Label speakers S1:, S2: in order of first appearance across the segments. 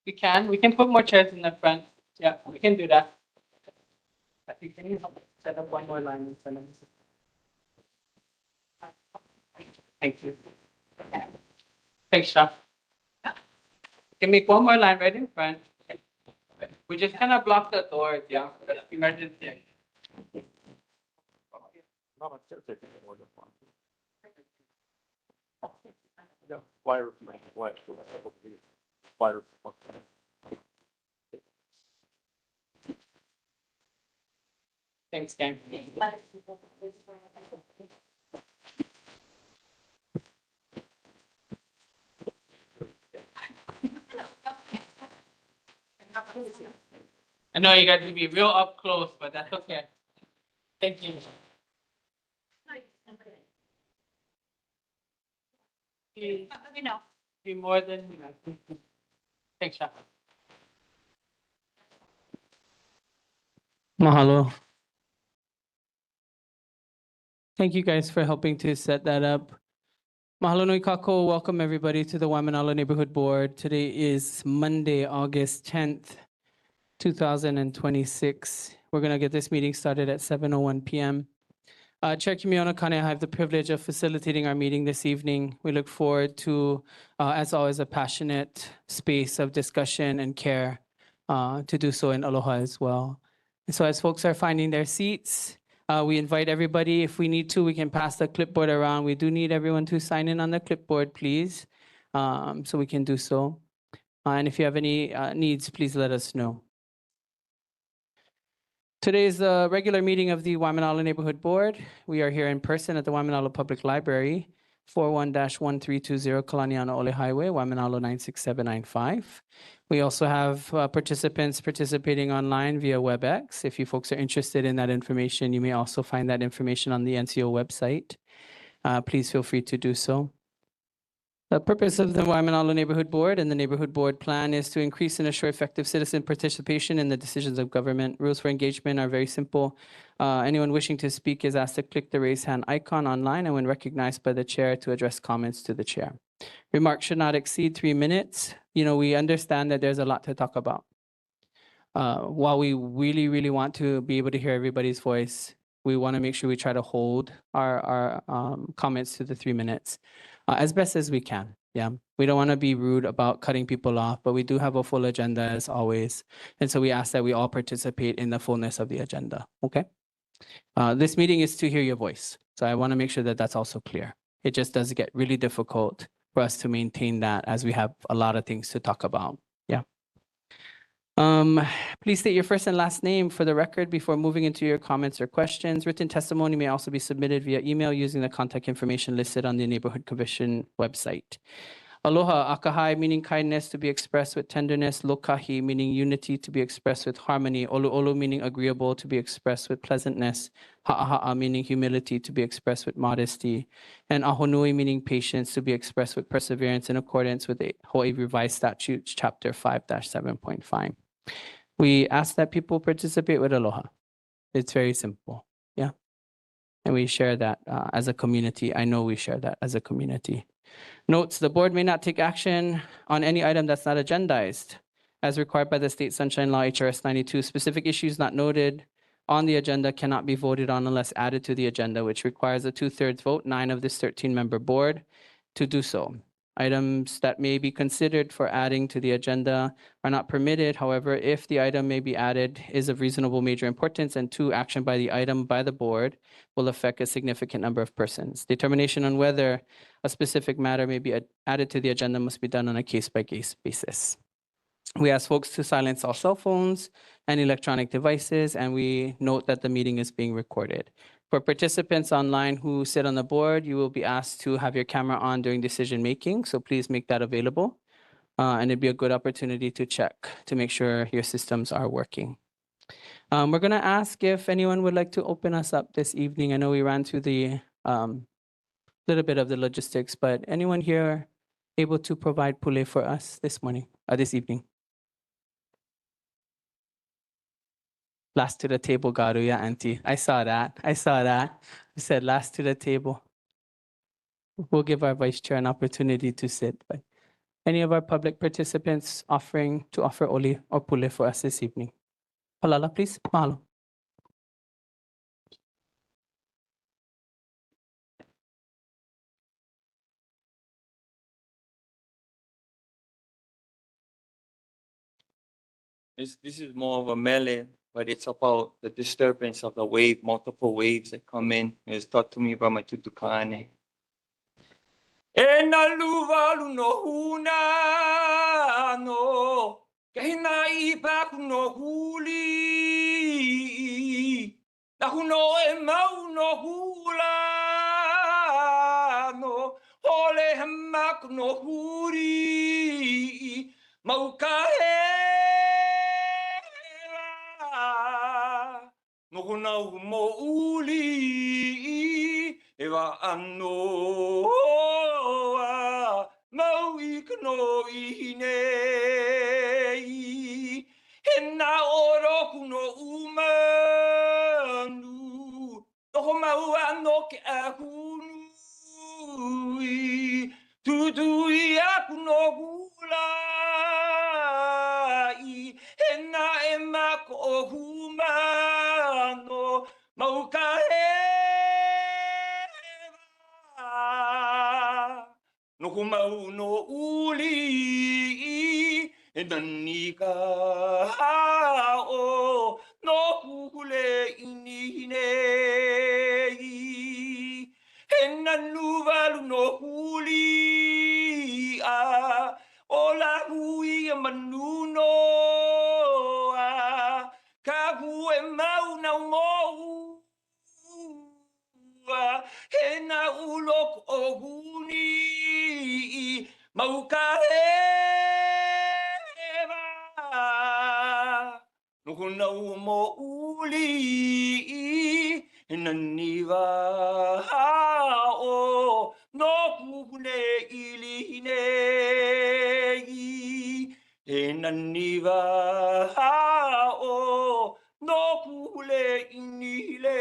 S1: We can put more chairs in the front. Yeah, we can do that. I think can you help set up one more line in front of us? Thank you. Thanks, Sean. Can make one more line right in front. We just kind of block the doors, yeah. That's emergency. Thanks, gang. I know you got to be real up close, but that's okay. Thank you. Be more than Thanks, Sean. Mahalo. Thank you guys for helping to set that up. Mahalo nui kako. Welcome everybody to the Waimānalo Neighborhood Board. Today is Monday, August 10th, 2026. We're going to get this meeting started at 7:01 p.m. Chair Kimiona Kane, I have the privilege of facilitating our meeting this evening. We look forward to, as always, a passionate space of discussion and care to do so in Aloha as well. And so as folks are finding their seats, we invite everybody, if we need to, we can pass the clipboard around. We do need everyone to sign in on the clipboard, please, so we can do so. And if you have any needs, please let us know. Today is the regular meeting of the Waimānalo Neighborhood Board. We are here in person at the Waimānalo Public Library, 41-1320 Kalaniana Ole Highway, Waimānalo 96795. We also have participants participating online via WebEx. If you folks are interested in that information, you may also find that information on the NCO website. Please feel free to do so. The purpose of the Waimānalo Neighborhood Board and the Neighborhood Board Plan is to increase and assure effective citizen participation in the decisions of government. Rules for engagement are very simple. Anyone wishing to speak is asked to click the raise hand icon online and when recognized by the chair to address comments to the chair. Remarks should not exceed 3 minutes. You know, we understand that there's a lot to talk about. While we really want to be able to hear everybody's voice, we want to make sure we try to hold our comments to the 3 minutes. As best as we can, yeah. We don't want to be rude about cutting people off, but we do have a full agenda as always. And so we ask that we all participate in the fullness of the agenda, okay? This meeting is to hear your voice. So I want to make sure that that's also clear. It just does get really difficult for us to maintain that as we have a lot of things to talk about, yeah. Please state your first and last name for the record before moving into your comments or questions. Written testimony may also be submitted via email using the contact information listed on the Neighborhood Commission website. Aloha, akahai, meaning kindness to be expressed with tenderness. Lokahi, meaning unity to be expressed with harmony. Olu, meaning agreeable to be expressed with pleasantness. Ha'aha'a, meaning humility to be expressed with modesty. And ahonui, meaning patience to be expressed with perseverance in accordance with the Hawaii Revised Statutes, Chapter 5-7.5. We ask that people participate with aloha. It's very simple, yeah. And we share that as a community. I know we share that as a community. Notes, the board may not take action on any item that's not agendized. As required by the State Sunshine Law, HRS 92, specific issues not noted on the agenda cannot be voted on unless added to the agenda, which requires a 2/3 vote, 9 of this 13-member board to do so. Items that may be considered for adding to the agenda are not permitted. However, if the item may be added is of reasonable major importance and 2, action by the item by the board will affect a significant number of persons. Determination on whether a specific matter may be added to the agenda must be done on a case-by-case basis. We ask folks to silence all cell phones and electronic devices, and we note that the meeting is being recorded. For participants online who sit on the board, you will be asked to have your camera on during decision making, so please make that available. And it'd be a good opportunity to check to make sure your systems are working. We're gonna ask if anyone would like to open us up this evening. I know we ran through the little bit of the logistics, but anyone here able to provide pule for us this morning, this evening? Last to the table, Garu, yeah, Auntie. I saw that. I said last to the table. We'll give our vice chair an opportunity to sit, but Any of our public participants offering to offer oli or pule for us this evening? Palala, please. Mahalo.
S2: This is more of a melee, but it's about the disturbance of the wave, multiple waves that come in. It's taught to me by my tutukane. E na luvalu no huna no, kahina ipa kuno huli. Na huno e mau no hula no, hole hama kuno huri. Mau kahela, no huna mo uli, e wa ano. Maui kano I nei, hena oro kuno umanu, toho mau ano ke ahunu, tutui aku no hulai, hena e mako o humano, mau no kumau no uli e nani ka o no kukule ini nei e nanu valu no uli o la hui e manuno ka hu e mau na ngou he na ulok o huni mauka heva no kuna mo uli na niva o no kune ili nei e na niva o no kule inile.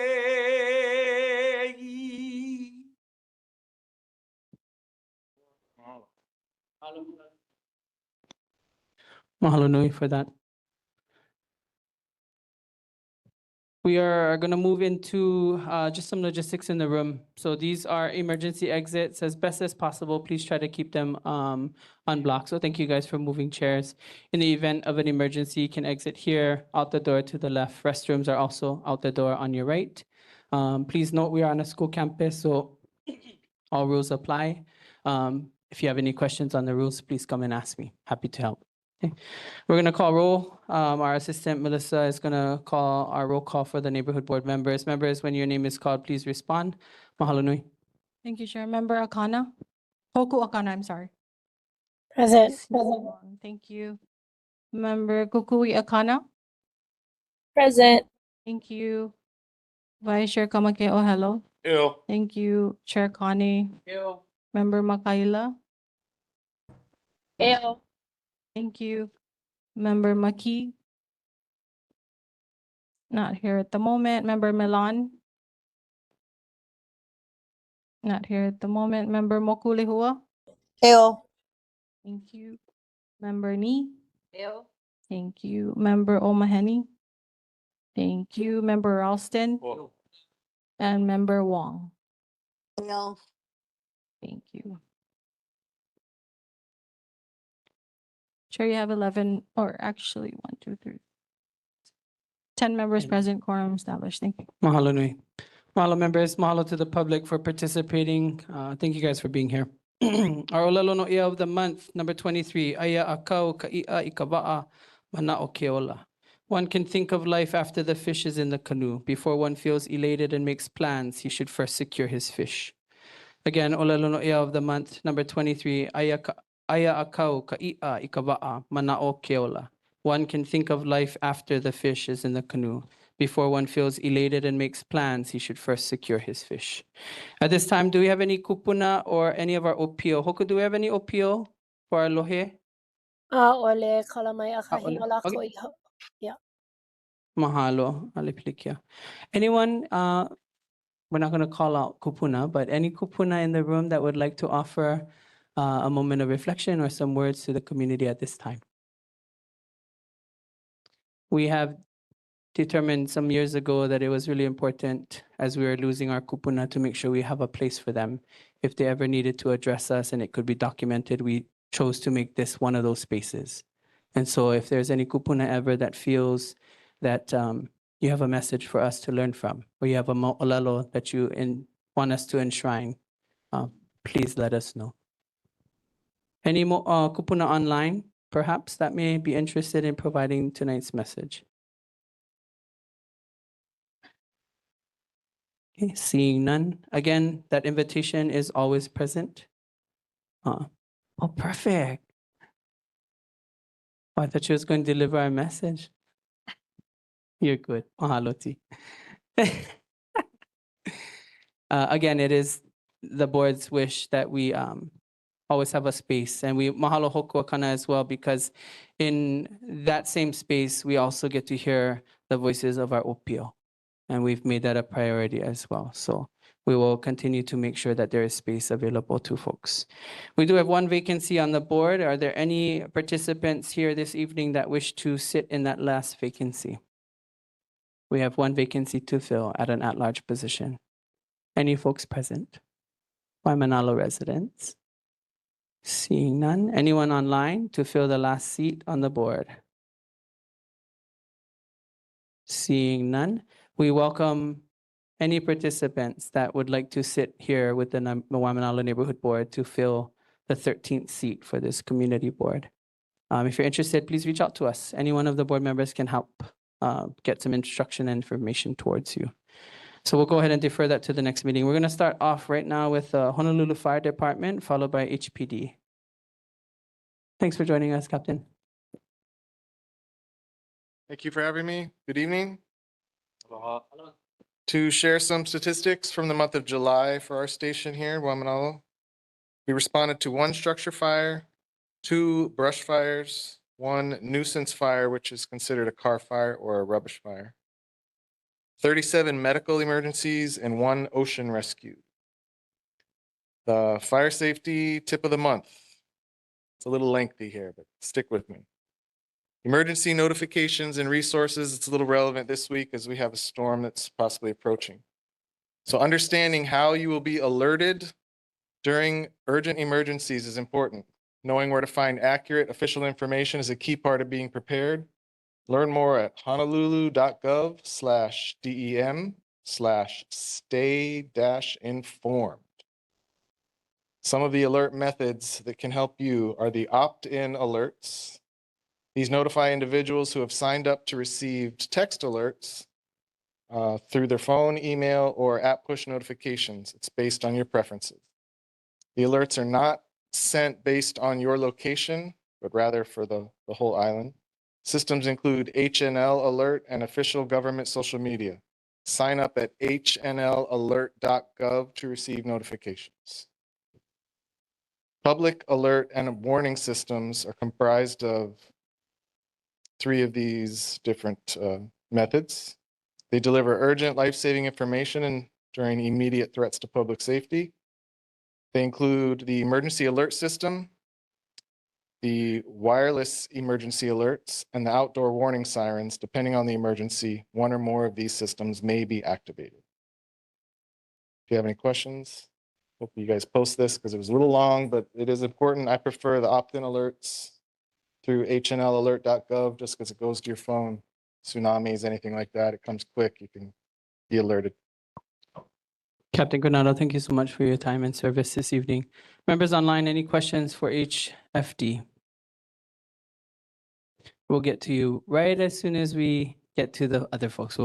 S1: Mahalo nui for that. We are going to move into just some logistics in the room. So these are emergency exits. As best as possible, please try to keep them unblocked. So thank you guys for moving chairs. In the event of an emergency, you can exit here, out the door to the left. Restrooms are also out the door on your right. Please note we are on a school campus, so all rules apply. If you have any questions on the rules, please come and ask me. Happy to help. Okay. We're going to call roll. Our assistant, Melissa, is going to call our roll call for the neighborhood board members. Members, when your name is called, please respond. Mahalo nui.
S3: Thank you, Chair. Member Akana? Hoku Akana, I'm sorry.
S4: Present.
S3: Thank you. Member Kukui Akana?
S4: Present.
S3: Thank you. Vice Chair Kamakeo, hello.
S2: Ew.
S3: Thank you. Chair Connie.
S1: Ew.
S3: Member Makaila?
S4: Ew.
S3: Thank you. Member Maki? Not here at the moment. Member Milan? Not here at the moment. Member Mokulehua?
S4: Ew.
S3: Thank you. Member Ni?
S4: Ew.
S3: Thank you. Member Omaheni? Thank you. Member Ralston?
S2: Oh.
S3: And Member Wong?
S4: Ew.
S3: Thank you. Chair, you have 11, or actually 1, 2, 3. 10 members present, quorum established. Thank you.
S1: Mahalo nui. Mahalo members, mahalo to the public for participating. Thank you guys for being here. Our olelo no ia of the month, number 23, aya akau ka'i'a ikawa'a mana'o keola. One can think of life after the fish is in the canoe. Before one feels elated and makes plans, he should first secure his fish. Again, olelo no ia of the month, number 23, aya akau ka'i'a ikawa'a mana'o keola. One can think of life after the fish is in the canoe. Before one feels elated and makes plans, he should first secure his fish. At this time, do we have any kupuna or any of our opio? Hoku, do we have any opio for our lohe?
S4: Ole kalamai akahi
S1: ole.
S4: ola
S1: Okay.
S4: ko iho.
S1: Mahalo, alipilikia. Anyone, we're not going to call out kupuna, but any kupuna in the room that would like to offer a moment of reflection or some words to the community at this time. We have determined some years ago that it was really important as we were losing our kupuna to make sure we have a place for them. If they ever needed to address us and it could be documented, we chose to make this one of those spaces. And so if there's any kupuna ever that feels that you have a message for us to learn from, or you have a mo'olelo that you want us to enshrine, please let us know. Any kupuna online, perhaps, that may be interested in providing tonight's message? Okay, seeing none. Again, that invitation is always present. Oh, perfect. Oh, I thought you was going to deliver our message. You're good. Mahalo ti. Again, it is the board's wish that we always have a space, and we mahalo hokuakana as well, because in that same space, we also get to hear the voices of our opio, and we've made that a priority as well. So we will continue to make sure that there is space available to folks. We do have one vacancy on the board. Are there any participants here this evening that wish to sit in that last vacancy? We have one vacancy to fill at an at-large position. Any folks present? Waimānalo residents? Seeing none. Anyone online to fill the last seat on the board? Seeing none. We welcome any participants that would like to sit here with the Waimānalo Neighborhood Board to fill the 13th seat for this community board. If you're interested, please reach out to us. Any one of the board members can help get some instruction and information towards you. So we'll go ahead and defer that to the next meeting. We're going to start off right now with Honolulu Fire Department, followed by HPD. Thanks for joining us, Captain.
S5: Thank you for having me. Good evening. To share some statistics from the month of July for our station here, Waimānalo. We responded to 1 structure fire, 2 brush fires, 1 nuisance fire, which is considered a car fire or a rubbish fire, 37 medical emergencies, and 1 ocean rescue. The fire safety tip of the month. It's a little lengthy here, but stick with me. Emergency notifications and resources, it's a little relevant this week as we have a storm that's possibly approaching. So understanding how you will be alerted during urgent emergencies is important. Knowing where to find accurate official information is a key part of being prepared. Learn more at honolulu.gov/dem/stay-informed. Some of the alert methods that can help you are the opt-in alerts. These notify individuals who have signed up to receive text alerts through their phone, email, or app push notifications. It's based on your preferences. The alerts are not sent based on your location, but rather for the whole island. Systems include HNL Alert and official government social media. Sign up at hnlalert.gov to receive notifications. Public alert and warning systems are comprised of 3 of these different methods. They deliver urgent life-saving information during immediate threats to public safety. They include the emergency alert system, the wireless emergency alerts, and the outdoor warning sirens. Depending on the emergency, 1 or more of these systems may be activated. If you have any questions, hope you guys post this because it was a little long, but it is important. I prefer the opt-in alerts through hnlalert.gov just because it goes to your phone. Tsunamis, anything like that, it comes quick. You can be alerted.
S1: Captain Granado, thank you so much for your time and service this evening. Members online, any questions for HFD? We'll get to you right as soon as we get to the other folks.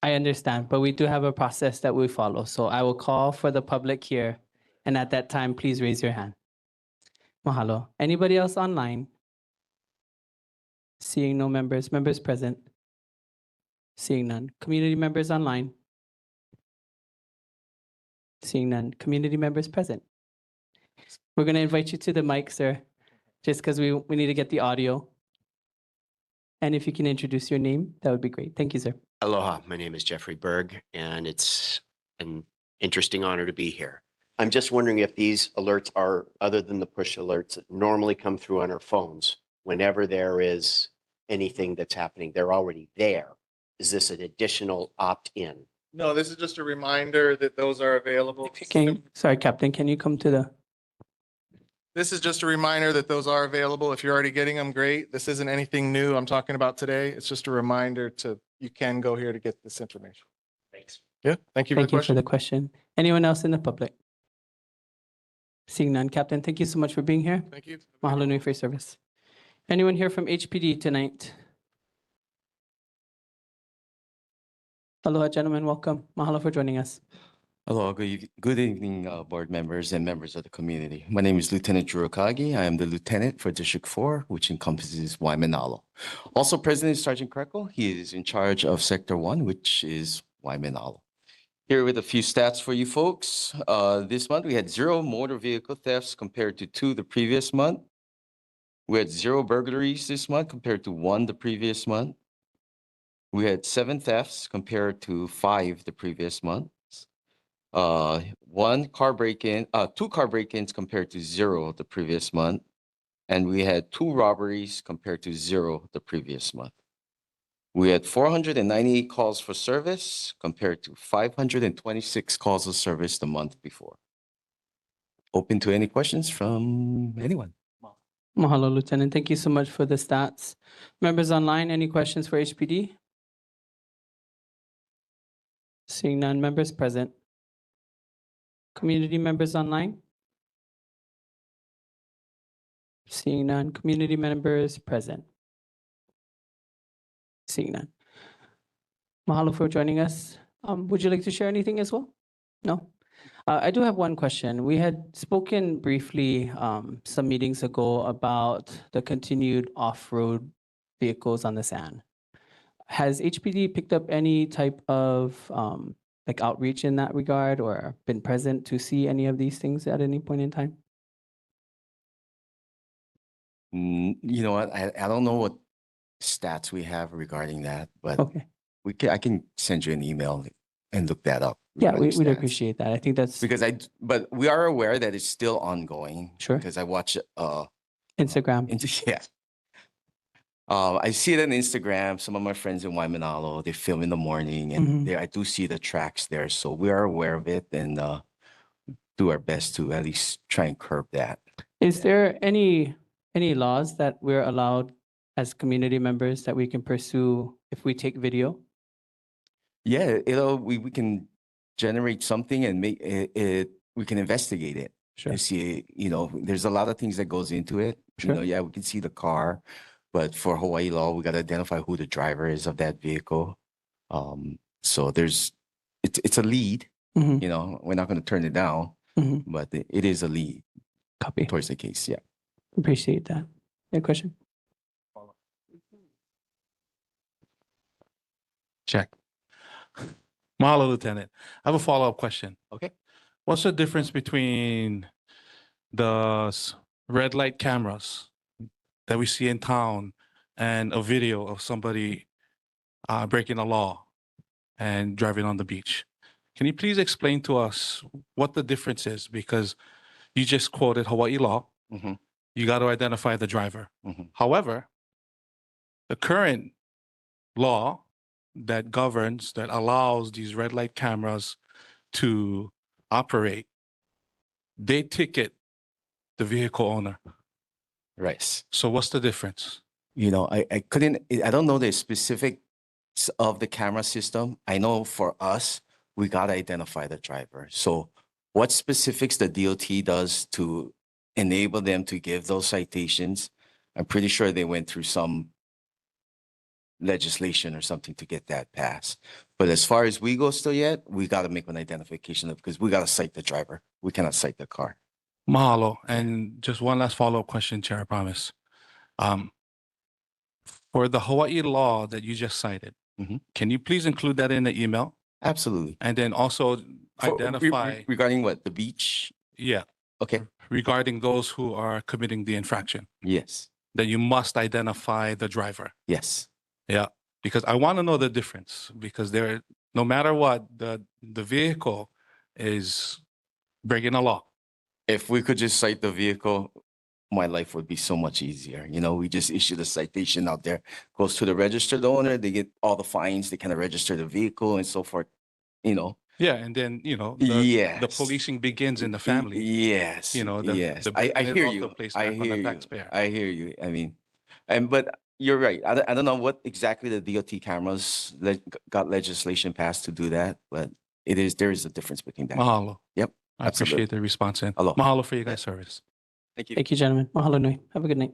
S1: I understand, but we do have a process that we follow. So I will call for the public here. And at that time, please raise your hand. Mahalo. Anybody else online? Seeing no members. Members present? Seeing none. Community members online? Seeing none. Community members present? We're going to invite you to the mic, sir, just because we need to get the audio. And if you can introduce your name, that would be great. Thank you, sir.
S6: Aloha, my name is Jeffrey Berg, and it's an interesting honor to be here. I'm just wondering if these alerts are, other than the push alerts that normally come through on our phones, whenever there is anything that's happening, they're already there. Is this an additional opt-in?
S5: No, this is just a reminder that those are available.
S1: If you can, sorry, Captain, can you come to the,
S5: This is just a reminder that those are available. If you're already getting them, great. This isn't anything new I'm talking about today. It's just a reminder you can go here to get this information.
S6: Thanks.
S5: Yeah, thank you for the
S1: thank you for
S5: question.
S1: the question. Anyone else in the public? Seeing none, Captain, thank you so much for being here.
S5: Thank you.
S1: Mahalo nui for your service. Anyone here from HPD tonight? Aloha, gentlemen, welcome. Mahalo for joining us.
S7: Hello, good evening, board members and members of the community. My name is Lieutenant Jurokagi. I am the lieutenant for District 4, which encompasses Waimānalo. Also present is Sergeant Krekel. He is in charge of Sector 1, which is Waimānalo. Here with a few stats for you folks. This month we had 0 motor vehicle thefts compared to 2 the previous month. We had 0 burglaries this month compared to 1 the previous month. We had 7 thefts compared to 5 the previous month. 2 car break-ins compared to 0 the previous month. And we had 2 robberies compared to 0 the previous month. We had 498 calls for service compared to 526 calls of service the month before. Open to any questions from anyone.
S1: Mahalo, Lieutenant. Thank you so much for the stats. Members online, any questions for HPD? Seeing none, members present. Community members online? Seeing none, community members present. Seeing none. Mahalo for joining us. Would you like to share anything as well? No? I do have one question. We had spoken briefly some meetings ago about the continued off-road vehicles on the sand. Has HPD picked up any type of like outreach in that regard or been present to see any of these things at any point in time?
S7: You know what? I don't know what stats we have regarding that, but
S1: Okay.
S7: I can send you an email and look that up.
S1: Yeah,
S7: regarding
S1: we'd
S7: stats.
S1: appreciate that. I think that's
S7: But we are aware that it's still ongoing.
S1: Sure.
S7: Because I watch
S1: Instagram.
S7: yeah. I see it on Instagram. Some of my friends in Waimānalo, they film in the morning, and I do see the tracks there. So we are aware of it and do our best to at least try and curb that.
S1: Is there any laws that we're allowed as community members that we can pursue if we take video?
S7: Yeah, we can generate something and make it. We can investigate it.
S1: Sure.
S7: And see, there's a lot of things that goes into it.
S1: Sure.
S7: Yeah, we can see the car, but for Hawaii law, we got to identify who the driver is of that vehicle. So it's a lead.
S1: Mhm.
S7: We're not going to turn it down,
S1: Mhm.
S7: but it is a lead
S1: Copy.
S7: towards the case. Yeah.
S1: Appreciate that. Any question?
S8: Check. Mahalo, Lieutenant. I have a follow-up question.
S7: Okay.
S8: What's the difference between the red light cameras that we see in town and a video of somebody breaking a law and driving on the beach? Can you please explain to us what the difference is? Because you just quoted Hawaii law.
S7: Mhm.
S8: You got to identify the driver.
S7: Mhm.
S8: However, the current law that governs, that allows these red light cameras to operate, they ticket the vehicle owner.
S7: Right.
S8: So what's the difference?
S7: I don't know the specifics of the camera system. I know for us, we got to identify the driver. So what specifics the DOT does to enable them to give those citations, I'm pretty sure they went through some legislation or something to get that passed. But as far as we go still yet, we got to make an identification of, because we got to cite the driver. We cannot cite the car.
S8: Mahalo. And just one last follow-up question, Chair, I promise. For the Hawaii law that you just cited,
S7: Mhm.
S8: can you please include that in the email?
S7: Absolutely.
S8: And then also identify,
S7: Regarding what? The beach?
S8: yeah,
S7: Okay.
S8: regarding those who are committing the infraction,
S7: Yes.
S8: that you must identify the driver.
S7: Yes.
S8: Yeah, because I want to know the difference, because no matter what, the vehicle is breaking the law.
S7: If we could just cite the vehicle, my life would be so much easier. You know, we just issue the citation out there, goes to the registered owner, they get all the fines, they kind of register the vehicle and so forth, you know.
S8: Yeah, and then, the
S7: Yes.
S8: policing begins in the
S7: Y-
S8: family.
S7: Yes,
S8: The
S7: I
S8: burden is
S7: hear
S8: also
S7: you.
S8: placed
S7: I
S8: back on the
S7: hear you.
S8: taxpayer.
S7: I hear you. I mean, but you're right. I don't know what exactly the DOT cameras got legislation passed to do that, but there is a difference between that.
S8: Mahalo.
S7: Yep.
S8: I
S7: absolutely.
S8: appreciate the response and
S7: Aloha.
S8: mahalo for your guys' service.
S7: Thank you.
S1: Thank you, gentlemen. Mahalo nui. Have a good night.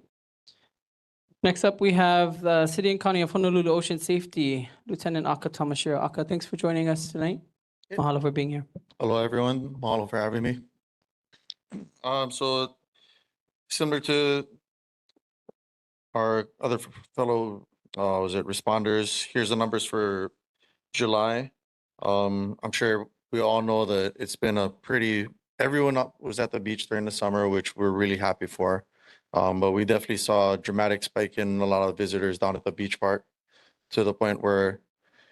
S1: Next up, we have the City and County of Honolulu Ocean Safety, Lieutenant Aka Tamashiro. Aka, thanks for joining us tonight.
S9: Yeah.
S1: Mahalo for being here.
S9: Hello, everyone. Mahalo for having me. So similar to our other fellow, responders, here's the numbers for July. I'm sure we all know that it's been everyone was at the beach during the summer, which we're really happy for. But we definitely saw a dramatic spike in a lot of visitors down at the beach park to the point where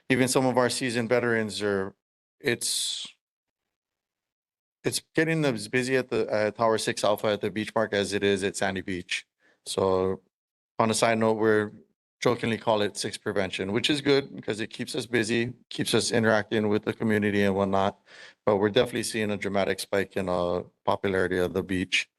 S9: even some of our seasoned veterans it's getting as busy at the Tower 6 Alpha at the beach park as it is at Sandy Beach. So on a side note, we're jokingly call it six prevention, which is good because it keeps us busy, keeps us interacting with the community and whatnot. But we're definitely seeing a dramatic spike in popularity of the beach.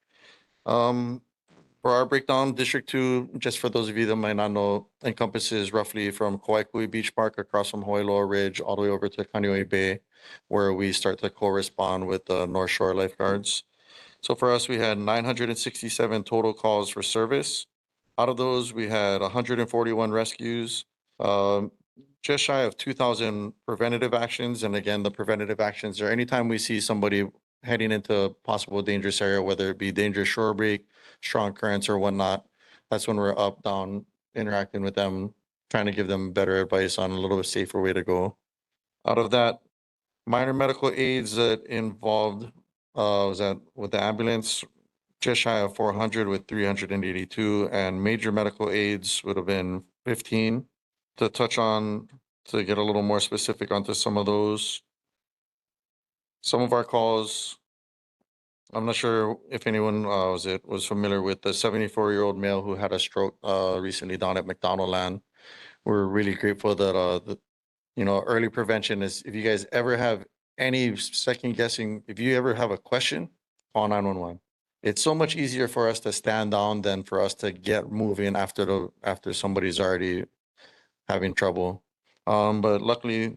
S9: For our breakdown, District 2, just for those of you that might not know, encompasses roughly from Kauai Beach Park across from Hoiloa Ridge all the way over to Kaneohe Bay, where we start to correspond with the North Shore lifeguards. So for us, we had 967 total calls for service. Out of those, we had 141 rescues, just shy of 2,000 preventative actions. And again, the preventative actions are anytime we see somebody heading into a possible dangerous area, whether it be dangerous shore break, strong currents or whatnot, that's when we're up, down, interacting with them, trying to give them better advice on a little bit safer way to go. Out of that, minor medical aids that involved was that with the ambulance, just shy of 400 with 382, and major medical aids would have been 15. To touch on, to get a little more specific onto some of those, some of our calls, I'm not sure if anyone was familiar with the 74-year-old male who had a stroke recently down at McDonald Land. We're really grateful that early prevention is, if you guys ever have any second guessing, if you ever have a question, call 911. It's so much easier for us to stand down than for us to get moving after somebody's already having trouble. But luckily,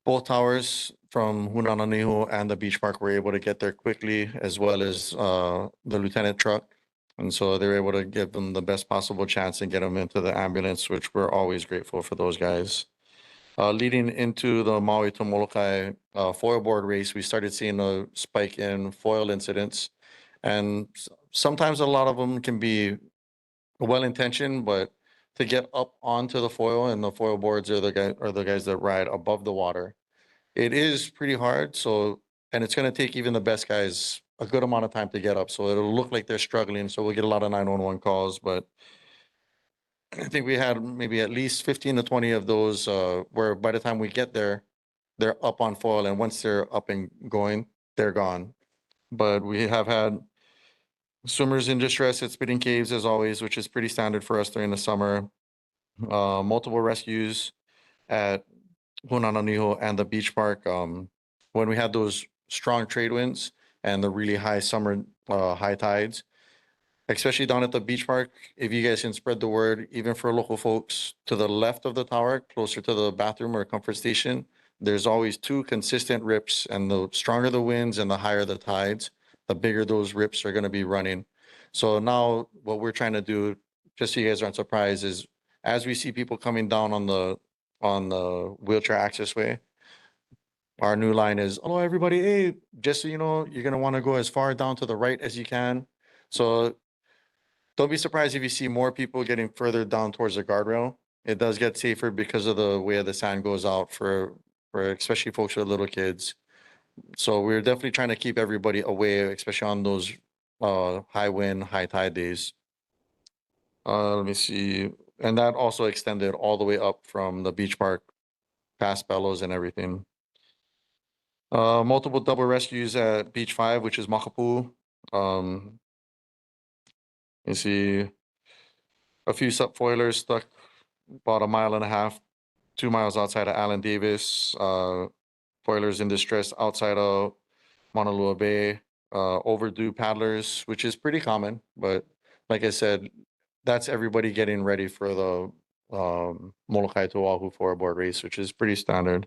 S9: both towers from Hunananiho and the beach park were able to get there quickly, as well as the lieutenant truck. And so they were able to give them the best possible chance and get them into the ambulance, which we're always grateful for those guys. Leading into the Maui to Molokai foil board race, we started seeing a spike in foil incidents. And sometimes a lot of them can be well-intentioned, but to get up onto the foil, and the foil boards are the guys that ride above the water, it is pretty hard. So, and it's going to take even the best guys a good amount of time to get up. So it'll look like they're struggling. So we'll get a lot of 911 calls, but I think we had maybe at least 15 to 20 of those where by the time we get there, they're up on foil. And once they're up and going, they're gone. But we have had swimmers in distress at Spitting Caves, as always, which is pretty standard for us during the summer. Multiple rescues at Hunananiho and the beach park. When we had those strong trade winds and the really high summer high tides, especially down at the beach park, if you guys can spread the word, even for local folks to the left of the tower, closer to the bathroom or comfort station, there's always two consistent rips, and the stronger the winds and the higher the tides, the bigger those rips are going to be running. So now what we're trying to do, just so you guys aren't surprised, is as we see people coming down on the wheelchair access way, our new line is, hello, everybody. Hey, just so you know, you're going to want to go as far down to the right as you can. So don't be surprised if you see more people getting further down towards the guardrail. It does get safer because of the way the sand goes out for especially folks with little kids. So we're definitely trying to keep everybody away, especially on those high wind, high tide days. Let me see. And that also extended all the way up from the beach park, past Bellows and everything. Multiple double rescues at Beach 5, which is Makapu. You see a few subfoilers stuck about 1.5 miles, 2 miles outside of Allen Davis. Foilers in distress outside of Mauna Bay. Overdue paddlers, which is pretty common, but like I said, that's everybody getting ready for the Molokai to Oahu 4-board race, which is pretty standard.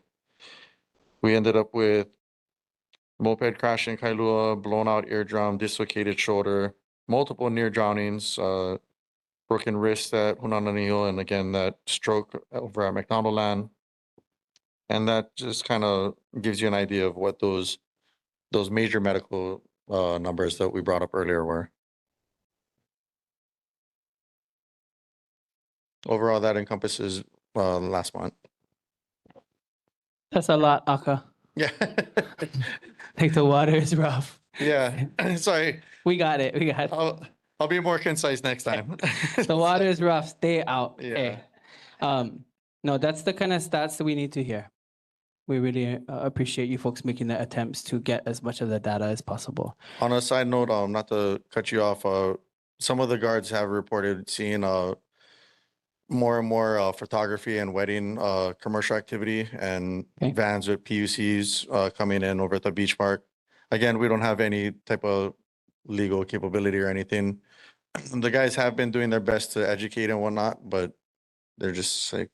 S9: We ended up with moped crash in Kailua, blown out eardrum, dislocated shoulder, multiple near drownings, broken wrist at Hunananiho, and again, that stroke over at McDonald Land. And that just kind of gives you an idea of what those major medical numbers that we brought up earlier were. Overall, that encompasses last month.
S1: That's a lot, Aka.
S9: Yeah.
S1: Like the water is rough.
S9: Yeah. Sorry.
S1: We got it. We got it.
S9: I'll be more concise next time.
S1: The water is rough. Stay out.
S9: Yeah.
S1: No, that's the kind of stats that we need to hear. We really appreciate you folks making the attempts to get as much of the data as possible.
S9: On a side note, not to cut you off, some of the guards have reported seeing more and more photography and wedding commercial activity and
S1: Okay.
S9: vans with PUCs coming in over at the beach park. Again, we don't have any type of legal capability or anything. The guys have been doing their best to educate and whatnot, but they're just like,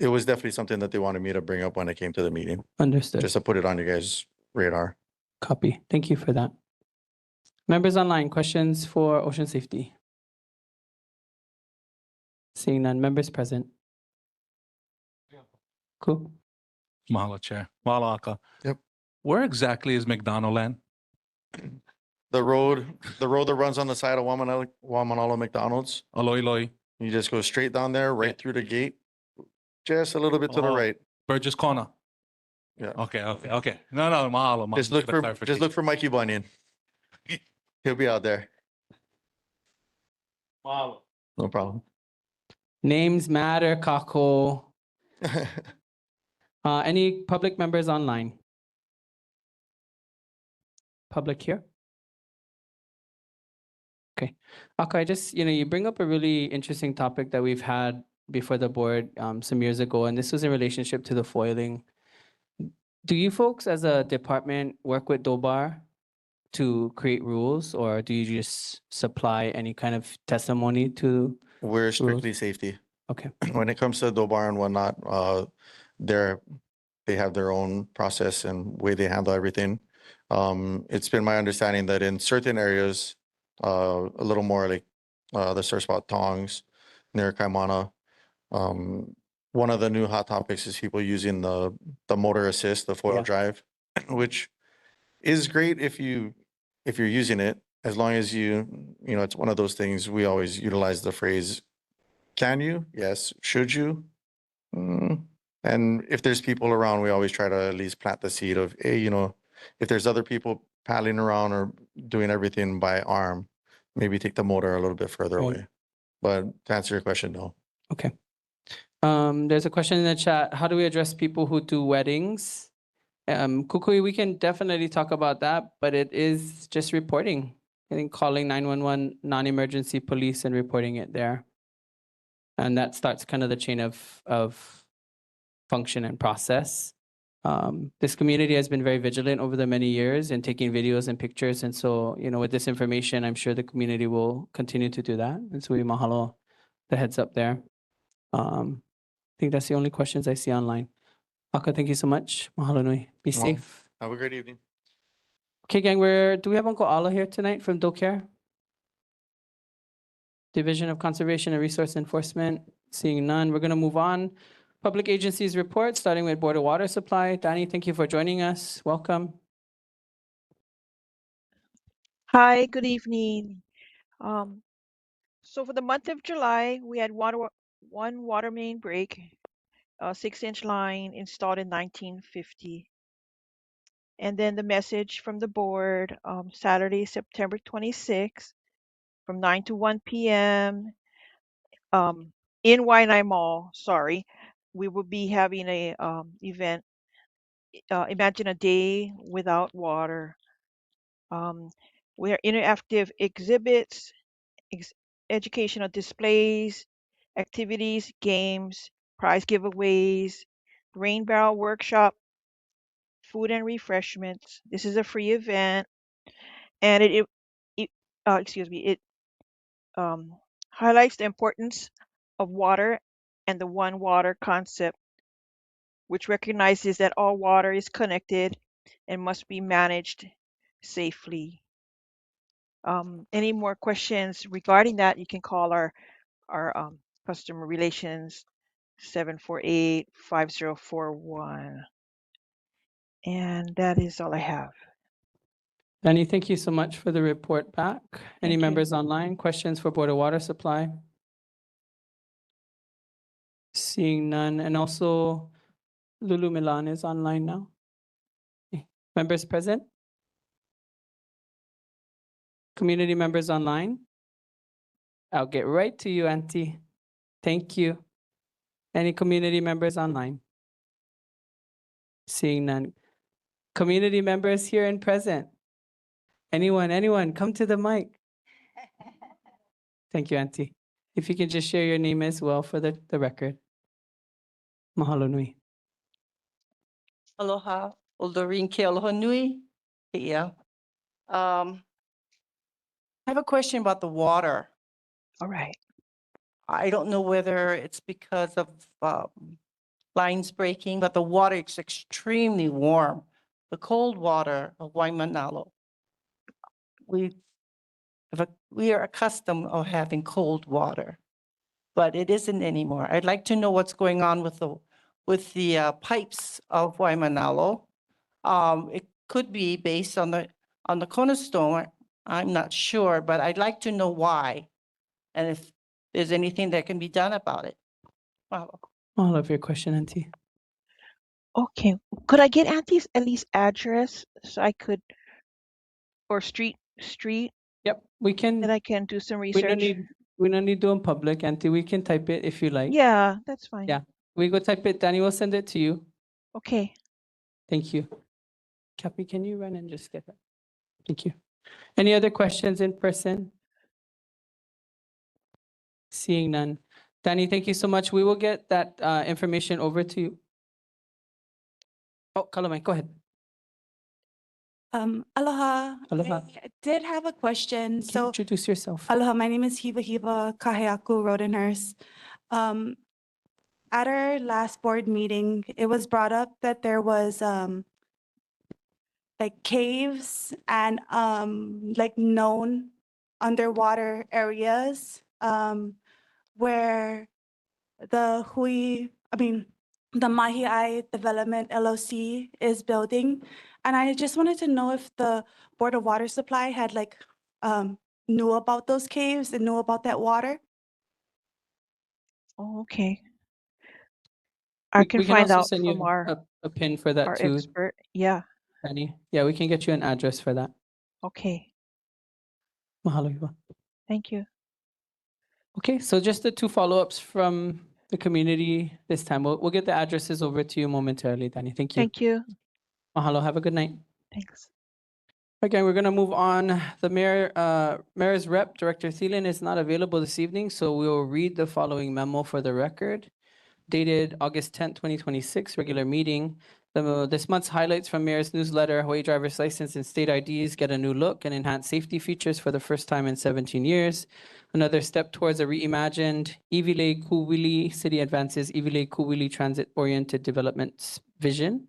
S9: it was definitely something that they wanted me to bring up when I came to the meeting,
S1: Understood.
S9: just to put it on you guys' radar.
S1: Copy. Thank you for that. Members online, questions for ocean safety? Seeing none. Members present? Cool.
S8: Mahalo, Chair. Mahalo, Aka.
S9: Yep.
S8: Where exactly is McDonald Land?
S9: The road that runs on the side of Waimānalo McDonald's.
S8: Aloiloi,
S9: You just go straight down there, right through the gate, just a little bit to the
S8: Oh.
S9: right.
S8: Burgess Corner.
S9: Yeah.
S8: Okay. No, mahalo.
S9: Just look for Mikey Bunyan. He'll be out there.
S8: Mahalo.
S9: No problem.
S1: Names matter, Kako. Any public members online? Public here? Okay. Aka, I just, you bring up a really interesting topic that we've had before the board some years ago, and this was in relationship to the foiling. Do you folks as a department work with DOBAR to create rules, or do you just supply any kind of testimony to?
S9: We're strictly safety.
S1: Okay.
S9: When it comes to Dobar and whatnot, they have their own process and way they handle everything. It's been my understanding that in certain areas, a little more like the surf spot Tongs near Kaimana, one of the new hot topics is people using the motor assist, the foil
S1: Yeah.
S9: drive, which is great if you're using it, as long as it's one of those things. We always utilize the phrase, can you? Yes. Should you? And if there's people around, we always try to at least plant the seed of, hey, if there's other people paddling around or doing everything by arm, maybe take the motor a little bit further
S1: Right.
S9: away. But to answer your question, no.
S1: Okay. There's a question in the chat. How do we address people who do weddings? Kukui, we can definitely talk about that, but it is just reporting. I think calling 911 non-emergency police and reporting it there. And that starts kind of the chain of function and process. This community has been very vigilant over the many years in taking videos and pictures. And so, with this information, I'm sure the community will continue to do that. And so we mahalo the heads up there. I think that's the only questions I see online. Aka, thank you so much. Mahalo nui. Be
S9: Well,
S1: safe.
S9: Have a great evening.
S1: Okay, gang, do we have Uncle Ala here tonight from DoCare? Division of Conservation and Resource Enforcement? Seeing none, we're going to move on. Public agencies report, starting with Board of Water Supply. Danny, thank you for joining us. Welcome.
S10: Hi, good evening. So for the month of July, we had one water main break, a 6-inch line installed in 1950. And then the message from the board, Saturday, September 26th, from 9 to 1 p.m. In Waimānalo, sorry, we will be having a event imagine a day without water. Where interactive exhibits, educational displays, activities, games, prize giveaways, rain barrel workshop, food and refreshments. This is a free event, and it excuse me, it um, highlights the importance of water and the one water concept, which recognizes that all water is connected and must be managed safely. Any more questions regarding that, you can call our customer relations 748-5041. And that is all I have.
S1: Danny, thank you so much for the report back. Any
S10: Thank you.
S1: members online, questions for Board of Water Supply? Seeing none, and also Lulu Milan is online now. Okay. Members present? Community members online? I'll get right to you, Auntie. Thank you. Any community members online? Seeing none. Community members here and present? Anyone, come to the mic. Thank you, Auntie. If you can just share your name as well for the record. Mahalo nui.
S11: Aloha, Oldorin ke aloha nui. Yeah. I have a question about the water.
S10: All right.
S11: I don't know whether it's because of lines breaking, but the water is extremely warm. The cold water of Waimānalo. We are accustomed of having cold water, but it isn't anymore. I'd like to know what's going on with the pipes of Waimānalo. It could be based on the cornerstone. I'm not sure, but I'd like to know why, and if there's anything that can be done about it. Wow.
S1: All of your question, Auntie.
S10: Okay. Could I get Auntie's at least address so I could, or street,
S1: Yep, we can.
S10: and I can do some
S1: We don't
S10: research?
S1: need to in public, Auntie. We can type it if you like.
S10: Yeah, that's fine.
S1: Yeah, we go type it. Danny will send it to you.
S10: Okay.
S1: Thank you. Cappy, can you run and just get that? Thank you. Any other questions in person? Seeing none. Danny, thank you so much. We will get that information over to you. Oh, Kalamai, go ahead.
S12: Aloha.
S1: Aloha.
S12: I did have a question.
S1: Can you
S12: So,
S1: introduce yourself?
S12: aloha, my name is Hiva Kaheaku, road and nurse. At our last board meeting, it was brought up that there was like caves and like known underwater areas where the the Mahi'ai Development LLC is building. And I just wanted to know if the Board of Water Supply had knew about those caves and knew about that water.
S10: Oh, okay. I can
S1: We can
S10: find
S1: also
S10: out
S1: send
S10: from
S1: you
S10: our
S1: a pin for that too,
S10: expert. Yeah.
S1: Danny. Yeah, we can get you an address for that.
S10: Okay.
S1: Mahalo, Hiva.
S10: Thank you.
S1: Okay, so just the two follow-ups from the community this time. We'll get the addresses over to you momentarily, Danny. Thank you.
S10: Thank you.
S1: Mahalo, have a good night.
S10: Thanks.
S1: Again, we're gonna move on. The mayor's rep, Director Thielen, is not available this evening, so we will read the following memo for the record. Dated August 10th, 2026, regular meeting. This month's highlights from Mayor's newsletter, Hawaii driver's license and state IDs get a new look and enhanced safety features for the first time in 17 years. Another step towards a reimagined Iwile Kuwili City advances Iwile Kuwili transit-oriented development vision.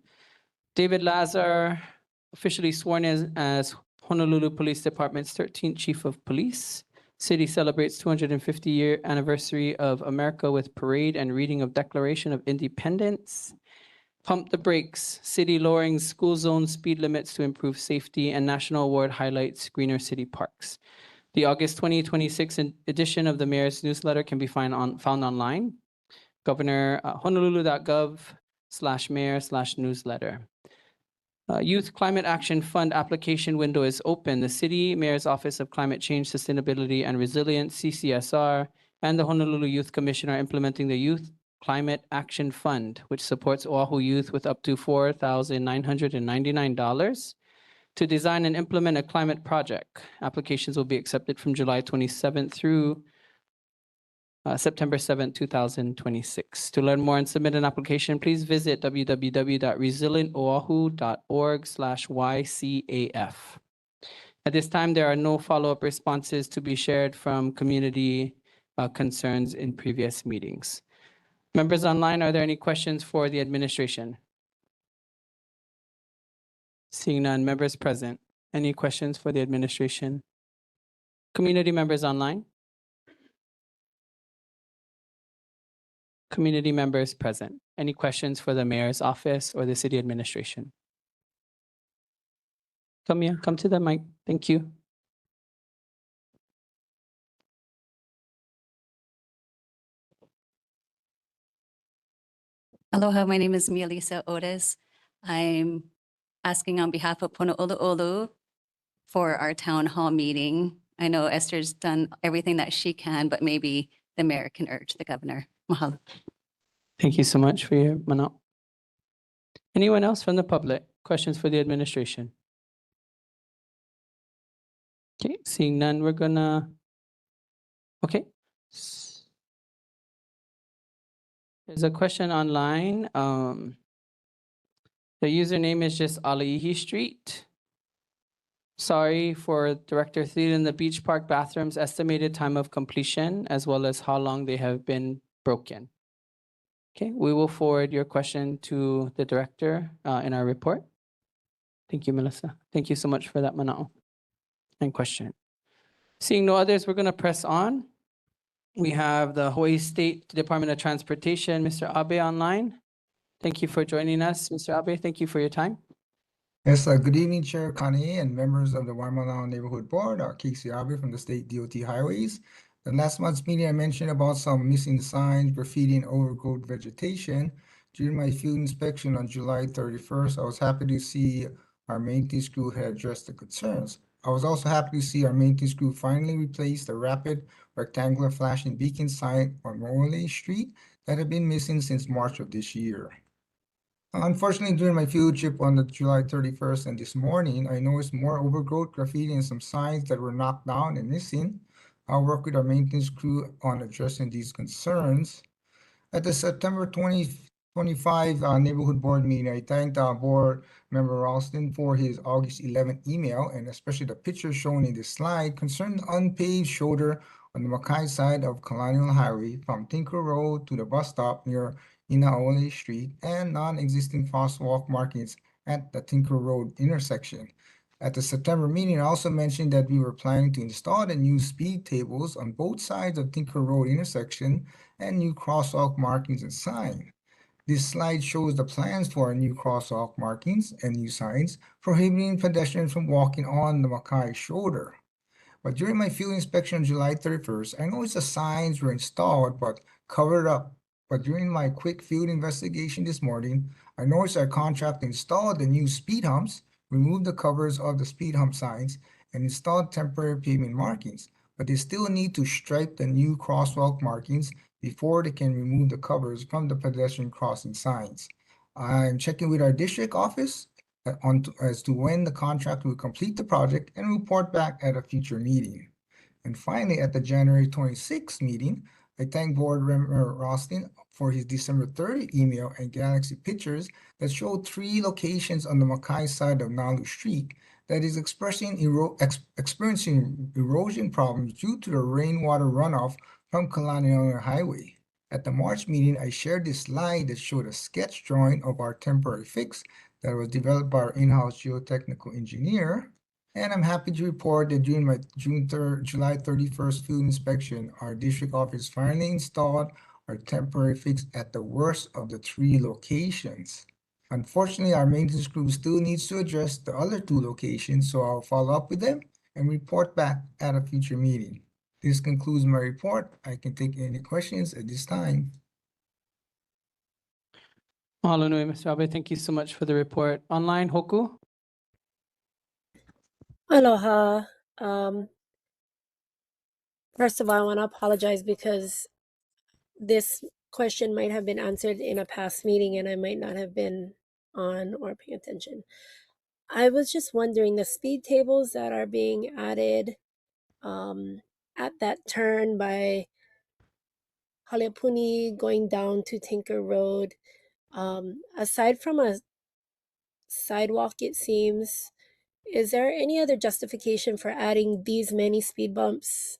S1: David Lazar, officially sworn as Honolulu Police Department's 13th Chief of Police. City celebrates 250-year anniversary of America with parade and reading of Declaration of Independence. Pump the brakes, city lowering school zone speed limits to improve safety, and national award highlights greener city parks. The August 2026 edition of the mayor's newsletter can be found online. Governor honolulu.gov/mayor/newsletter. Youth Climate Action Fund application window is open. The City Mayor's Office of Climate Change, Sustainability and Resilience, CCSR, and the Honolulu Youth Commission are implementing the Youth Climate Action Fund, which supports Oahu youth with up to $4,999 to design and implement a climate project. Applications will be accepted from July 27th through September 7th, 2026. To learn more and submit an application, please visit www.resilientoahu.org/YCAF. At this time, there are no follow-up responses to be shared from community concerns in previous meetings. Members online, are there any questions for the administration? Seeing none, members present, any questions for the administration? Community members online? Community members present, any questions for the mayor's office or the city administration? Come here, come to the mic. Thank you.
S13: Aloha, my name is Mialisa Otis. I'm asking on behalf of Pono'olu'olu for our town hall meeting. I know Esther's done everything that she can, but maybe the mayor can urge the governor. Mahalo.
S1: Thank you so much for your manao. Anyone else from the public? Questions for the administration? Okay, seeing none, we're gonna, okay. There's a question online. The username is just Alaihi Street. Sorry for Director Thiel in the beach park bathrooms, estimated time of completion, as well as how long they have been broken. Okay, we will forward your question to the director in our report. Thank you, Melissa. Thank you so much for that manao and question. Seeing no others, we're gonna press on. We have the Hawaii State Department of Transportation, Mr. Abe online. Thank you for joining us, Mr. Abe. Thank you for your time.
S14: Yes, good evening, Chair Kane and members of the Waimānalo Neighborhood Board, Casey Abe from the State DOT Highways. The last month's meeting, I mentioned about some missing signs, graffiti, and overgrown vegetation. During my field inspection on July 31st, I was happy to see our maintenance crew had addressed the concerns. I was also happy to see our maintenance crew finally replace the rapid rectangular flashing beacon sign on Waimānalo Street that had been missing since March of this year. Unfortunately, during my field trip on the July 31st and this morning, I noticed more overgrowth, graffiti, and some signs that were knocked down and missing. I'll work with our maintenance crew on addressing these concerns. At the September 2025 neighborhood board meeting, I thanked board member Ralston for his August 11th email, and especially the picture shown in this slide concerning the unpaved shoulder on the Makai side of Colonial Highway from Tinker Road to the bus stop near Inaole Street, and non-existing crosswalk markings at the Tinker Road intersection. At the September meeting, I also mentioned that we were planning to install the new speed tables on both sides of Tinker Road intersection and new crosswalk markings and sign. This slide shows the plans for our new crosswalk markings and new signs prohibiting pedestrians from walking on the Makai shoulder. But during my field inspection on July 31st, I noticed the signs were installed but covered up. But during my quick field investigation this morning, I noticed our contractor installed the new speed humps, removed the covers of the speed hump signs, and installed temporary pavement markings. But they still need to stripe the new crosswalk markings before they can remove the covers from the pedestrian crossing signs. I'm checking with our district office as to when the contractor will complete the project and report back at a future meeting. And finally, at the January 26th meeting, I thank Board Member Ralston for his December 30 email and Galaxy pictures that showed 3 locations on the Makai side of Nalu Street that is experiencing erosion problems due to the rainwater runoff from Kalaniʻi Highway. At the March meeting, I shared this slide that showed a sketch drawing of our temporary fix that was developed by our in-house geotechnical engineer. And I'm happy to report that during my July 31st field inspection, our district office finally installed our temporary fix at the worst of the 3 locations. Unfortunately, our maintenance crew still needs to address the other 2 locations, so I'll follow up with them and report back at a future meeting. This concludes my report. I can take any questions at this time.
S1: Mahalo nui, Mr. Abe. Thank you so much for the report. Online, Hoku?
S4: Aloha. First of all, I want to apologize because this question might have been answered in a past meeting and I might not have been on or paying attention. I was just wondering, the speed tables that are being added at that turn by Haleapuni going down to Tinker Road, aside from a sidewalk, it seems, is there any other justification for adding these many speed bumps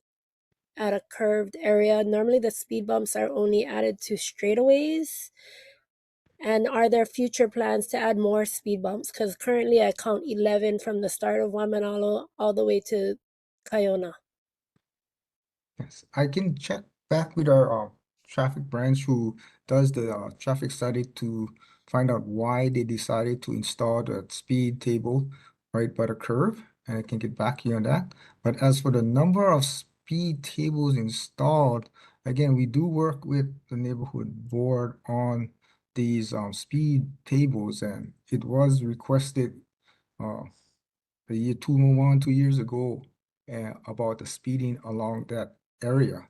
S4: at a curved area? Normally the speed bumps are only added to straightaways. And are there future plans to add more speed bumps? Because currently I count 11 from the start of Waimānalo all the way to Kaiona.
S14: Yes, I can check back with our traffic branch who does the traffic study to find out why they decided to install the speed table right by the curve, and I can get back to you on that. But as for the number of speed tables installed, again, we do work with the neighborhood board on these speed tables, and it was requested the year 2 years ago about the speeding along that area.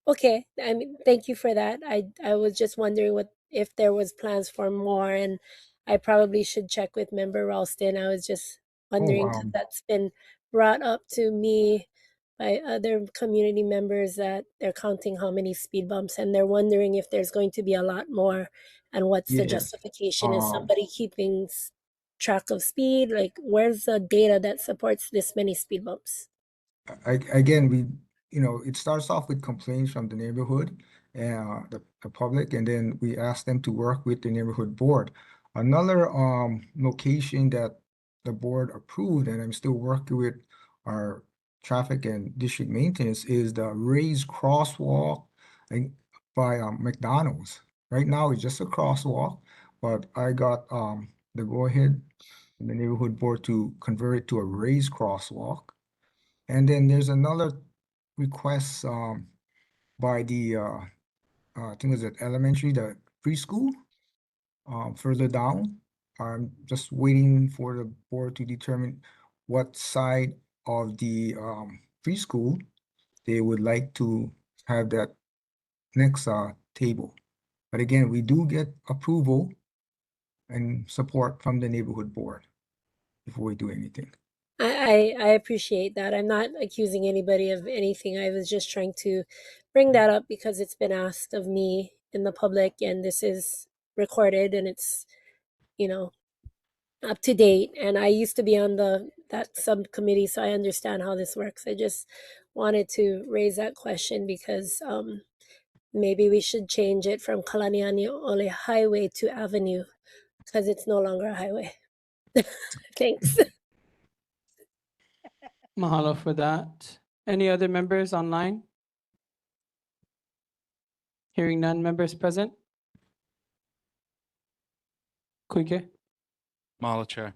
S4: Okay, I mean, thank you for that. I was just wondering what if there was plans for more, and I probably should check with Member Ralston. I was just wondering because that's been brought up to me by other community members that they're counting how many speed bumps and they're wondering if there's going to be a lot more and what's the
S14: Yes.
S4: justification. Is somebody keeping track of speed? Like, where's the data that supports this many speed bumps?
S14: Again, it starts off with complaints from the neighborhood and the public, and then we ask them to work with the neighborhood board. Another location that the board approved, and I'm still working with our traffic and district maintenance, is the raised crosswalk by McDonald's. Right now, it's just a crosswalk, but I got the go-ahead from the neighborhood board to convert it to a raised crosswalk. And then there's another request by the I think it was at elementary, the preschool, further down. I'm just waiting for the board to determine what side of the preschool they would like to have that next table. But again, we do get approval and support from the neighborhood board before we do anything.
S4: I appreciate that. I'm not accusing anybody of anything. I was just trying to bring that up because it's been asked of me in the public and this is recorded and it's, up to date. And I used to be on that subcommittee, so I understand how this works. I just wanted to raise that question because maybe we should change it from Kalaniani Ole Highway to Avenue because it's no longer a highway. Thanks.
S1: Mahalo for that. Any other members online? Hearing none, members present? Kuike?
S8: Mahalo, Chair.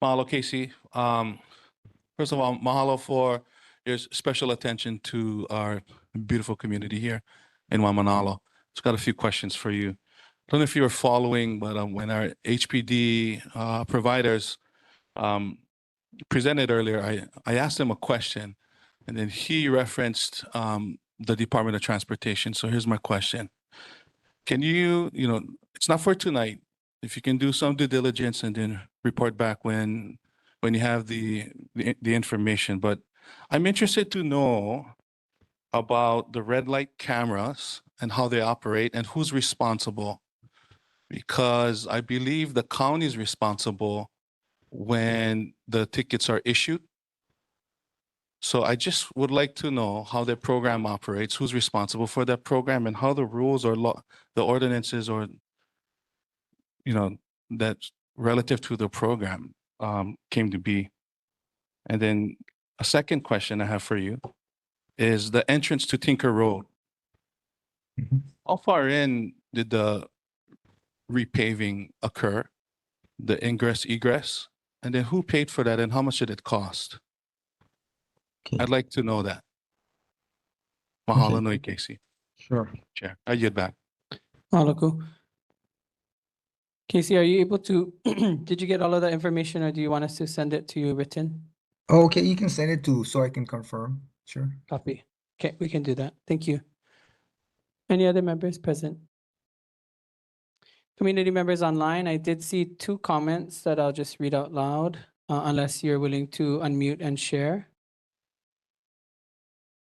S8: Mahalo, Casey. First of all, mahalo for your special attention to our beautiful community here in Waimānalo. Just got a few questions for you. Don't know if you were following, but when our HPD providers presented earlier, I asked him a question, and then he referenced the Department of Transportation. So here's my question. Can you, it's not for tonight, if you can do some due diligence and then report back when you have the information. But I'm interested to know about the red light cameras and how they operate and who's responsible. Because I believe the county is responsible when the tickets are issued. So I just would like to know how their program operates, who's responsible for that program, and how the rules or the ordinances or, that's relative to the program came to be. And then a second question I have for you is the entrance to Tinker Road. How far in did the repaving occur, the ingress, egress? And then who paid for that and how much did it cost? I'd like to know that. Mahalo nui, Casey.
S14: Sure.
S8: Chair, I yield back.
S1: Mahalo. Casey, are you able to, did you get all of that information or do you want us to send it to you written?
S14: Okay, you can send it to so I can confirm. Sure.
S1: Copy. Okay, we can do that. Thank you. Any other members present? Community members online, I did see 2 comments that I'll just read out loud, unless you're willing to unmute and share.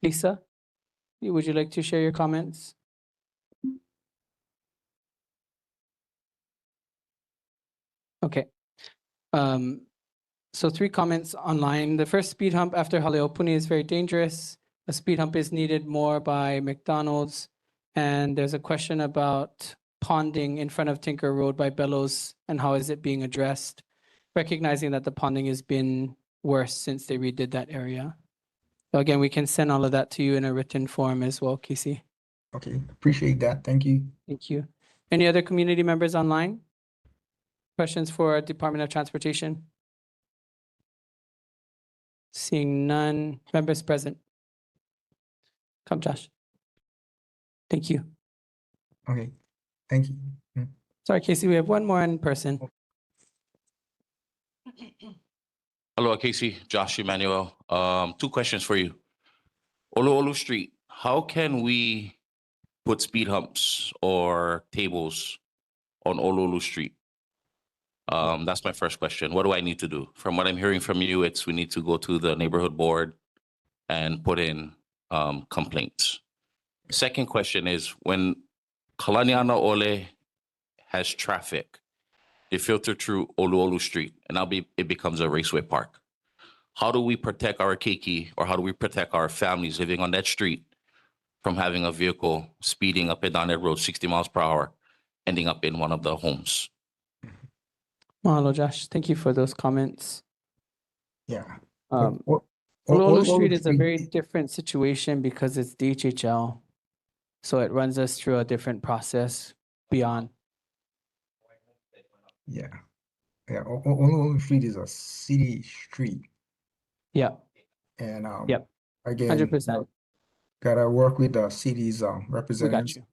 S1: Lisa, would you like to share your comments? Okay. So 3 comments online. The first, speed hump after Haleopuni is very dangerous. A speed hump is needed more by McDonald's. And there's a question about ponding in front of Tinker Road by Bellows and how is it being addressed, recognizing that the ponding has been worse since they redid that area. So again, we can send all of that to you in a written form as well, Casey.
S14: Okay, appreciate that. Thank you.
S1: Thank you. Any other community members online? Questions for Department of Transportation? Seeing none. Members present. Come, Josh. Thank you.
S14: Okay, thank you.
S1: Sorry, Casey, we have one more in person.
S15: Hello, Casey, Josh Emmanuel. 2 questions for you. Olu Street, how can we put speed humps or tables on Olu Street? That's my first question. What do I need to do? From what I'm hearing from you, it's we need to go to the neighborhood board and put in complaints. Second question is when Kalaniana Ole has traffic, they filter through Olu Street and it becomes a raceway park. How do we protect our keiki or how do we protect our families living on that street from having a vehicle speeding up and down that road 60 miles per hour, ending up in one of the homes?
S1: Mahalo, Josh. Thank you for those comments.
S14: Yeah.
S1: Olu Street is a very different situation because it's DHHL. So it runs us through a different process beyond.
S14: Yeah. Yeah, Olu Street is a city street.
S1: Yeah.
S14: And
S1: Yep.
S14: again,
S1: 100%.
S14: gotta work with the city's
S1: We got
S14: representatives,
S1: you.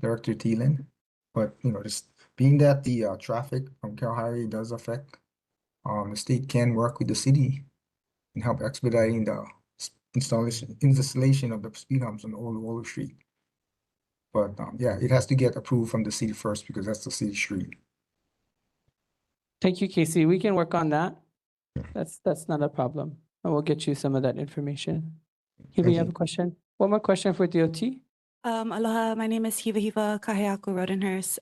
S14: Director Thielen. But just being that the traffic from Cal Highway does affect, the state can work with the city and help expediting the installation of the speed humps on Olu Street. But yeah, it has to get approved from the city first because that's the city street.
S1: Thank you, Casey. We can work on that. That's not a problem. And we'll get you some of that information. Hiva, you have a question? One more question for DOT?
S12: Aloha, my name is Hiva Kaheaku Rodenhurst.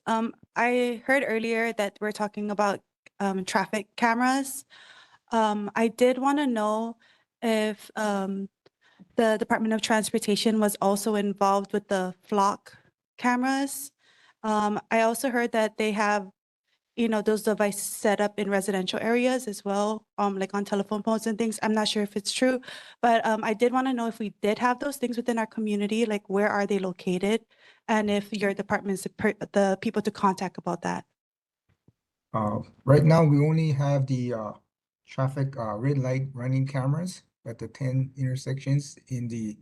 S12: I heard earlier that we're talking about traffic cameras. I did want to know if the Department of Transportation was also involved with the flock cameras. I also heard that they have those devices set up in residential areas as well, like on telephone poles and things. I'm not sure if it's true, but I did want to know if we did have those things within our community, like where are they located? And if your department's the people to contact about that.
S14: Right now, we only have the traffic red light running cameras at the 10 intersections in the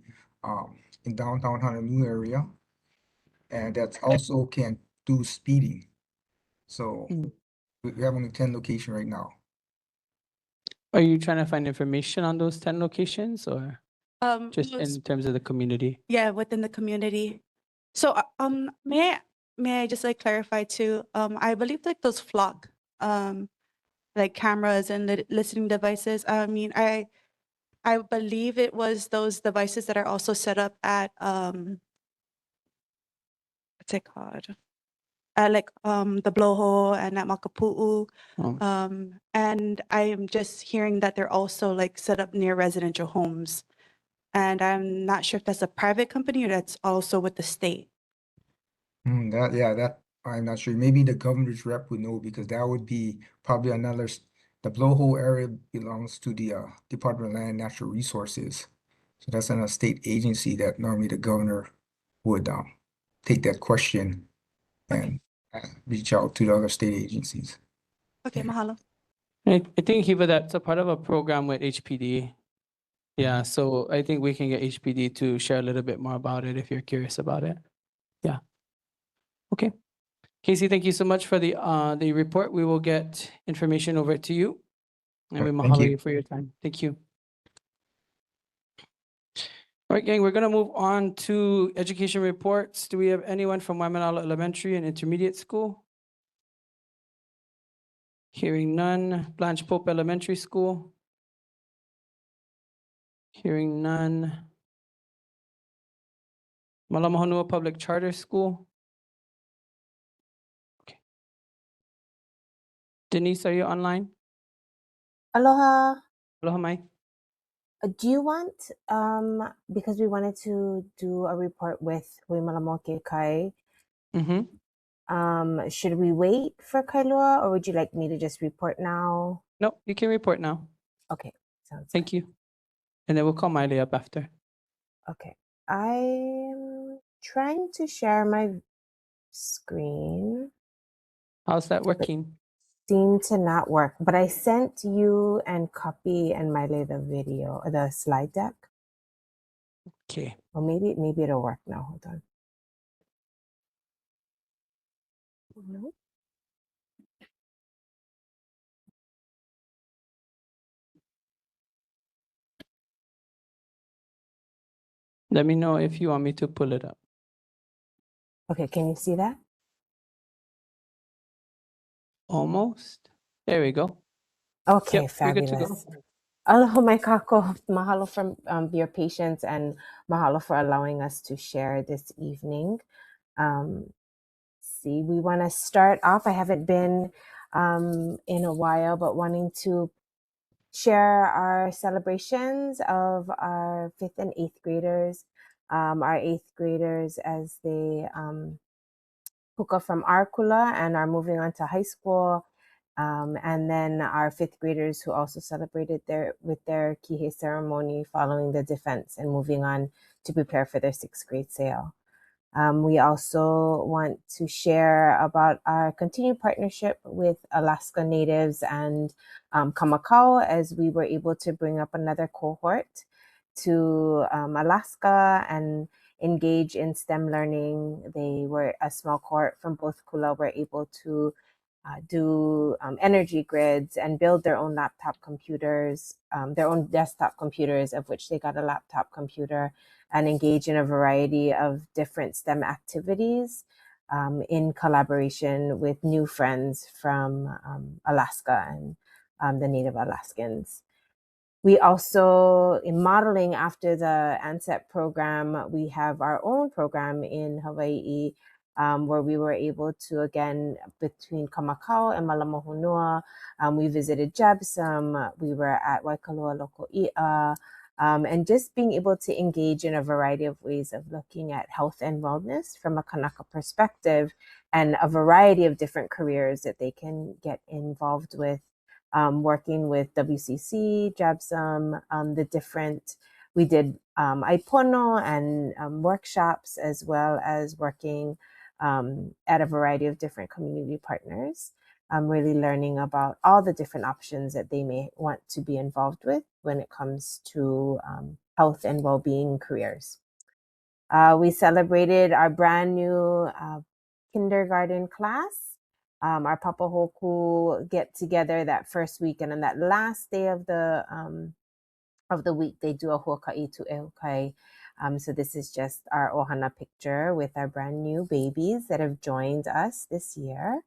S14: in downtown Honolulu area. And that also can do speeding. So we have only 10 locations right now.
S1: Are you trying to find information on those 10 locations or just in terms of the community?
S12: Yeah, within the community. So may I just like clarify too? I believe like those flock like cameras and listening devices. I mean, I believe it was those devices that are also set up at what's it called? Like the blowhole and at Makapu'u. And I am just hearing that they're also like set up near residential homes. And I'm not sure if that's a private company or that's also with the state.
S14: That I'm not sure. Maybe the governor's rep would know because that would be probably another. The blowhole area belongs to the Department of Land and Natural Resources. So that's not a state agency that normally the governor would take that question and reach out to the other state agencies.
S12: Okay, mahalo.
S1: I think, Hiva, that's a part of a program with HPD. Yeah, so I think we can get HPD to share a little bit more about it if you're curious about it. Yeah. Okay. Casey, thank you so much for the report. We will get information over to you. And we mahalo you for your time. Thank you. All right. right, gang, we're gonna move on to education reports. Do we have anyone from Waimānalo Elementary and Intermediate School? Hearing none. Blanche Pope Elementary School? Hearing none. Malamahanua Public Charter School? Okay. Denise, are you online?
S16: Aloha.
S1: Aloha, Mai.
S16: Do you want, because we wanted to do a report with Waimānalo Kai,
S1: Mm-hmm.
S16: should we wait for Kailua or would you like me to just report now?
S1: No, you can report now.
S16: Okay, sounds
S1: Thank you. And then we'll call Miley up after.
S16: okay. I'm trying to share my screen.
S1: How's that working?
S16: Seem to not work, but I sent you and Copy and Miley the video, the slide deck.
S1: Okay.
S16: Or maybe it'll work now. Hold on. No.
S1: Let me know if you want me to pull it up.
S16: Okay, can you see that?
S1: Almost. There we go.
S16: Okay,
S1: Yep, you're good to
S16: fabulous.
S1: go.
S16: Aloha mai kako. Mahalo for your patience and mahalo for allowing us to share this evening. See, we want to start off. I haven't been in a while, but wanting to share our celebrations of our 5th and 8th graders. Our 8th graders as they puka from our kula and are moving on to high school. And then our 5th graders who also celebrated with their kihe ceremony following the defense and moving on to prepare for their 6th grade sale. We also want to share about our continued partnership with Alaska Natives and Kamakau as we were able to bring up another cohort to Alaska and engage in STEM learning. They were a small cohort from both kula were able to do energy grids and build their own laptop computers, their own desktop computers, of which they got a laptop computer, and engage in a variety of different STEM activities in collaboration with new friends from Alaska and the Native Alaskans. We also, in modeling after the ANSET program, we have our own program in Hawaii where we were able to, again, between Kamakau and Malamahanua, we visited Jebsam, we were at Waikalua Loko'i'a, and just being able to engage in a variety of ways of looking at health and wellness from a Kanaka perspective and a variety of different careers that they can get involved with. Working with WCC, Jebsam, we did Aipono and workshops, as well as working at a variety of different community partners. Really learning about all the different options that they may want to be involved with when it comes to health and well-being careers. We celebrated our brand new kindergarten class. Our Papahoku get together that first week, and on that last day of the week, they do a huaka'i to ehukai. So this is just our ohana picture with our brand new babies that have joined us this year.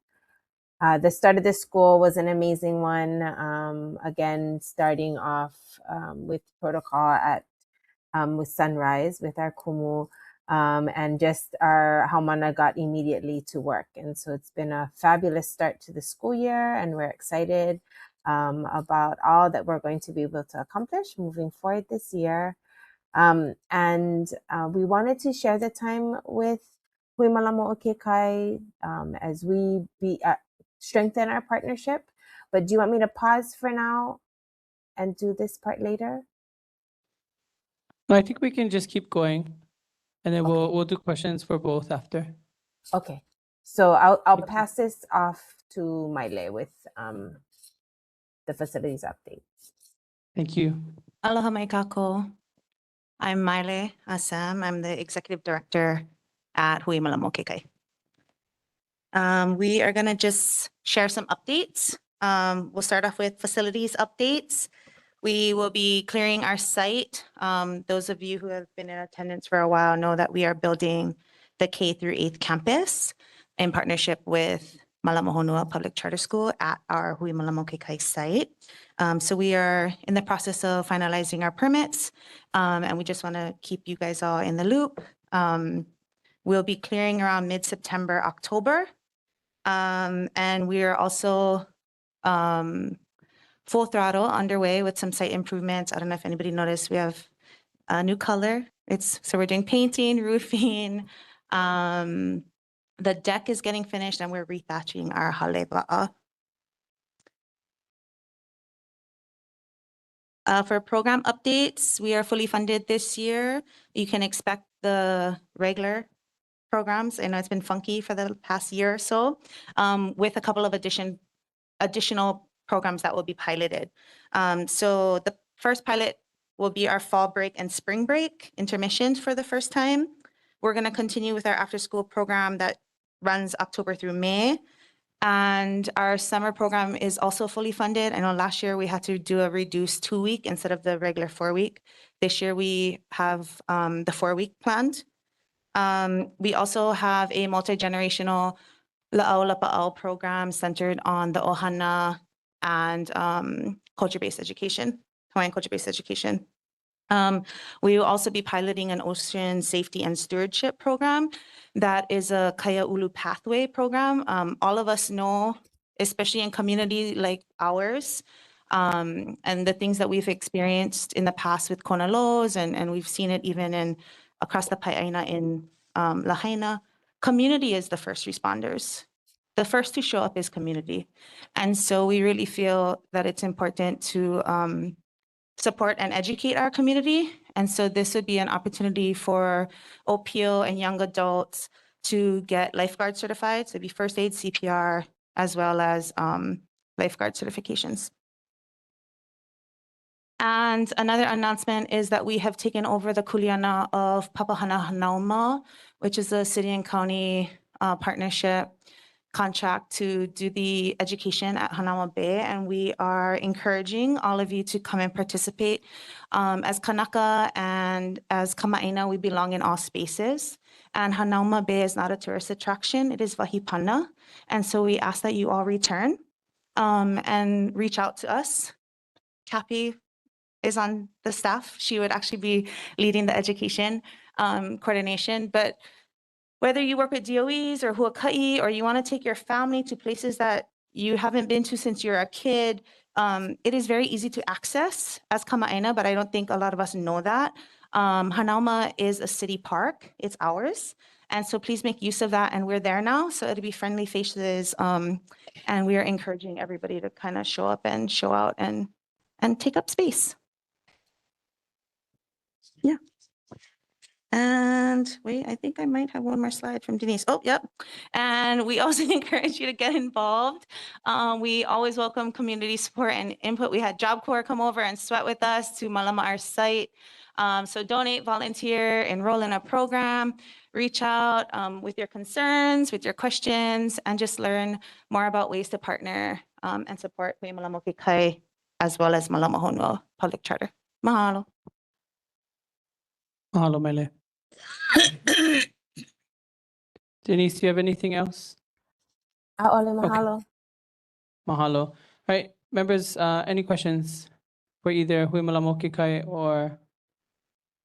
S16: The start of the school was an amazing one. Again, starting off with protocol with sunrise with our kumu. And just our haumana got immediately to work. And so it's been a fabulous start to the school year, and we're excited about all that we're going to be able to accomplish moving forward this year. And we wanted to share the time with Huimalamo Okekai as we strengthen our partnership. But do you want me to pause for now and do this part later?
S1: No, I think we can just keep going, and then we'll do questions for both after.
S16: Okay, so I'll pass this off to Maile with the facilities update.
S1: Thank you.
S17: Aloha mai kako. I'm Maile Assam. I'm the executive director at Huimalamo Kekai. We are gonna just share some updates. We'll start off with facilities updates. We will be clearing our site. Those of you who have been in attendance for a while know that we are building the K through 8th campus in partnership with Malama Public Charter School at our Hui Malamo Kekai site. So we are in the process of finalizing our permits, and we just want to keep you guys all in the loop. We'll be clearing around mid-September, October. And we are also full throttle underway with some site improvements. I don't know if anybody noticed, we have a new color. So we're doing painting, roofing. The deck is getting finished and we're rethatching our hale ba'a. For program updates, we are fully funded this year. You can expect the regular programs. I know it's been funky for the past year or so, with a couple of additional programs that will be piloted. So the first pilot will be our fall break and spring break intermissions for the first time. We're going to continue with our after-school program that runs October through May. And our summer program is also fully funded. I know last year we had to do a reduced 2-week instead of the regular 4-week. This year we have the 4-week planned. We also have a multi-generational La'au Lapa'au program centered on the Ohana and culture-based education, Hawaiian culture-based education. We will also be piloting an ocean safety and stewardship program that is a Kaya Ulu pathway program. All of us know, especially in community like ours, and the things that we've experienced in the past with Kona lows, and we've seen it even in across the Pai'aina in Lahaina. Community is the first responders. The first to show up is community. And so we really feel that it's important to support and educate our community. And so this would be an opportunity for OPO and young adults to get lifeguard certified. So it'd be first aid, CPR, as well as lifeguard certifications. And another announcement is that we have taken over the kuleana of Papahana Hanauma, which is a city and county partnership contract to do the education at Hanauma Bay. And we are encouraging all of you to come and participate. As Kanaka and as Kama'aina, we belong in all spaces. And Hanauma Bay is not a tourist attraction, it is Wahipana. And so we ask that you all return and reach out to us. Kapi is on the staff. She would actually be leading the education coordination. But whether you work with DOEs or Huaka'i, or you want to take your family to places that you haven't been to since you're a kid, it is very easy to access as Kama'aina, but I don't think a lot of us know that. Hanauma is a city park. It's ours. And so please make use of that. And we're there now. So it'll be friendly faces. And we are encouraging everybody to kind of show up and show out and take up space. Yeah. And wait, I think I might have one more slide from Denise. Oh, yep. And we also encourage you to get involved. We always welcome community support and input. We had Job Corps come over and sweat with us to Malama, our site. So donate, volunteer, enroll in a program, reach out with your concerns, with your questions, and just learn more about ways to partner and support Hui Malamo Kekai as well as Malama Honua Public Charter. Mahalo.
S1: Mahalo, Mele. Denise, do you have anything else?
S16: A'ole mahalo.
S1: Mahalo. All right, members, any questions for either Hui Malamo Kekai or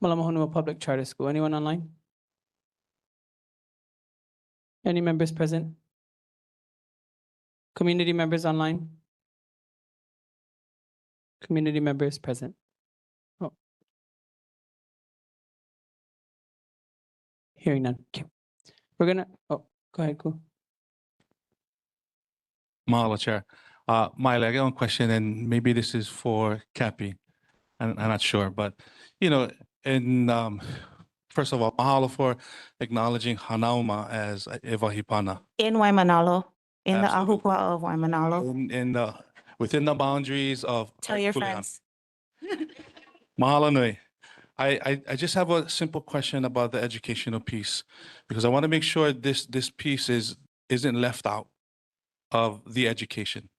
S1: Malama Honua Public Charter School? Anyone online? Any members present? Community members online? Community members present? Oh. Hearing none. Okay. We're gonna, oh, go ahead, cool.
S8: Mahalo, Chair. Miley, I got one question, and maybe this is for Cappy. I'm not sure, but first of all, mahalo for acknowledging Hanauma as Iwahipana.
S17: In Waimānalo, in
S8: Absolutely.
S17: the Ahupua of Waimānalo.
S8: Within the boundaries of
S17: Tell your
S8: Kuleana.
S17: friends.
S8: Mahalo nui. I just have a simple question about the educational piece, because I want to make sure this piece isn't left out of the education.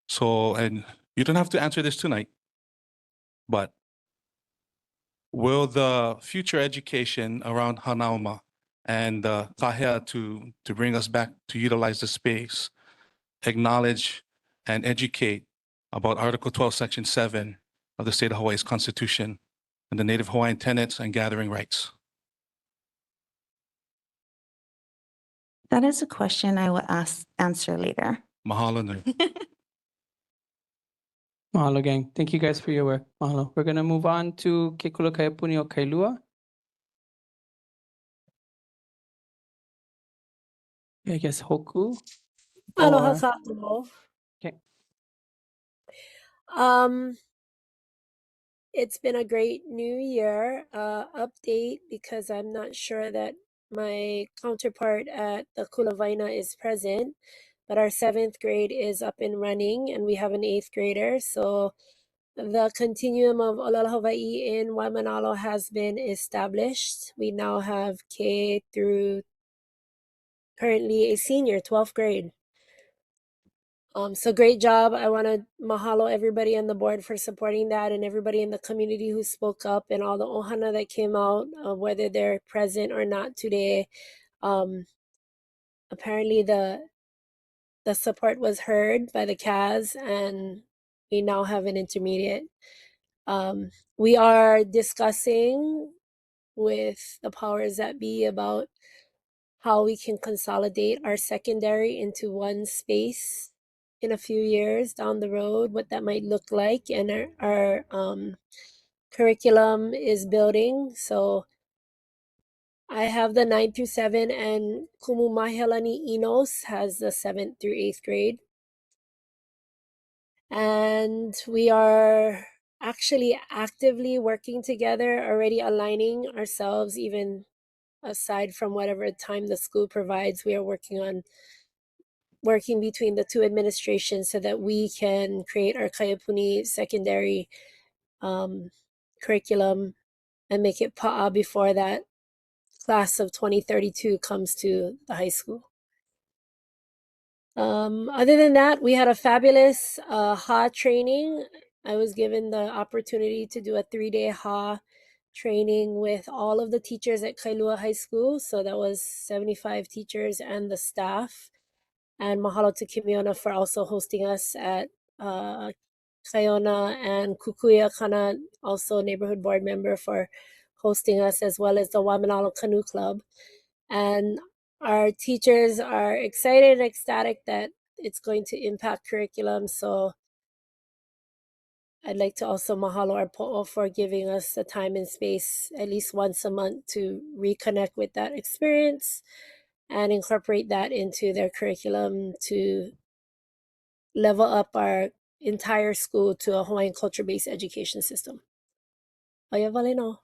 S8: So, and you don't have to answer this tonight, but will the future education around Hanauma and Tahea to bring us back to utilize the space acknowledge and educate about Article 12, Section 7 of the State of Hawaii's Constitution and the Native Hawaiian tenets and gathering rights?
S17: That is a question I will answer later.
S8: Mahalo nui.
S1: Mahalo, gang. Thank you guys for your work. Mahalo. We're going to move on to Ke Kula o Kailua. I guess Hoku.
S4: Aloha
S1: Or,
S4: kākou.
S1: okay.
S4: It's been a great new year. Update because I'm not sure that my counterpart at the Kulavaina is present, but our 7th grade is up and running and we have an 8th grader. So the continuum of Olala Hawaii in Waimānalo has been established. We now have K through currently a senior, 12th grade. So great job. I want to mahalo everybody on the board for supporting that and everybody in the community who spoke up and all the ohana that came out, whether they're present or not today. Apparently the support was heard by the CAS and we now have an intermediate. We are discussing with the powers that be about how we can consolidate our secondary into one space in a few years down the road, what that might look like. And our curriculum is building. So I have the 9 through 7 and Kumu Mahelani Enos has the 7th through 8th grade. And we are actually actively working together, already aligning ourselves, even aside from whatever time the school provides. We are working between the two administrations so that we can create our Kaiapuni secondary curriculum and make it pa'a before that class of 2032 comes to the high school. Other than that, we had a fabulous HA training. I was given the opportunity to do a 3-day HA training with all of the teachers at Kailua High School. So that was 75 teachers and the staff. And mahalo to Kimiona for also hosting us at Kaiona, and Kukuya Kana, also neighborhood board member, for hosting us, as well as the Waimānalo Canoe Club. And our teachers are excited and ecstatic that it's going to impact curriculum. So I'd like to also mahalo our po'o for giving us the time and space at least once a month to reconnect with that experience and incorporate that into their curriculum to level up our entire school to a Hawaiian culture-based education system. Oia wale no.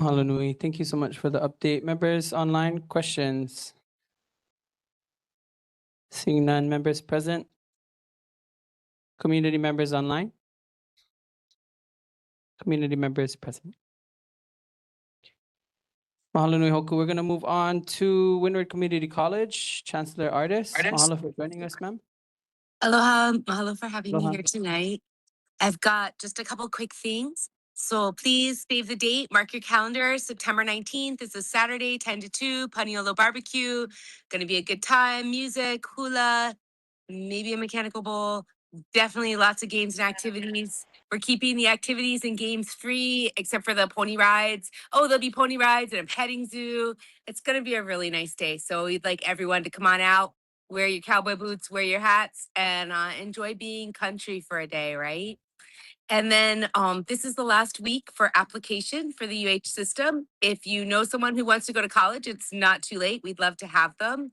S1: Mahalo nui. Thank you so much for the update. Members online, questions? Seeing none, members present? Community members online? Community members present? Mahalo nui hoku. We're going to move on to Windward Community College. Chancellor Artis. Mahalo for joining us, ma'am.
S18: Aloha, mahalo for having
S1: Aloha.
S18: me here tonight. I've got just a couple quick things. So please save the date, mark your calendar. September 19th is a Saturday, 10 to 2, Paniolo Barbecue. Gonna be a good time, music, hula, maybe a mechanical bowl. Definitely lots of games and activities. We're keeping the activities and games free, except for the pony rides. Oh, there'll be pony rides and a petting zoo. It's gonna be a really nice day. So we'd like everyone to come on out, wear your cowboy boots, wear your hats, and enjoy being country for a day, right? And then this is the last week for application for the UH system. If you know someone who wants to go to college, it's not too late. We'd love to have them.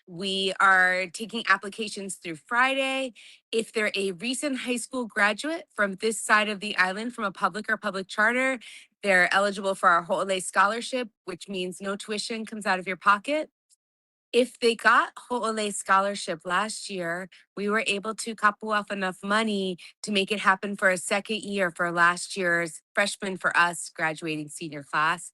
S18: We are taking applications through Friday. If they're a recent high school graduate from this side of the island, from a public or public charter, they're eligible for our Ho'ole scholarship, which means no tuition comes out of your pocket. If they got Ho'ole scholarship last year, we were able to kapu off enough money to make it happen for a second year for last year's freshman, for us graduating senior class.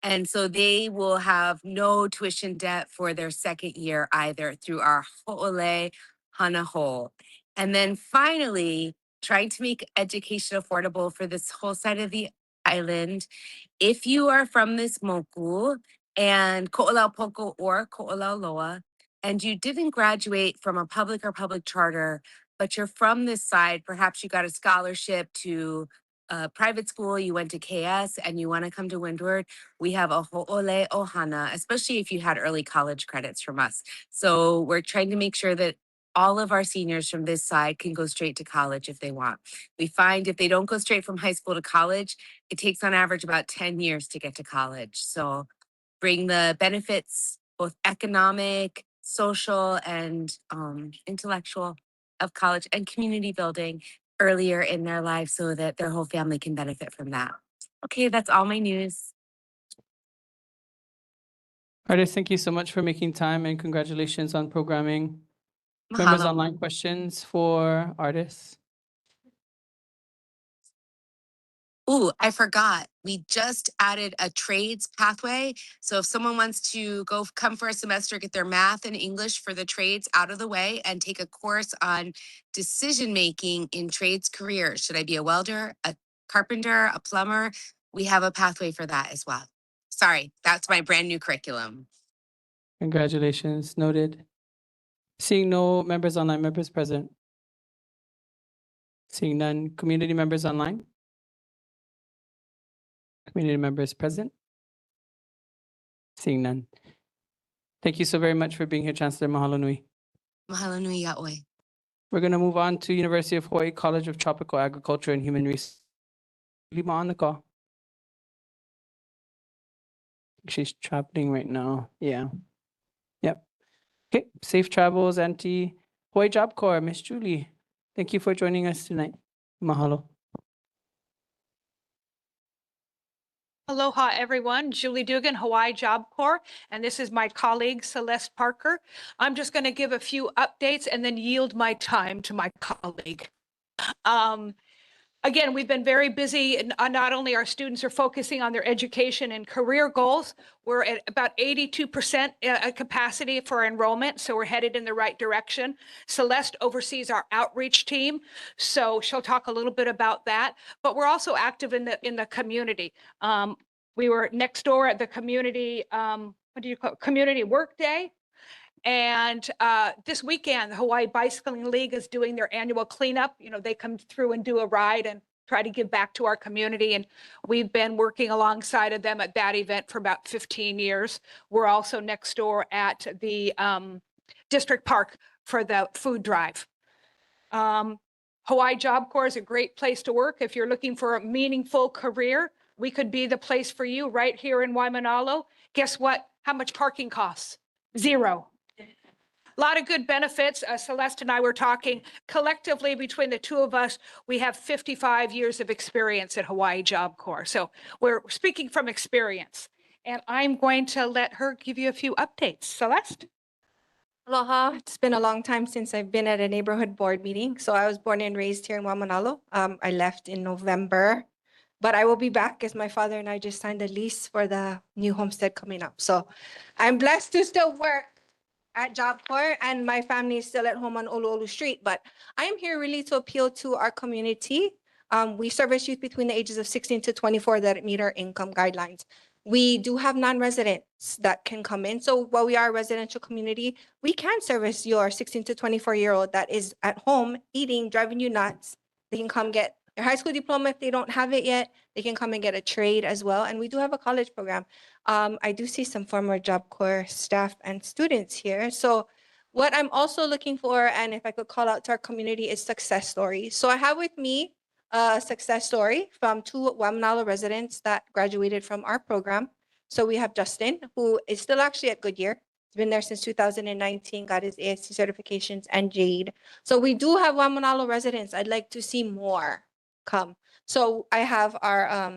S18: And so they will have no tuition debt for their second year either through our Ho'ole Hana Hole. And then finally, trying to make education affordable for this whole side of the island. If you are from this moku and Ko'olaupoko or Ko'olauloa, and you didn't graduate from a public or public charter, but you're from this side, perhaps you got a scholarship to a private school, you went to KS and you want to come to Windward, we have a ho'ole ohana, especially if you had early college credits from us. So we're trying to make sure that all of our seniors from this side can go straight to college if they want. We find if they don't go straight from high school to college, it takes on average about 10 years to get to college. So bring the benefits, both economic, social, and intellectual of college and community building earlier in their lives so that their whole family can benefit from that. Okay, that's all my news.
S1: Artists, thank you so much for making time and congratulations on programming. Members
S18: Mahalo.
S1: online questions for artists?
S18: Ooh, I forgot. We just added a trades pathway. So if someone wants to come for a semester, get their math and English for the trades out of the way and take a course on decision making in trades careers. Should I be a welder, a carpenter, a plumber? We have a pathway for that as well. Sorry, that's my brand new curriculum.
S1: Congratulations, noted. Seeing no members online, members present? Seeing none, community members online? Community members present? Seeing none. Thank you so very much for being here, Chancellor. Mahalo nui.
S18: Mahalo nui ya'oi.
S1: We're going to move on to University of Hawaii College of Tropical Agriculture and Human Resources. Lima on the call. She's traveling right now. Yeah. Yep. Okay. Safe travels, Auntie. Hawaii Job Corps, Miss Julie. Thank you for joining us tonight. Mahalo.
S19: Aloha, everyone. Julie Dugan, Hawaii Job Corps, and this is my colleague, Celeste Parker. I'm just going to give a few updates and then yield my time to my colleague. Again, we've been very busy, and not only our students are focusing on their education and career goals, we're at about 82% capacity for enrollment, so we're headed in the right direction. Celeste oversees our outreach team, so she'll talk a little bit about that, but we're also active in the community. We were next door at the community, what do you call it? Community Work Day. And this weekend, the Hawaii Bicycling League is doing their annual cleanup. You know, they come through and do a ride and try to give back to our community. And we've been working alongside of them at that event for about 15 years. We're also next door at the district park for the food drive. Hawaii Job Corps is a great place to work. If you're looking for a meaningful career, we could be the place for you right here in Waimānalo. Guess what? How much parking costs? Zero. A lot of good benefits. Celeste and I were talking collectively between the two of us. We have 55 years of experience at Hawaii Job Corps. So we're speaking from experience. And I'm going to let her give you a few updates. Celeste?
S20: Aloha. It's been a long time since I've been at a neighborhood board meeting. So I was born and raised here in Waimānalo. I left in November, but I will be back as my father and I just signed a lease for the new homestead coming up. So I'm blessed to still work at Job Corps, and my family is still at home on Oluolu Street, but I am here really to appeal to our community. We service youth between the ages of 16 to 24 that meet our income guidelines. We do have non-residents that can come in. So while we are a residential community, we can service your 16 to 24-year-old that is at home eating, driving you nuts. They can come get their high school diploma if they don't have it yet. They can come and get a trade as well. And we do have a college program. I do see some former Job Corps staff and students here. So what I'm also looking for, and if I could call out to our community, is success stories. So I have with me a success story from two Waimānalo residents that graduated from our program. So we have Justin, who is still actually at Goodyear. He's been there since 2019, got his ASC certifications, and Jade. So we do have Waimānalo residents. I'd like to see more come. So I have our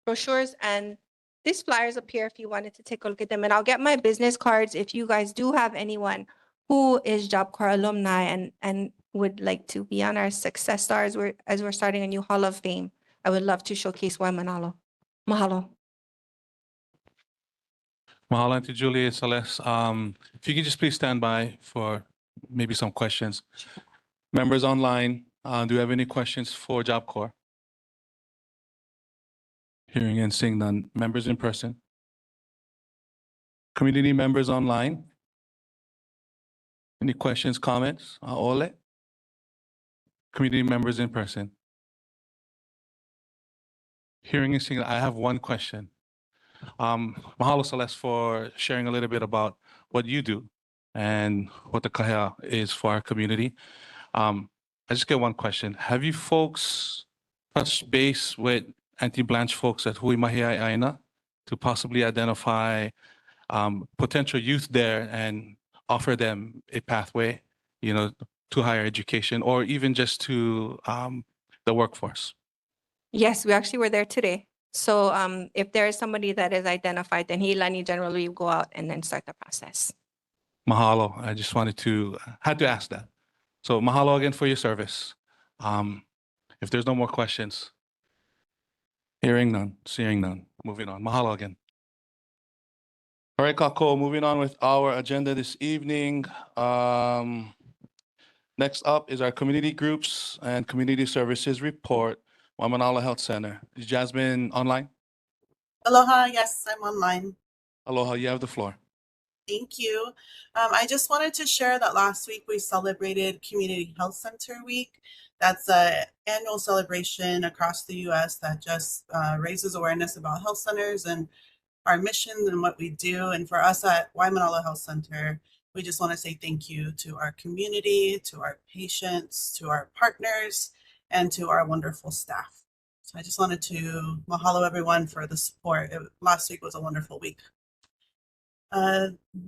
S20: brochures and these flyers up here if you wanted to take a look at them. And I'll get my business cards if you guys do have anyone who is Job Corps alumni and would like to be on our success stars as we're starting a new Hall of Fame. I would love to showcase Waimānalo. Mahalo.
S8: Mahalo to Julie and Celeste. If you could just please stand by for maybe some questions. Members online, Do you have any questions for Job Corps? Hearing and seeing none. Members in person? Community members online? Any questions, comments? Ole? Community members in person? Hearing and seeing, I have one question. Mahalo, Celeste, for sharing a little bit about what you do and what the Kahea is for our community. I just get one question. Have you folks touched base with Auntie Blanche folks at Hui Mahiai Aina to possibly identify potential youth there and offer them a pathway, to higher education or even just to the workforce?
S20: Yes, we actually were there today. So if there is somebody that is identified, then Hilani generally will go out and then start the process.
S8: Mahalo. I just had to ask that. So mahalo again for your service. If there's no more questions, hearing none, seeing none, moving on. Mahalo again. All right, Kako, moving on with our agenda this evening. Next up is our community groups and community services report, Waimānalo Health Center. Is Jasmine online?
S21: Aloha, yes, I'm online.
S8: Aloha, you have the floor.
S21: Thank you. I just wanted to share that last week we celebrated Community Health Center Week. That's an annual celebration across the U.S. that just raises awareness about health centers and our mission and what we do. And for us at Waimānalo Health Center, we just want to say thank you to our community, to our patients, to our partners, and to our wonderful staff. So I just wanted to mahalo everyone for the support. Last week was a wonderful week.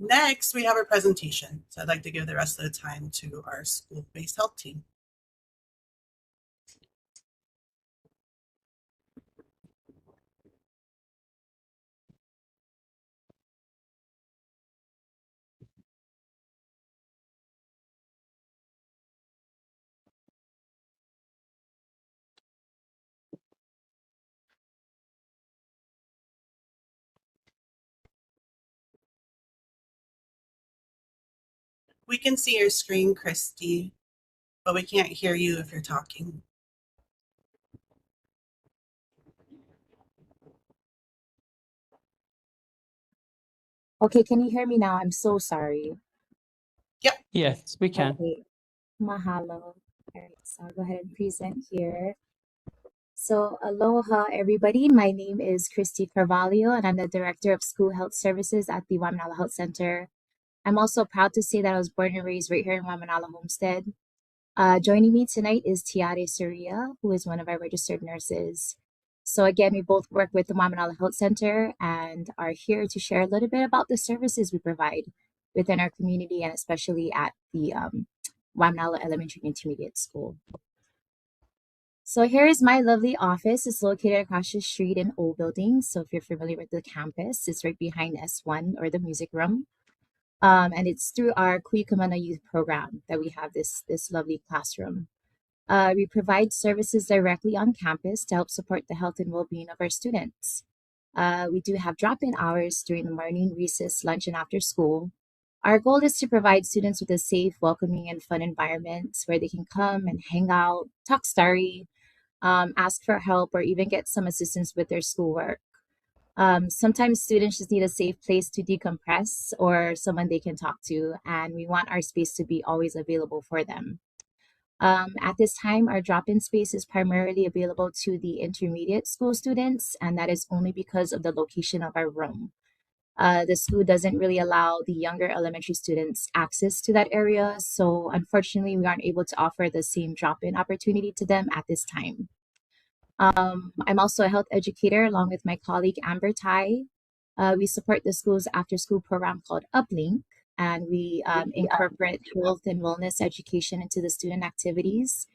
S21: Next, we have our presentation. So I'd like to give the rest of the time to our school-based health team. We can see your screen, Christy, but we can't hear you if you're talking.
S22: Okay, can you hear me now? I'm so sorry.
S21: Yep.
S1: Yes, we can.
S22: Okay, mahalo. All right, so I'll go ahead and present here. So aloha, everybody. My name is Christy Carvalho, and I'm the Director of School Health Services at the Waimānalo Health Center. I'm also proud to say that I was born and raised right here in Waimānalo Homestead. Joining me tonight is Tiare Surya, who is one of our registered nurses. So again, we both work with the Waimānalo Health Center and are here to share a little bit about the services we provide within our community and especially at the Waimānalo Elementary and Intermediate School. So here is my lovely office. It's located across the street in O Building. So if you're familiar with the campus, it's right behind S1 or the music room. And it's through our Kui Kamana Youth Program that we have this lovely classroom. We provide services directly on campus to help support the health and well-being of our students. We do have drop-in hours during the morning, recess, lunch, and after school. Our goal is to provide students with a safe, welcoming, and fun environment where they can come and hang out, talk story, ask for help, or even get some assistance with their schoolwork. Sometimes students just need a safe place to decompress or someone they can talk to, and we want our space to be always available for them. At this time, our drop-in space is primarily available to the intermediate school students, and that is only because of the location of our room. The school doesn't really allow the younger elementary students access to that area, so unfortunately, we aren't able to offer the same drop-in opportunity to them at this time. I'm also a health educator along with my colleague Amber Tai. We support the school's after-school program called Uplink, and we incorporate health and wellness education into the student activities.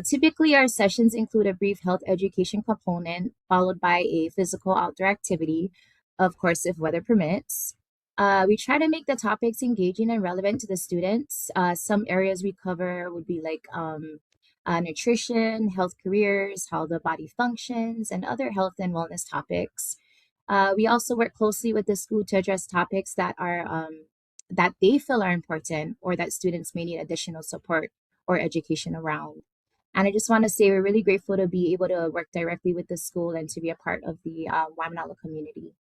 S22: Typically, our sessions include a brief health education component, followed by a physical outdoor activity, of course, if weather permits. We try to make the topics engaging and relevant to the students. Some areas we cover would be like nutrition, health careers, how the body functions, and other health and wellness topics. We also work closely with the school to address topics that are that they feel are important or that students may need additional support or education around. And I just want to say we're really grateful to be able to work directly with the school and to be a part of the Waimānalo community.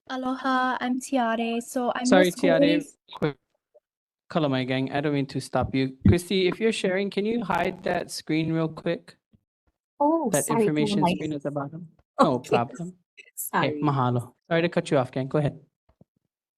S2: Aloha, I'm Tiare. So I'm the
S1: Sorry,
S2: school
S1: Tiare,
S2: based.
S1: quick. Kalamai gang, I don't mean to stop you. Christy, if you're sharing, can you hide that screen real quick?
S22: Oh,
S1: That
S22: sorry,
S1: information
S22: Kalamai.
S1: screen at the bottom? No
S22: Okay,
S1: problem. Okay,
S22: sorry.
S1: mahalo. Sorry to cut you off, gang. Go ahead.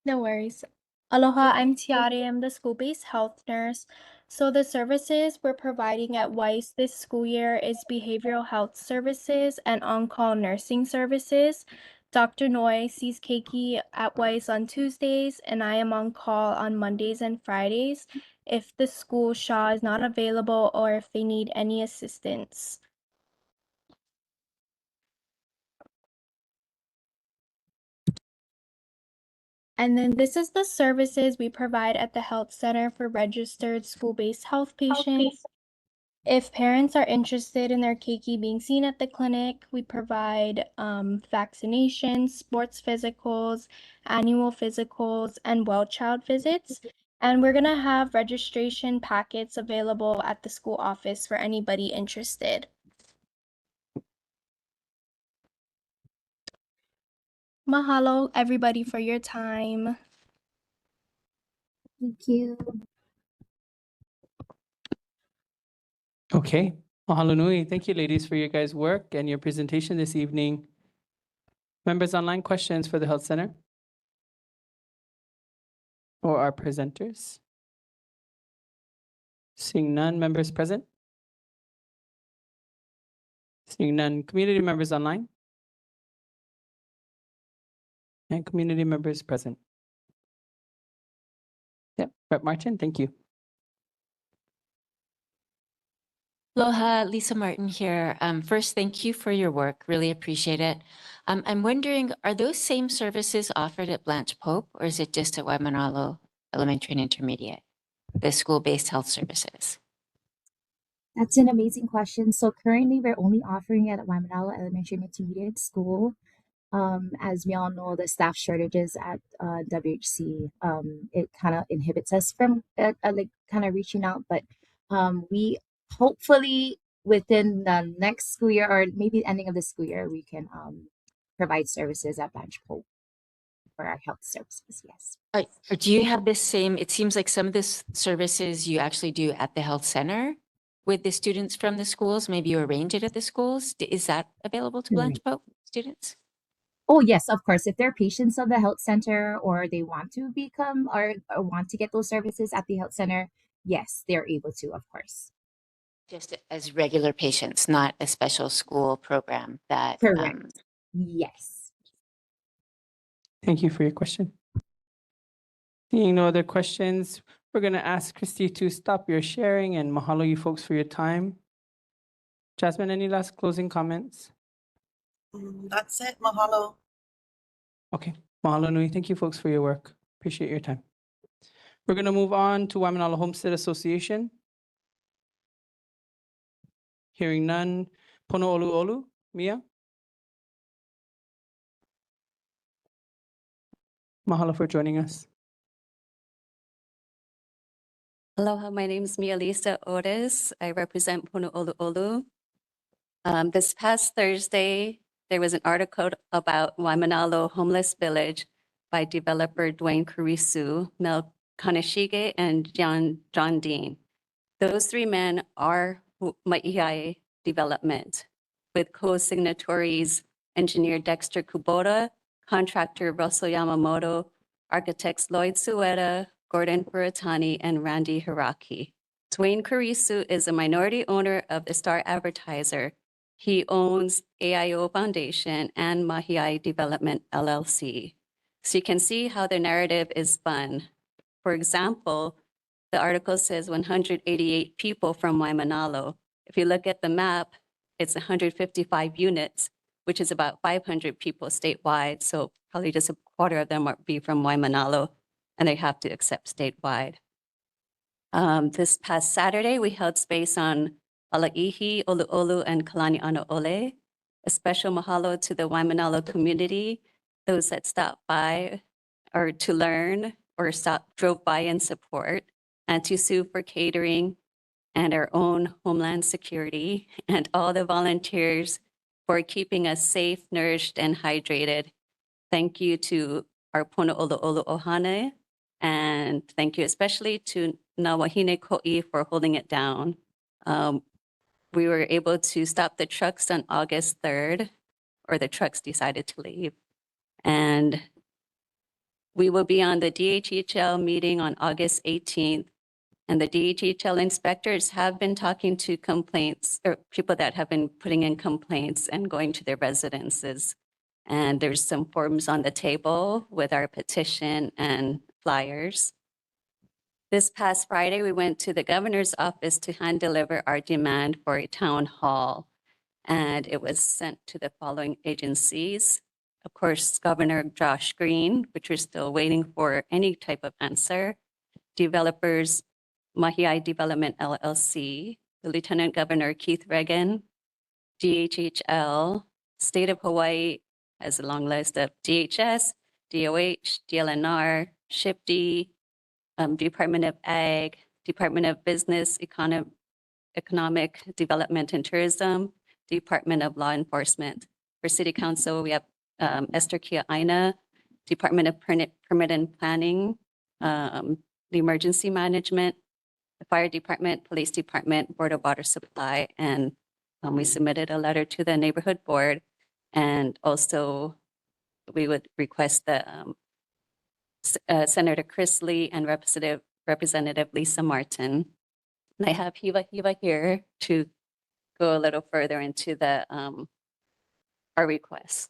S2: No worries. Aloha, I'm Tiare. I'm the school based health nurse. So the services we're providing at WISE this school year is behavioral health services and on-call nursing services. Dr. Noy sees Keiki at WISE on Tuesdays, and I am on call on Mondays and Fridays if the school SHA is not available or if they need any assistance. And then this is the services we provide at the health center for registered school-based health patients. If parents are interested in their keiki being seen at the clinic, we provide vaccinations, sports physicals, annual physicals, and well child visits. And we're gonna have registration packets available at the school office for anybody interested. Mahalo, everybody, for your time.
S22: Thank you.
S1: Okay. Mahalo nui. Thank you, ladies, for your guys' work and your presentation this evening. Members online, questions for the Health Center? Or our presenters? Seeing none, members present? Seeing none, community members online? And community members present? Yep, Rep. Martin, thank you.
S3: Aloha, Lisa Martin here. First, thank you for your work. Really appreciate it. I'm wondering, are those same services offered at Blanche Pope, or is it just at Waimānalo Elementary and Intermediate, the school-based health services?
S22: That's an amazing question. So currently we're only offering it at Waimānalo Elementary and Intermediate School. As we all know, the staff shortages at WHC, it kind of inhibits us from like kind of reaching out. But we hopefully within the next school year or maybe ending of the school year, we can provide services at Blanche Pope for our health services. Yes.
S3: Or do you have this same, it seems like some of this services you actually do at the health center with the students from the schools, maybe you arrange it at the schools. Is that available to Blanche Pope students?
S22: Oh, yes, of course. If they're patients of the health center or they want to become or want to get those services at the health center, yes, they're able to, of course.
S3: Just as regular patients, not a special school program that.
S22: Correct. Yes.
S1: Thank you for your question. Seeing no other questions, we're going to ask Christy to stop your sharing and mahalo you folks for your time. Jasmine, any last closing comments?
S21: That's it. Mahalo.
S1: Okay. Mahalo nui. Thank you folks for your work. Appreciate your time. We're going to move on to Waimānalo Homestead Association. Hearing none. Pono olu olu. Mia? Mahalo for joining us.
S13: Aloha, my name is Mia Lisa Otis. I represent Pono Olu Olu. This past Thursday, there was an article about Waimānalo Homeless Village by developer Dwayne Kurisu, Mel Kaneshige, and John Dean. Those three men are Ma'iai Development, with co-signatories engineer Dexter Kubota, contractor Russell Yamamoto, architects Lloyd Sueda, Gordon Furatani, and Randy Hiraki. Dwayne Kurisu is a minority owner of the Star Advertiser. He owns AIO Foundation and Mahiai Development LLC. So you can see how the narrative is spun. For example, the article says 188 people from Waimānalo. If you look at the map, it's 155 units, which is about 500 people statewide. So probably just a quarter of them would be from Waimānalo, and they have to accept statewide. This past Saturday, we held space on Alaihi, Olu'olu, and Kalani Anaole. A special mahalo to the Waimānalo community, those that stopped by or to learn or drove by and support, and to Sue for catering, and our own Homeland Security, and all the volunteers for keeping us safe, nourished, and hydrated. Thank you to our Pono Olo Olo Ohane, and thank you especially to Nawahine Ko'i for holding it down. We were able to stop the trucks on August 3rd, or the trucks decided to leave. And we will be on the DHEHL meeting on August 18th. And the DHEHL inspectors have been talking to complaints, or people that have been putting in complaints and going to their residences. And there's some forms on the table with our petition and flyers. This past Friday, we went to the governor's office to hand deliver our demand for a town hall. And it was sent to the following agencies. Of course, Governor Josh Green, which we're still waiting for any type of answer. Developers, Mahiai Development LLC, the Lieutenant Governor Keith Reagan, DHHL, State of Hawaii has a long list of DHS, DOH, DLNR, SHIPD, Department of Ag, Department of Business, Economic Development and Tourism, Department of Law Enforcement. For City Council, we have Esther Kia Aina, Department of Permit and Planning, the Emergency Management, the Fire Department, Police Department, Board of Water Supply, and we submitted a letter to the Neighborhood Board. And also, we would request that Senator Chris Lee and Representative Lisa Martin. And I have Hiva here to go a little further into the our request.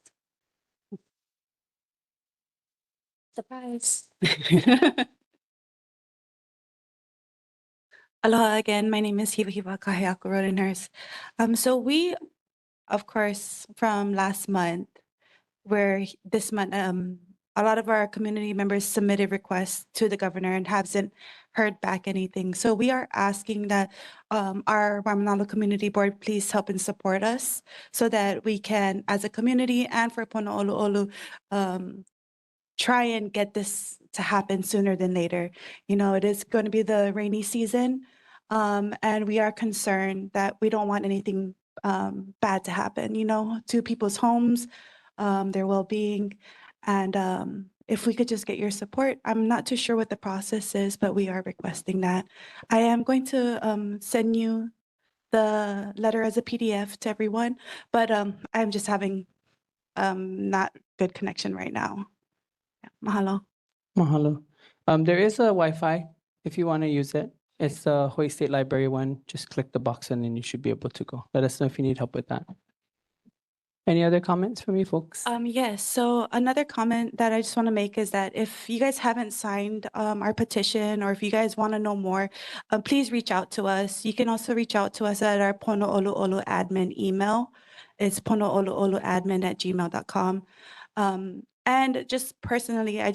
S13: Surprise.
S12: Aloha again. My name is Hiva Kahiako, road nurse. So we, of course, from last month, where this month, a lot of our community members submitted requests to the governor and hasn't heard back anything. So we are asking that our Waimānalo Community Board please help and support us so that we can, as a community and for Pono Olu Olu, try and get this to happen sooner than later. You know, it is going to be the rainy season, and we are concerned that we don't want anything bad to happen, you know, to people's homes, their well-being. And if we could just get your support, I'm not too sure what the process is, but we are requesting that. I am going to send you the letter as a PDF to everyone, but I'm just having not good connection right now. Yeah. Mahalo.
S1: Mahalo. There is a Wi-Fi if you want to use it. It's the Hawaii State Library one. Just click the box and then you should be able to go. Let us know if you need help with that. Any other comments from you folks?
S12: Yes, so another comment that I just want to make is that if you guys haven't signed our petition, or if you guys want to know more, please reach out to us. You can also reach out to us at our Pono Olu Olu admin email. It's ponooluoluadmin@gmail.com. And just personally, I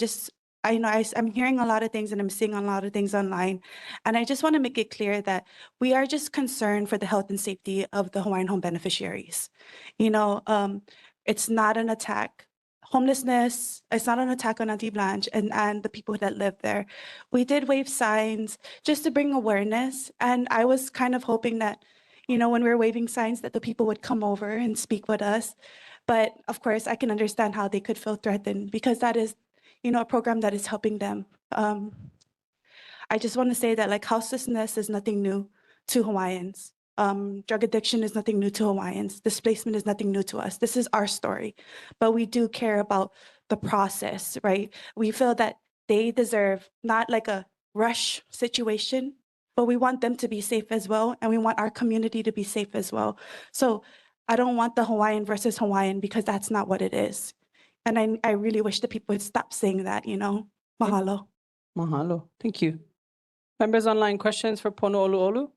S12: know I'm hearing a lot of things and I'm seeing a lot of things online. And I just want to make it clear that we are just concerned for the health and safety of the Hawaiian Home beneficiaries. You know, it's not an attack. Homelessness, it's not an attack on Auntie Blanche and the people that live there. We did wave signs just to bring awareness. And I was kind of hoping that, you know, when we were waving signs that the people would come over and speak with us. But of course, I can understand how they could feel threatened because that is, you know, a program that is helping them. I just want to say that like houselessness is nothing new to Hawaiians. Drug addiction is nothing new to Hawaiians. Displacement is nothing new to us. This is our story, but we do care about the process, right? We feel that they deserve not like a rush situation, but we want them to be safe as well. And we want our community to be safe as well. So I don't want the Hawaiian versus Hawaiian because that's not what it is. And I really wish the people would stop saying that, you know. Mahalo.
S1: Mahalo. Thank you. Members online, questions for Pono Olu Olu?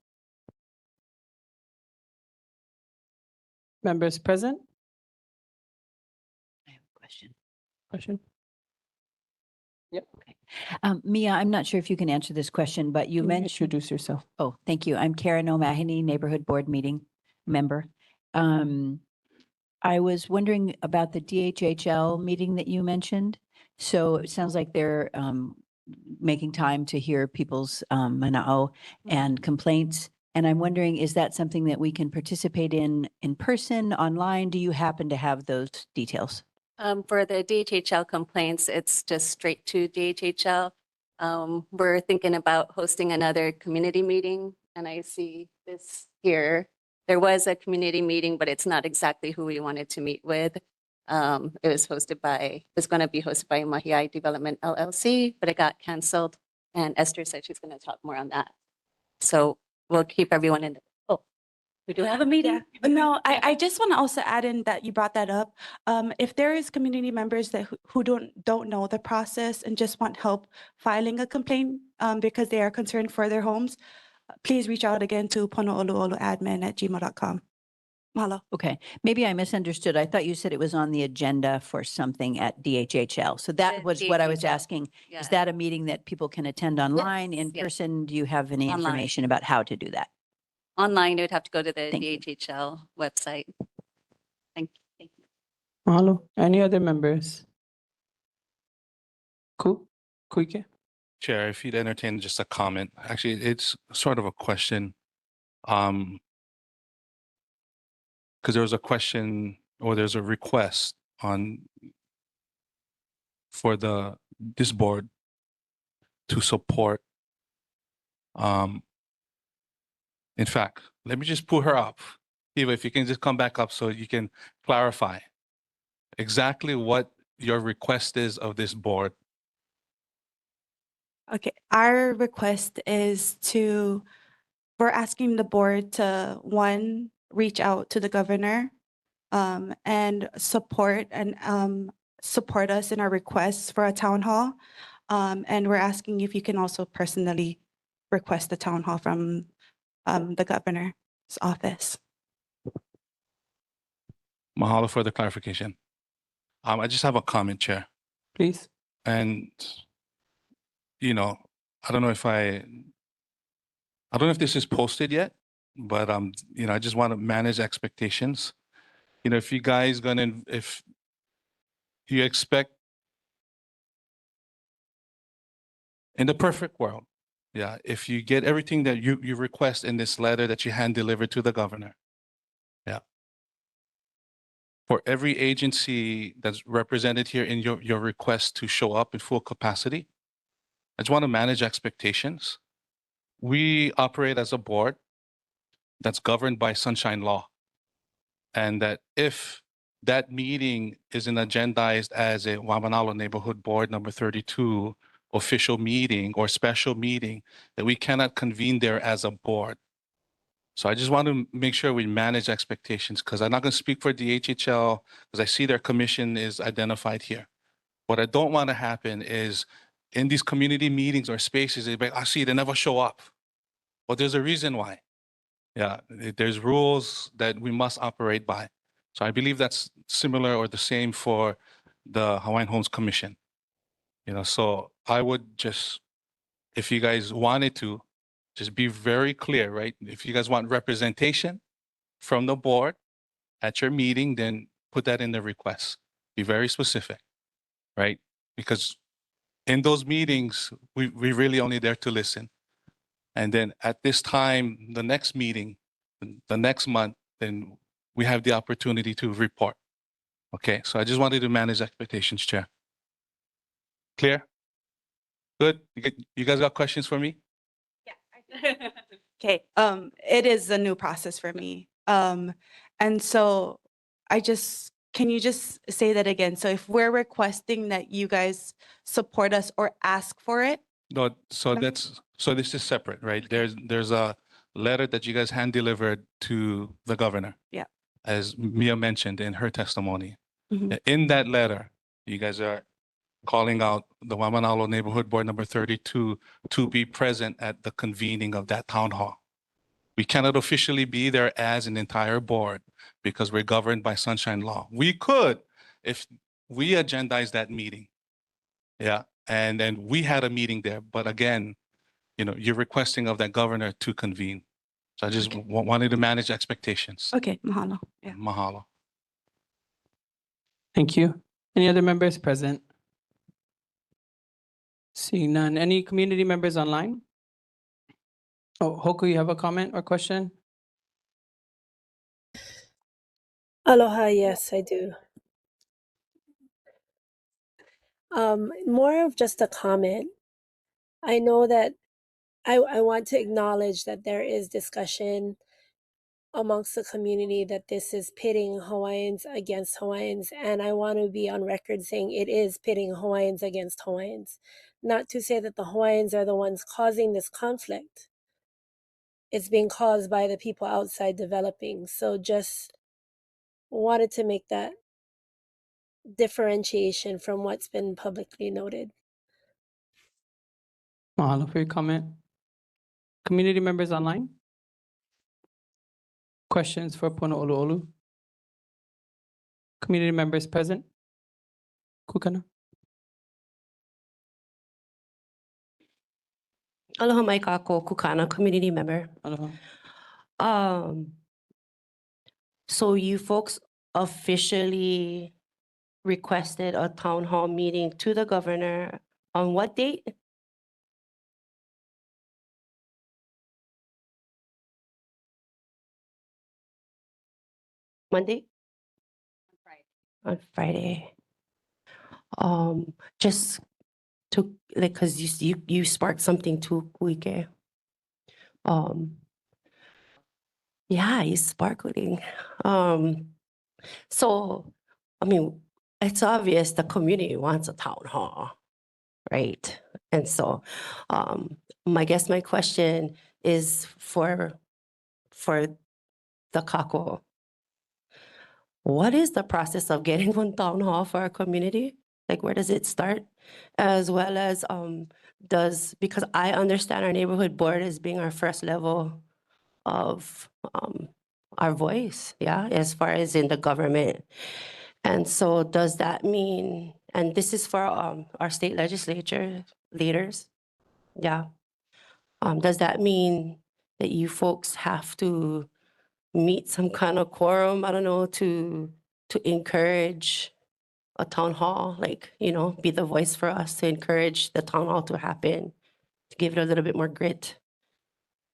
S1: Members present?
S5: I have a question.
S1: Question? Yep.
S5: Mia, I'm not sure if you can answer this question, but you mentioned.
S1: Introduce yourself.
S5: Oh, thank you. I'm Karen O'Mahony, Neighborhood Board Meeting member. I was wondering about the DHHL meeting that you mentioned. So it sounds like they're making time to hear people's mana'o and complaints. And I'm wondering, is that something that we can participate in person, online? Do you happen to have those details?
S13: For the DHHL complaints, it's just straight to DHHL. We're thinking about hosting another community meeting, and I see this here. There was a community meeting, but it's not exactly who we wanted to meet with. It was going to be hosted by Mahiai Development LLC, but it got canceled. And Esther said she's going to talk more on that. So we'll keep everyone in. We do have a meeting.
S12: Yeah. No, I just want to also add in that you brought that up. If there is community members that who don't know the process and just want help filing a complaint because they are concerned for their homes, please reach out again to pono'olu'oluadmin@gmail.com. Mahalo.
S5: Okay, maybe I misunderstood. I thought you said it was on the agenda for something at DHHL. So that was what I was
S13: DHHL.
S5: asking.
S13: Yeah.
S5: Is that a meeting that people can attend online, in
S13: yes.
S5: person? Do you have any
S13: Online.
S5: information about how to do that?
S13: Online, you would have to go to the
S5: Thank you.
S13: DHHL website. Thank you.
S1: Mahalo. Any other members? Cool. Kuike?
S8: Chair, if you'd entertain just a comment, actually, it's sort of a question. Because there was a question or there's a request for this board to support. In fact, let me just pull her up. Eva, if you can just come back up so you can clarify exactly what your request is of this board.
S12: Okay, our request is we're asking the board to, one, reach out to the governor and support us in our requests for a town hall. And we're asking if you can also personally request the town hall from the governor's office.
S8: Mahalo for the clarification. I just have a comment, Chair.
S1: Please.
S8: And, I don't know if this is posted yet, but, I just want to manage expectations. If you guys if you expect in the perfect world, yeah, if you get everything that you request in this letter that you hand delivered to the governor, yeah, for every agency that's represented here in your request to show up in full capacity, I just want to manage expectations. We operate as a board that's governed by Sunshine Law. And that if that meeting isn't agendized as a Waimānalo Neighborhood Board number 32 official meeting or special meeting, that we cannot convene there as a board. So I just want to make sure we manage expectations, because I'm not going to speak for DHHL because I see their commission is identified here. What I don't want to happen is in these community meetings or spaces, they never show up. Well, there's a reason why. Yeah, there's rules that we must operate by. So I believe that's similar or the same for the Hawaiian Homes Commission. So I would just, if you guys wanted to, just be very clear, right? If you guys want representation from the board at your meeting, then put that in the request. Be very specific, right? Because in those meetings, we really only there to listen. And then at this time, the next meeting, the next month, then we have the opportunity to report. Okay, so I just wanted to manage expectations, Chair. Clear? Good? You guys got questions for me?
S12: Okay, it is a new process for me. And so can you just say that again? So if we're requesting that you guys support us or ask for it?
S8: No, so this is separate, right? There's a letter that you guys hand delivered to the governor.
S12: Yeah.
S8: As Mia mentioned in her testimony.
S12: Mhm.
S8: In that letter, you guys are calling out the Waimānalo Neighborhood Board number 32 to be present at the convening of that town hall. We cannot officially be there as an entire board because we're governed by Sunshine Law. We could if we agendize that meeting. Yeah, and then we had a meeting there, but again, you're requesting of that governor to convene. So I just wanted to manage expectations.
S12: Okay, mahalo. Yeah.
S8: Mahalo.
S1: Thank you. Any other members present? Seeing none. Any community members online? Oh, Hoku, you have a comment or question?
S4: Aloha, yes, I do. More of just a comment. I know that I want to acknowledge that there is discussion amongst the community that this is pitting Hawaiians against Hawaiians, and I want to be on record saying it is pitting Hawaiians against Hawaiians. Not to say that the Hawaiians are the ones causing this conflict. It's being caused by the people outside developing. So just wanted to make that differentiation from what's been publicly noted.
S1: Mahalo for your comment. Community members online? Questions for Pono Oluolu? Community members present? Kukana?
S6: Aloha mai kako Kukana, community member.
S1: Aloha.
S6: So you folks officially requested a town hall meeting to the governor on what date? Monday? On Friday. Just to like, cause you sparked something too, Kuike. Yeah, he's sparkling. So, I mean, it's obvious the community wants a town hall, right? And so, I guess my question is for the kako. What is the process of getting one town hall for our community? Like, where does it start? As well as, because I understand our neighborhood board as being our first level of our voice, yeah, as far as in the government. And so does that mean, and this is for our state legislature leaders, yeah. Does that mean that you folks have to meet some kind of quorum, I don't know, to encourage a town hall, like, you know, be the voice for us to encourage the town hall to happen, to give it a little bit more grit?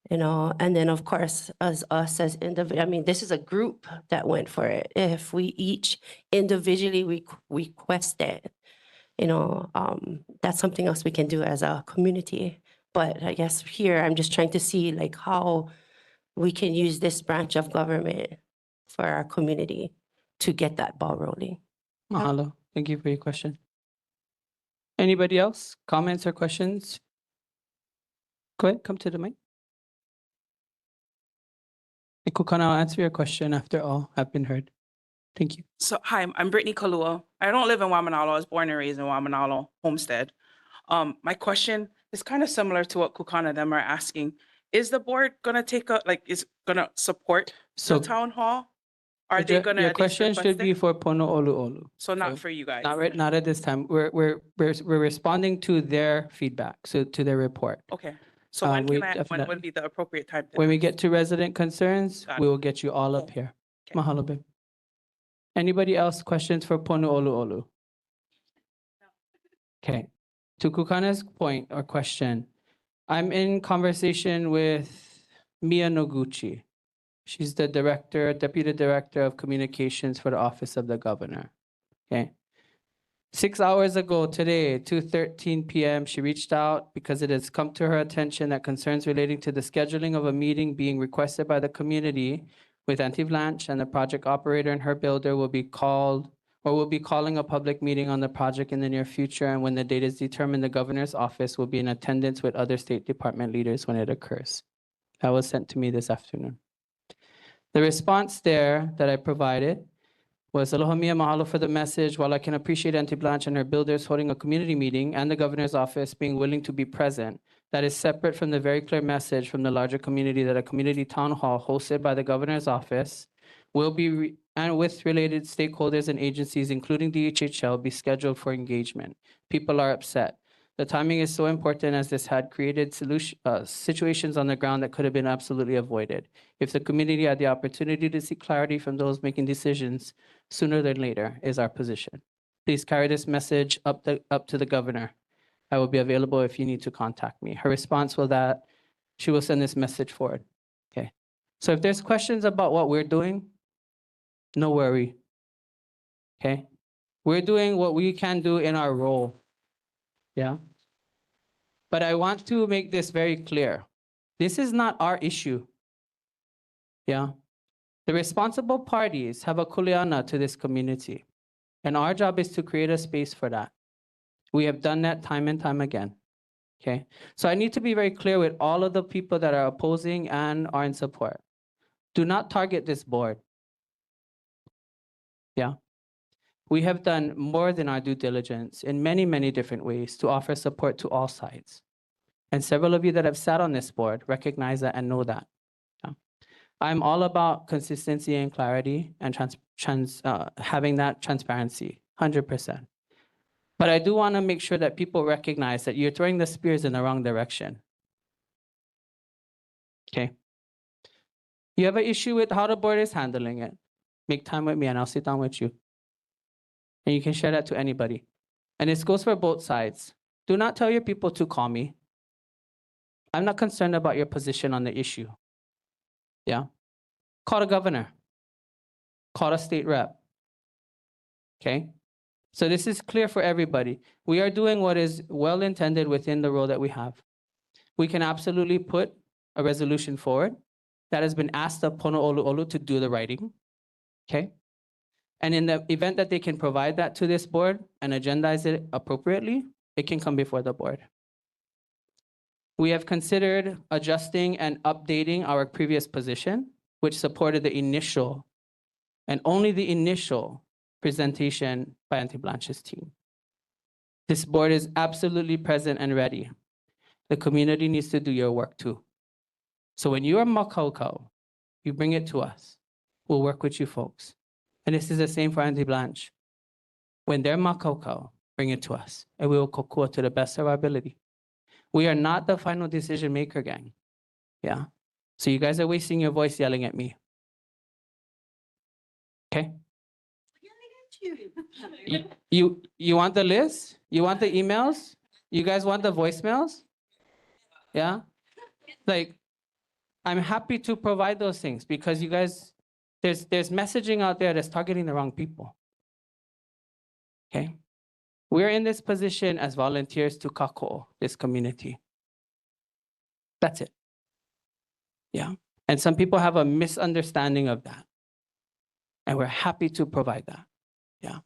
S6: You know, and then of course, as us as individual, I mean, this is a group that went for it. If we each individually request it, you know, that's something else we can do as a community. But I guess here, I'm just trying to see like how we can use this branch of government for our community to get that ball rolling.
S1: Mahalo. Thank you for your question. Anybody else? Comments or questions? Go ahead, come to the mic. Kukana, I'll answer your question after all have been heard. Thank you.
S7: So, hi, I'm Brittany Kalua. I don't live in Waimānalo. I was born and raised in Waimānalo Homestead. My question is kind of similar to what Kukana them are asking. Is the board gonna is gonna support
S1: So-
S7: the town hall? Are they gonna
S1: Your
S7: at least
S1: question should
S7: request
S1: be
S7: it?
S1: for Pono Oluolu.
S7: So not for you guys.
S1: Not at this time. We're responding to their feedback, so to their report.
S7: Okay, so when
S1: we
S7: when
S1: definitely-
S7: would be the appropriate time? to
S1: When we
S7: ask?
S1: get to resident concerns,
S7: Got
S1: we
S7: it.
S1: will get you all up here. Mahalo, babe. Anybody else questions for Pono Oluolu? Okay. To Kukana's point or question, I'm in conversation with Mia Noguchi. She's the deputy director of communications for the office of the governor. Okay. 6 hours ago today, 2:13 p.m., she reached out because it has come to her attention that concerns relating to the scheduling of a meeting being requested by the community with Auntie Blanche and the project operator and her builder will be calling a public meeting on the project in the near future. And when the date is determined, the governor's office will be in attendance with other state department leaders when it occurs. That was sent to me this afternoon. The response there that I provided was, aloha mia, mahalo for the message. While I can appreciate Auntie Blanche and her builders holding a community meeting and the governor's office being willing to be present, that is separate from the very clear message from the larger community that a community town hall hosted by the governor's office will be, and with related stakeholders and agencies, including DHHL, be scheduled for engagement. People are upset. The timing is so important as this had created situations on the ground that could have been absolutely avoided. If the community had the opportunity to seek clarity from those making decisions, sooner than later is our position. Please carry this message up to the governor. I will be available if you need to contact me. Her response was that She will send this message forward. Okay. So if there's questions about what we're doing, no worry. Okay. We're doing what we can do in our role. Yeah. But I want to make this very clear. This is not our issue. Yeah. The responsible parties have a kuleana to this community. And our job is to create a space for that. We have done that time and time again. Okay. So I need to be very clear with all of the people that are opposing and are in support. Do not target this board. Yeah. We have done more than our due diligence in many, many different ways to offer support to all sides. And several of you that have sat on this board recognize that and know that. Yeah. I'm all about consistency and clarity and having that transparency, 100%. But I do want to make sure that people recognize that you're throwing the spears in the wrong direction. Okay. You have an issue with how the board is handling it, make time with me and I'll sit down with you. And you can share that to anybody. And this goes for both sides. Do not tell your people to call me. I'm not concerned about your position on the issue. Yeah. Call the governor. Call the state rep. Okay. So this is clear for everybody. We are doing what is well intended within the role that we have. We can absolutely put a resolution forward that has been asked of Pono Olu to do the writing. Okay. And in the event that they can provide that to this board and agendize it appropriately, it can come before the board. We have considered adjusting and updating our previous position, which supported the initial and only the initial presentation by Auntie Blanche's team. This board is absolutely present and ready. The community needs to do your work too. So when you are makaukau, you bring it to us. We'll work with you folks. And this is the same for Auntie Blanche. When they're makaukau, bring it to us. And we will kokua to the best of our ability. We are not the final decision maker, gang. Yeah. So you guys are wasting your voice yelling at me. Okay? You want the list? You want the emails? You guys want the voicemails? Yeah? Like, I'm happy to provide those things because you guys, there's messaging out there that's targeting the wrong people. Okay? We're in this position as volunteers to kako this community. That's it. Yeah. And some people have a misunderstanding of that. And we're happy to provide that. Yeah.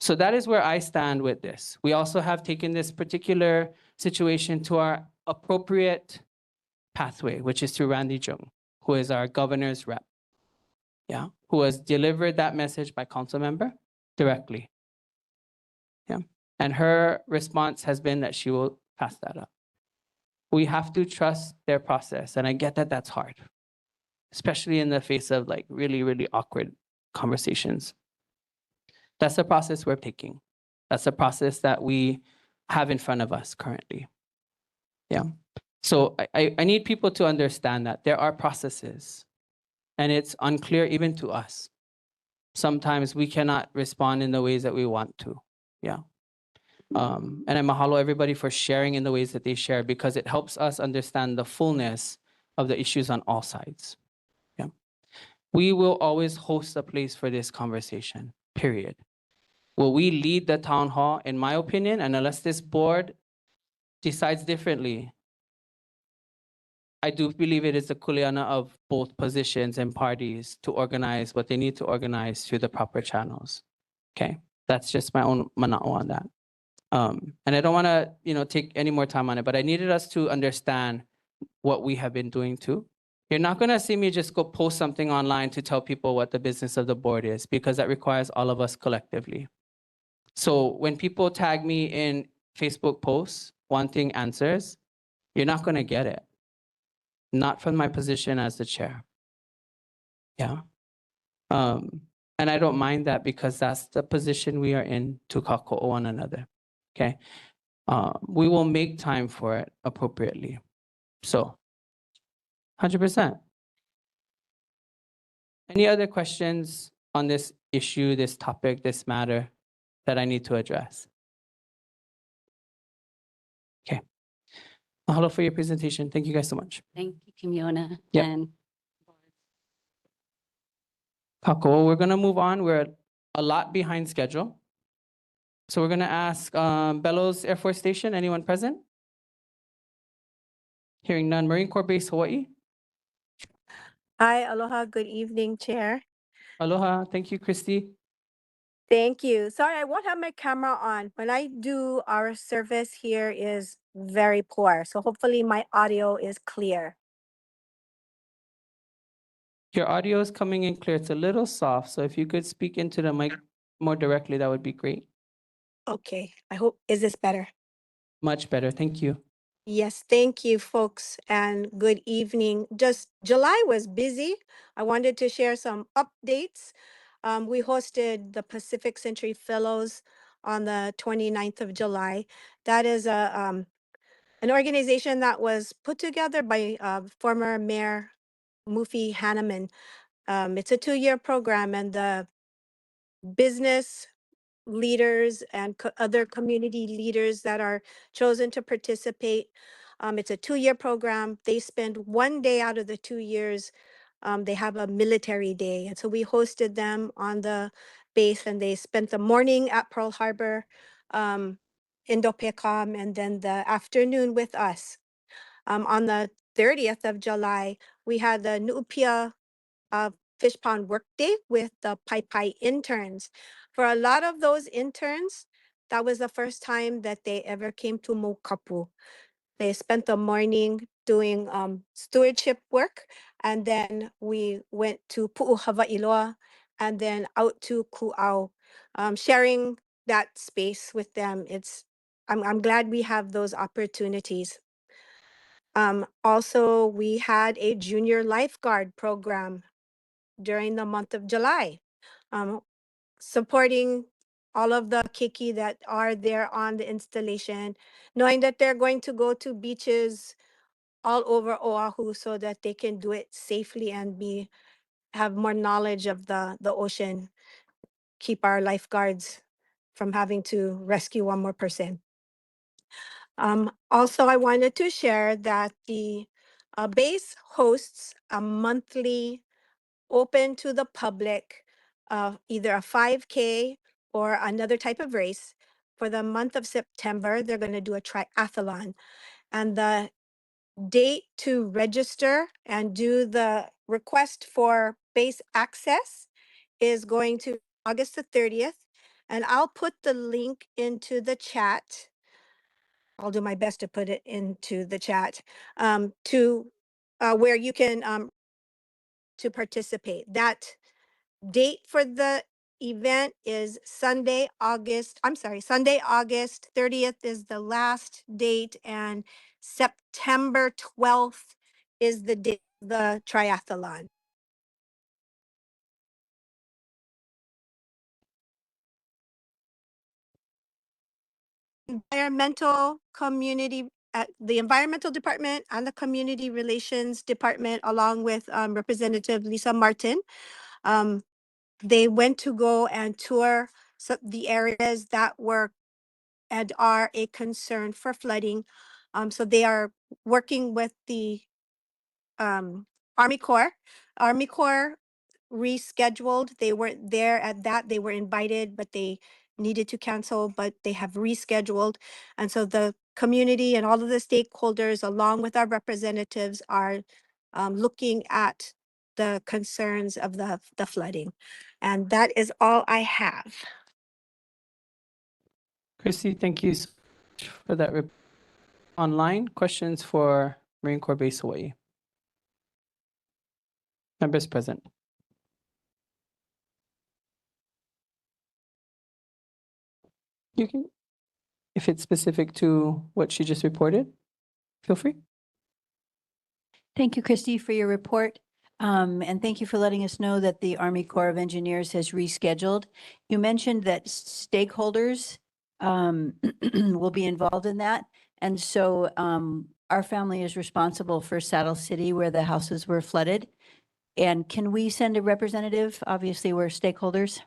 S1: So that is where I stand with this. We also have taken this particular situation to our appropriate pathway, which is through Randy Jung, who is our governor's rep. Yeah. Who has delivered that message by council member directly. Yeah. And her response has been that she will pass that up. We have to trust their process. And I get that that's hard, especially in the face of like really, really awkward conversations. That's the process we're taking. That's the process that we have in front of us currently. Yeah. So I need people to understand that there are processes and it's unclear even to us. Sometimes we cannot respond in the ways that we want to. Yeah. And I mahalo everybody for sharing in the ways that they share because it helps us understand the fullness of the issues on all sides. Yeah. We will always host a place for this conversation, period. Will we lead the town hall? In my opinion, and unless this board decides differently, I do believe it is the kuleana of both positions and parties to organize what they need to organize through the proper channels. Okay, that's just my own mana'o on that. And I don't want to, take any more time on it, but I needed us to understand what we have been doing too. You're not going to see me just go post something online to tell people what the business of the board is, because that requires all of us collectively. So when people tag me in Facebook posts wanting answers, you're not going to get it. Not from my position as the chair. Yeah. And I don't mind that because that's the position we are in to kako one another. Okay. We will make time for it appropriately. So 100%. Any other questions on this issue, this topic, this matter that I need to address? Okay. Mahalo for your presentation. Thank you guys so much.
S13: Thank you, Kimiona.
S1: Yep.
S13: And
S1: Kako, we're gonna move on. We're a lot behind schedule. So we're gonna ask Bellows Air Force Station, anyone present? Hearing none. Marine Corps Base, Hawaii.
S9: Hi, aloha, good evening, Chair.
S1: Aloha. Thank you, Christy.
S9: Thank you. Sorry, I won't have my camera on. When I do, our service here is very poor. So hopefully my audio is clear.
S1: Your audio is coming in clear. It's a little soft. So if you could speak into the mic more directly, that would be great.
S9: Okay, I hope, is this better?
S1: Much better. Thank you.
S9: Yes, thank you, folks, and good evening. Just July was busy. I wanted to share some updates. We hosted the Pacific Century Fellows on the 29th of July. That is an organization that was put together by former Mayor Mufi Hanneman. It's a 2-year program, and the business leaders and other community leaders that are chosen to participate. It's a 2-year program. They spend 1 day out of the 2 years. They have a military day. And so we hosted them on the base, and they spent the morning at Pearl Harbor, Indo-PACOM, and then the afternoon with us. On the 30th of July, we had the Nuupia Fish Pond Workday with the Pai Pai interns. For a lot of those interns, that was the first time that they ever came to Mokapu. They spent the morning doing stewardship work, and then we went to Pu'u Hawaiiloa and then out to Ku'au, sharing that space with them. I'm glad we have those opportunities. Also, we had a junior lifeguard program during the month of July, supporting all of the keiki that are there on the installation, knowing that they're going to go to beaches all over Oahu so that they can do it safely and have more knowledge of the ocean, keep our lifeguards from having to rescue one more person. Also, I wanted to share that the base hosts a monthly open to the public, either a 5K or another type of race. For the month of September, they're going to do a triathlon. And the date to register and do the request for base access is going to August the 30th. And I'll put the link into the chat. I'll do my best to put it into the chat to where you can to participate. That date for the event is Sunday, August 30th is the last date, and September 12th is the day of the triathlon. Environmental community the environmental department and the community relations department, along with Representative Lisa Martin, they went to go and tour the areas that were and are a concern for flooding. So they are working with the Army Corps. Army Corps rescheduled. They weren't there at that. They were invited, but they needed to cancel, but they have rescheduled. And so the community and all of the stakeholders, along with our representatives, are looking at the concerns of the flooding. And that is all I have.
S1: Christy, thank you so much for that. Online questions for Marine Corps Base Hawaii. Members present. You can, if it's specific to what she just reported, feel free.
S5: Thank you, Christy, for your report. And thank you for letting us know that the Army Corps of Engineers has rescheduled. You mentioned that stakeholders will be involved in that. And so our family is responsible for Saddle City, where the houses were flooded. And can we send a representative? Obviously, we're stakeholders.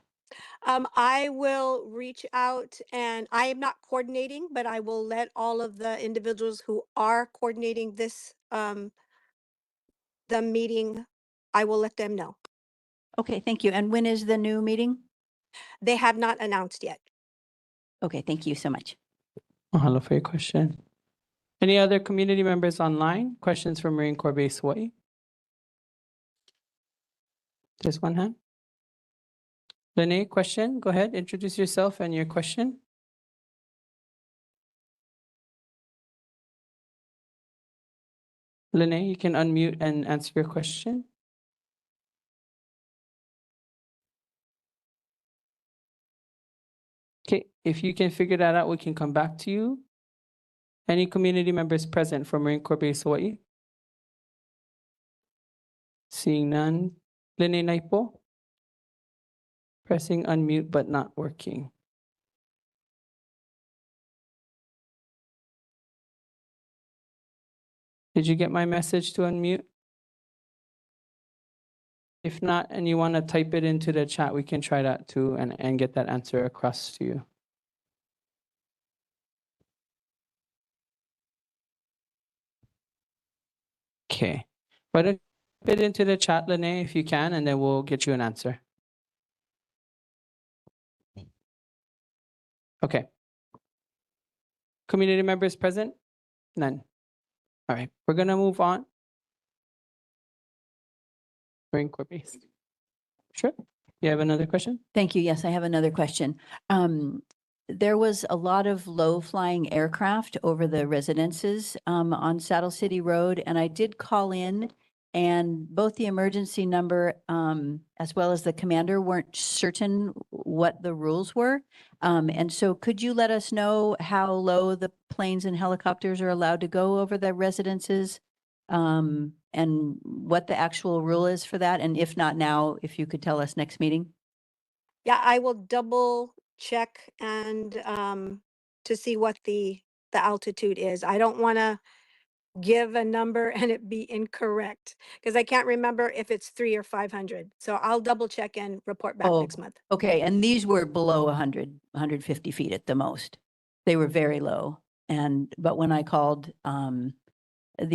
S9: I will reach out, and I am not coordinating, but I will let all of the individuals who are coordinating this, the meeting, I will let them know.
S5: Okay, thank you. And when is the new meeting?
S9: They have not announced yet.
S5: Okay, thank you so much.
S1: Mahalo for your question. Any other community members online? Questions for Marine Corps Base Hawaii? There's one hand. Lene, question? Go ahead, introduce yourself and your question. Lene, you can unmute and answer your question. Okay, if you can figure that out, we can come back to you. Any community members present for Marine Corps Base Hawaii? Seeing none. Lene Naipo? Pressing unmute but not working. Did you get my message to unmute? If not, and you want to type it into the chat, we can try that too and get that answer across to you. Okay. Why don't you type it into the chat, Lene, if you can, and then we'll get you an answer. Okay. Community members present? None. All right, we're gonna move on. Marine Corps Base. Sure. You have another question?
S5: Thank you. Yes, I have another question. There was a lot of low-flying aircraft over the residences on Saddle City Road, and I did call in, and both the emergency number as well as the commander weren't certain what the rules were. And so could you let us know how low the planes and helicopters are allowed to go over the residences? And what the actual rule is for that? And if not now, if you could tell us next meeting?
S9: Yeah, I will double check and to see what the altitude is. I don't want to give a number and it be incorrect because I can't remember if it's 300 or 500. So I'll double check and report back next month.
S5: Okay, and these were below 100, 150 feet at the most. They were very low. But when I called the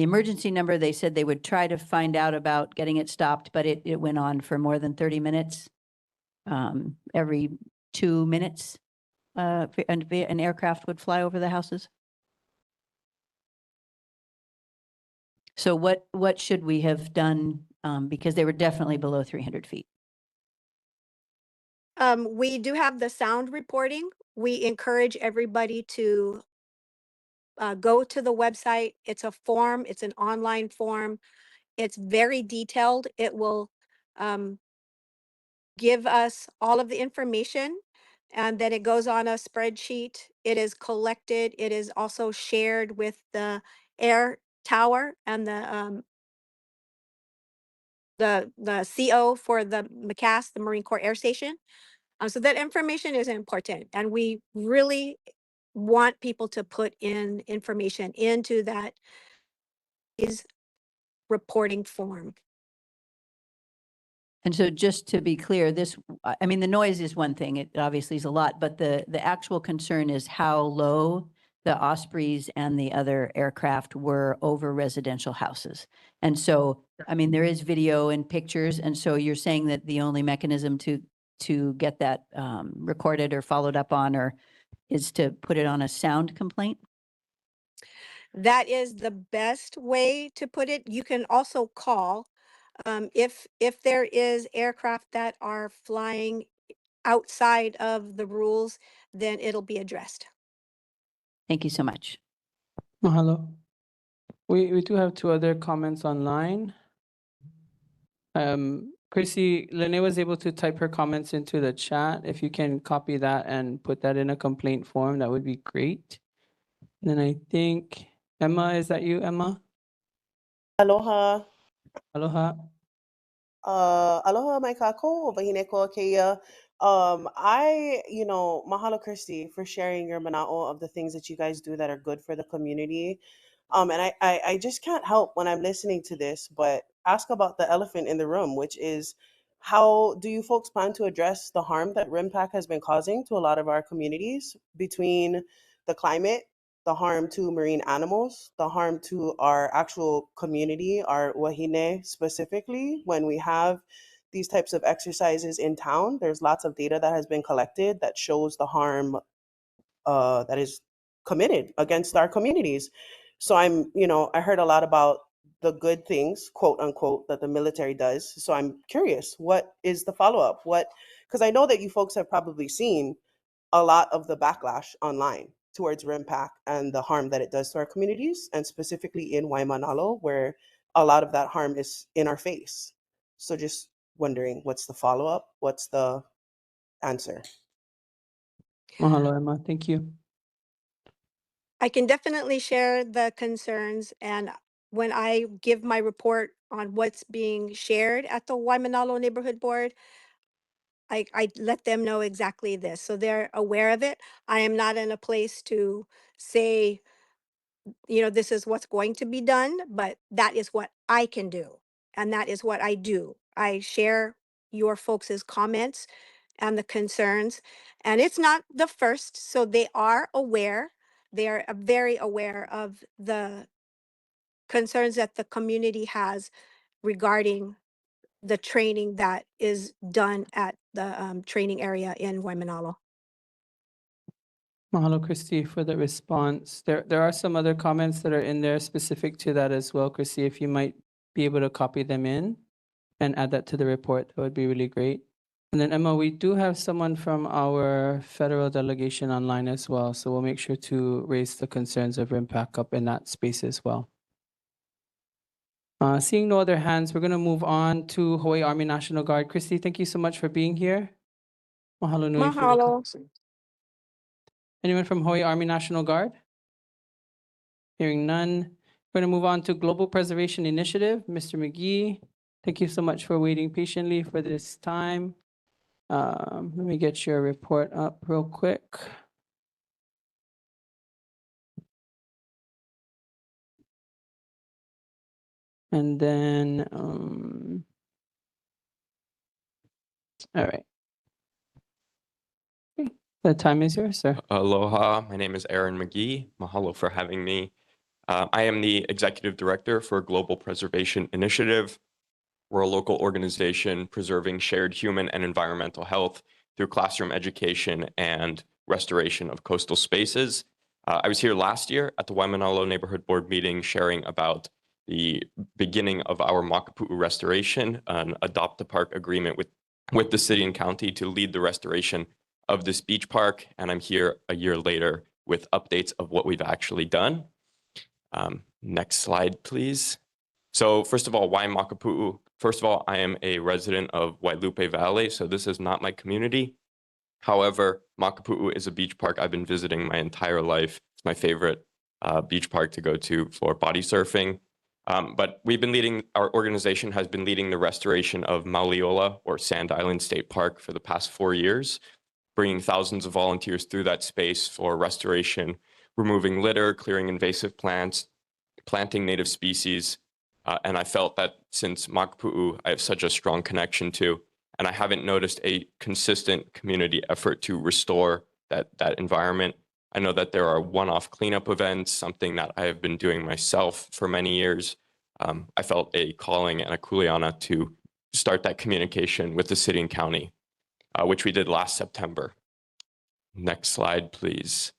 S5: emergency number, they said they would try to find out about getting it stopped, but it went on for more than 30 minutes. Every 2 minutes, an aircraft would fly over the houses. So what should we have done? Because they were definitely below 300 feet.
S9: We do have the sound reporting. We encourage everybody to go to the website. It's a form. It's an online form. It's very detailed. It will give us all of the information, and then it goes on a spreadsheet. It is collected. It is also shared with the air tower and the CO for the MCAS, the Marine Corps Air Station. So that information is important, and we really want people to put in information into that is reporting form.
S5: And so just to be clear, I mean, the noise is one thing, it obviously is a lot, but the actual concern is how low the Ospreys and the other aircraft were over residential houses. And so, I mean, there is video and pictures, and so you're saying that the only mechanism to get that recorded or followed up on is to put it on a sound complaint?
S9: That is the best way to put it. You can also call if there is aircraft that are flying outside of the rules, then it'll be addressed.
S5: Thank you so much.
S1: Mahalo. We do have two other comments online. Chrissy, Lene was able to type her comments into the chat. If you can copy that and put that in a complaint form, that would be great. And then I think, Emma, is that you, Emma?
S10: Aloha.
S1: Aloha.
S10: Aloha mai kako, wahine ko keia. Mahalo Christy for sharing your mana'o of the things that you guys do that are good for the community. And I just can't help when I'm listening to this, but ask about the elephant in the room, which is how do you folks plan to address the harm that RIMPAC has been causing to a lot of our communities between the climate, the harm to marine animals, the harm to our actual community, our wahine specifically? When we have these types of exercises in town, there's lots of data that has been collected that shows the harm that is committed against our communities. So I heard a lot about the good things, quote unquote, that the military does. So I'm curious, what is the follow-up? Because I know that you folks have probably seen a lot of the backlash online towards RIMPAC and the harm that it does to our communities, and specifically in Waimānalo, where a lot of that harm is in our face. So just wondering, what's the follow-up? What's the answer?
S1: Mahalo, Emma. Thank you.
S9: I can definitely share the concerns, and when I give my report on what's being shared at the Waimānalo Neighborhood Board, I let them know exactly this, so they're aware of it. I am not in a place to say, this is what's going to be done, but that is what I can do, and that is what I do. I share your folks' comments and the concerns, and it's not the first, so they are aware. They are very aware of the concerns that the community has regarding the training that is done at the training area in Waimānalo.
S1: Mahalo, Christy, for the response. There are some other comments that are in there specific to that as well, Christy. If you might be able to copy them in and add that to the report, that would be really great. And then Emma, we do have someone from our federal delegation online as well, so we'll make sure to raise the concerns of RIMPAC up in that space as well. Seeing no other hands, we're going to move on to Hawaii Army National Guard. Christy, thank you so much for being here. Mahalo nui for the
S9: Mahalo.
S1: comments. Anyone from Hawaii Army National Guard? Hearing none. We're going to move on to Global Preservation Initiative. Mr. McGee, thank you so much for waiting patiently for this time. Let me get your report up real quick. And then, all right. The time is yours, sir.
S11: Aloha, my name is Aaron McGee. Mahalo for having me. I am the Executive Director for Global Preservation Initiative. We're a local organization preserving shared human and environmental health through classroom education and restoration of coastal spaces. I was here last year at the Waimānalo Neighborhood Board meeting sharing about the beginning of our Makapu'u restoration, an adopt-a-park agreement with the city and county to lead the restoration of this beach park. And I'm here a year later with updates of what we've actually done. Next slide, please. So first of all, why Makapu'u? First of all, I am a resident of Wailupe Valley, so this is not my community. However, Makapu'u is a beach park I've been visiting my entire life. It's my favorite beach park to go to for body surfing. But our organization has been leading the restoration of Mauliola, or Sand Island State Park, for the past 4 years, bringing thousands of volunteers through that space for restoration, removing litter, clearing invasive plants, planting native species. And I felt that since Makapu'u, I have such a strong connection to, and I haven't noticed a consistent community effort to restore that environment. I know that there are one-off cleanup events, something that I have been doing myself for many years. I felt a calling and a kuleana to start that communication with the city and county, which we did last September. Next slide, please.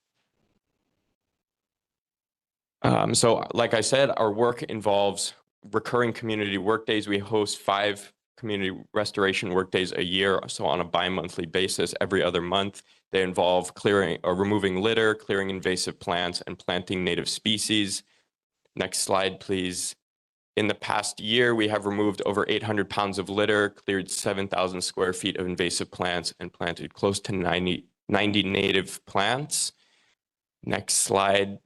S11: So like I said, our work involves recurring community workdays. We host 5 community restoration workdays a year, so on a bi-monthly basis, every other month. They involve clearing or removing litter, clearing invasive plants, and planting native species. Next slide, please. In the past year, we have removed over 800 pounds of litter, cleared 7,000 square feet of invasive plants, and planted close to 90 native plants. Next slide.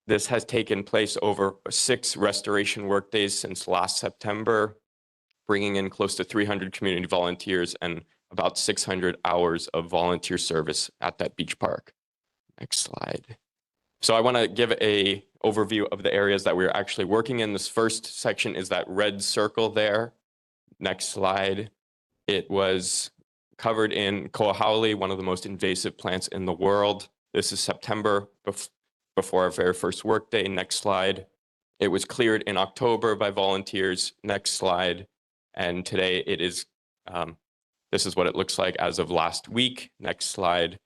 S11: This has taken place over 6 restoration workdays since last September, bringing in close to 300 community volunteers and about 600 hours of volunteer service at that beach park. Next slide. So I want to give an overview of the areas that we're actually working in. This first section is that red circle there. Next slide It was covered in koahaole, one of the most invasive plants in the world. This is September, before our very first workday. Next slide. It was cleared in October by volunteers. Next slide. And today it is, this is what it looks like as of last week. Next slide.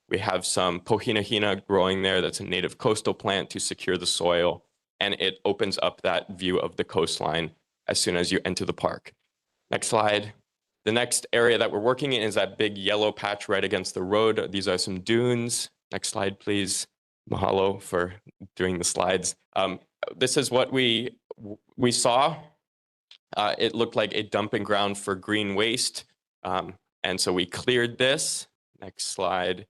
S11: We have some pohinahina growing there. That's a native coastal plant to secure the soil. And it opens up that view of the coastline as soon as you enter the park. Next slide. The next area that we're working in is that big yellow patch right against the road. These are some dunes. Next slide, please. Mahalo for doing the slides. This is what we saw. It looked like a dumping ground for green waste. And so we cleared this. Next slide.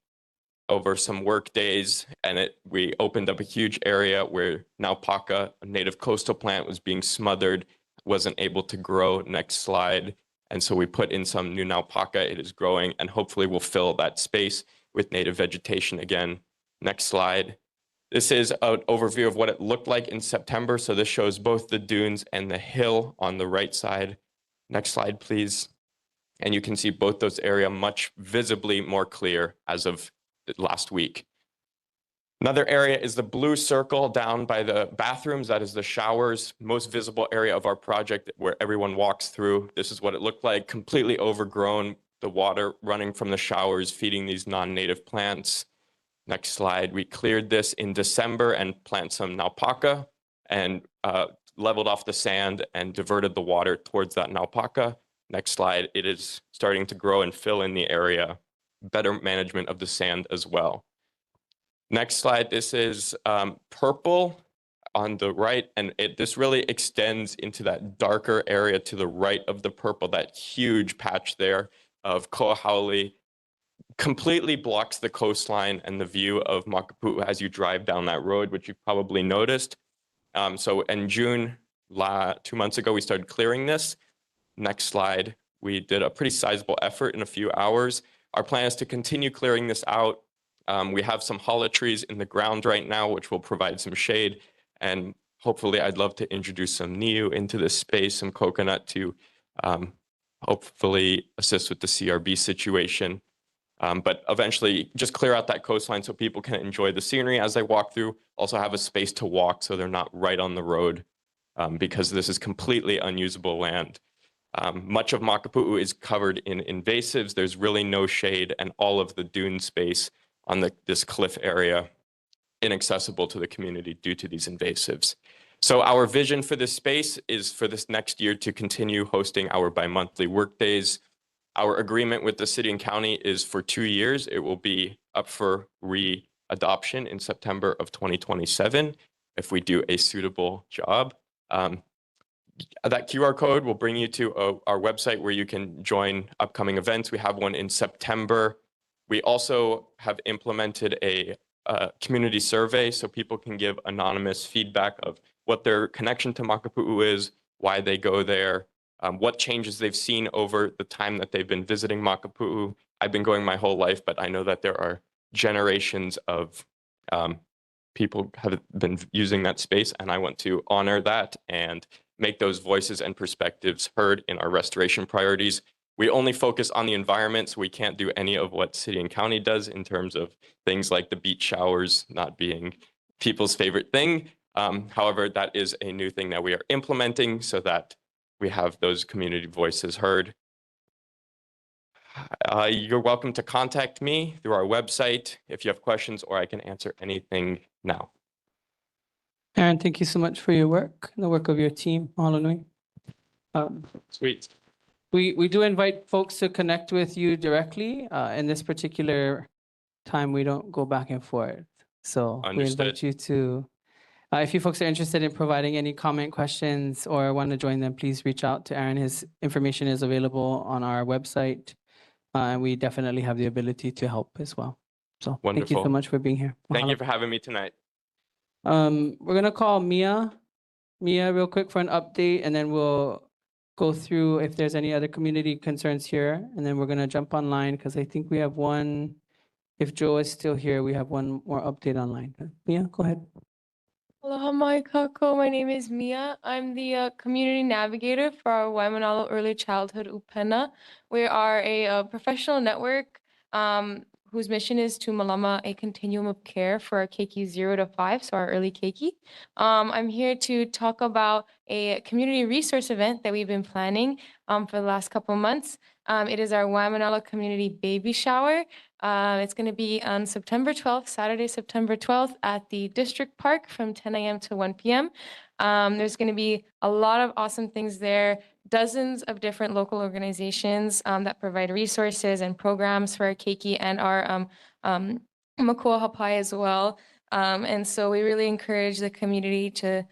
S11: Over some work days, and we opened up a huge area where naupaka, a native coastal plant, was being smothered, wasn't able to grow. Next slide. And so we put in some new naupaka. It is growing, and hopefully we'll fill that space with native vegetation again. Next slide. This is an overview of what it looked like in September. So this shows both the dunes and the hill on the right side. Next slide, please. And you can see both those areas much visibly more clear as of last week. Another area is the blue circle down by the bathrooms. That is the showers, most visible area of our project where everyone walks through. This is what it looked like, completely overgrown, the water running from the showers, feeding these non-native plants. Next slide. We cleared this in December and planted some naupaka and leveled off the sand and diverted the water towards that naupaka. Next slide. It is starting to grow and fill in the area. Better management of the sand as well. Next slide. This is purple on the right, and this really extends into that darker area to the right of the purple, that huge patch there of koahaole. Completely blocks the coastline and the view of Makapu'u as you drive down that road, which you probably noticed. So in June, 2 months ago, we started clearing this. Next slide. We did a pretty sizable effort in a few hours. Our plan is to continue clearing this out. We have some hala trees in the ground right now, which will provide some shade. And hopefully, I'd love to introduce some niu into this space, some coconut to hopefully assist with the CRB situation. But eventually, just clear out that coastline so people can enjoy the scenery as they walk through. Also have a space to walk so they're not right on the road because this is completely unusable land. Much of Makapu'u is covered in invasives. There's really no shade, and all of the dune space on this cliff area inaccessible to the community due to these invasives. So our vision for this space is for this next year to continue hosting our bi-monthly workdays. Our agreement with the city and county is for 2 years. It will be up for re-adoption in September of 2027 if we do a suitable job. That QR code will bring you to our website where you can join upcoming events. We have one in September. We also have implemented a community survey so people can give anonymous feedback of what their connection to Makapu'u is, why they go there, what changes they've seen over the time that they've been visiting Makapu'u. I've been going my whole life, but I know that there are generations of people have been using that space, and I want to honor that and make those voices and perspectives heard in our restoration priorities. We only focus on the environment, so we can't do any of what city and county does in terms of things like the beach showers not being people's favorite thing. However, that is a new thing that we are implementing so that we have those community voices heard. You're welcome to contact me through our website if you have questions, or I can answer anything now.
S1: Aaron, thank you so much for your work and the work of your team. Mahalo nui.
S11: Sweet.
S1: We do invite folks to connect with you directly. In this particular time, we don't go back and forth. So we invite you to, if you folks are interested in providing any comment, questions, or want to join them, please reach out to Aaron. His information is available on our website. And we definitely have the ability to help as well. So thank you so
S11: Wonderful.
S1: much for being here.
S11: Thank you
S1: Mahalo.
S11: for having me tonight.
S1: We're gonna call Mia real quick for an update, and then we'll go through if there's any other community concerns here, and then we're gonna jump online because I think we have one. If Joe is still here, we have one more update online. Mia, go ahead.
S14: Aloha mai kako. My name is Mia. I'm the community navigator for our Waimānalo Early Childhood Upena. We are a professional network whose mission is to malama a continuum of care for our keiki 0 to 5, so our early keiki. I'm here to talk about a community resource event that we've been planning for the last couple of months. It is our Waimānalo Community Baby Shower. It's going to be on September 12th, Saturday, September 12th at the District Park from 10 a.m. to 1 p.m. There's going to be a lot of awesome things there, dozens of different local organizations that provide resources and programs for our keiki and our Makua Hapai as well. And so we really encourage the community to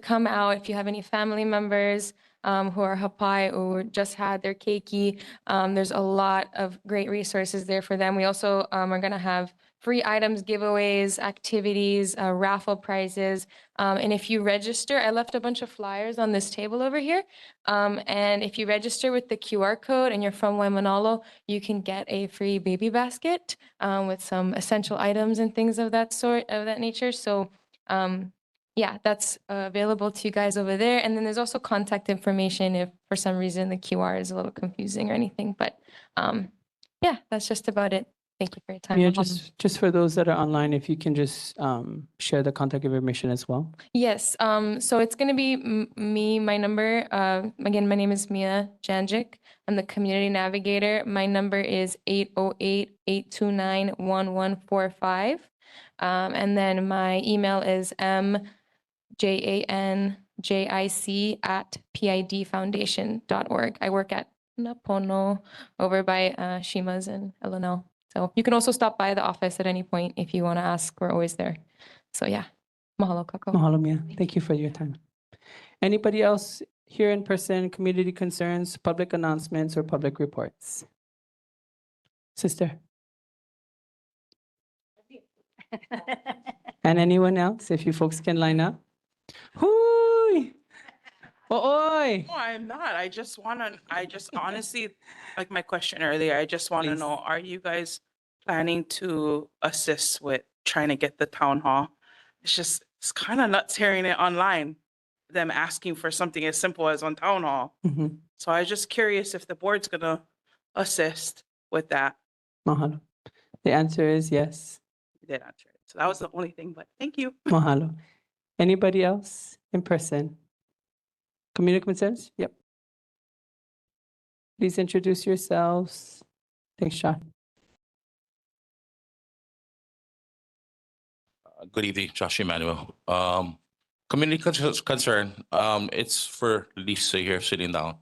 S14: come out. If you have any family members who are hapai or just had their keiki, there's a lot of great resources there for them. We also are going to have free items, giveaways, activities, raffle prizes. And if you register, I left a bunch of flyers on this table over here. And if you register with the QR code and you're from Waimānalo, you can get a free baby basket with some essential items and things of that sort, of that nature. So yeah, that's available to you guys over there. And then there's also contact information if for some reason the QR is a little confusing or anything. But yeah, that's just about it. Thank you for your time.
S1: Yeah,
S14: Mahalo.
S1: just for those that are online, if you can just share the contact information as well.
S14: Yes, so it's going to be me, my number. Again, my name is Mia Janjic. I'm the community navigator. My number is 808-829-1145. And then my email is mjanjic@pidfoundation.org. I work at Napono over by Shima's and Elanel. So you can also stop by the office at any point if you want to ask. We're always there. So yeah, mahalo kako.
S1: Mahalo, Mia. Thank you for your time. Anybody else here in person, community concerns, public announcements, or public reports? Sister. And anyone else, if you folks can line up? Hooey! Oi!
S7: No, I'm not. I just honestly, like my question earlier, I just want to
S1: Please.
S7: know, are you guys planning to assist with trying to get the town hall? It's kind of nuts hearing it online, them asking for something as simple as on town hall.
S1: Mhm.
S7: So I was just curious if the board's gonna assist with that.
S1: Mahalo. The answer is yes.
S7: You did answer it. So that was the only thing, but thank you.
S1: Mahalo. Anybody else in person? Community concerns? Yep. Please introduce yourselves. Thanks, Sean.
S15: Good evening, Josh Emmanuel. Community concern, it's for Lisa here sitting down.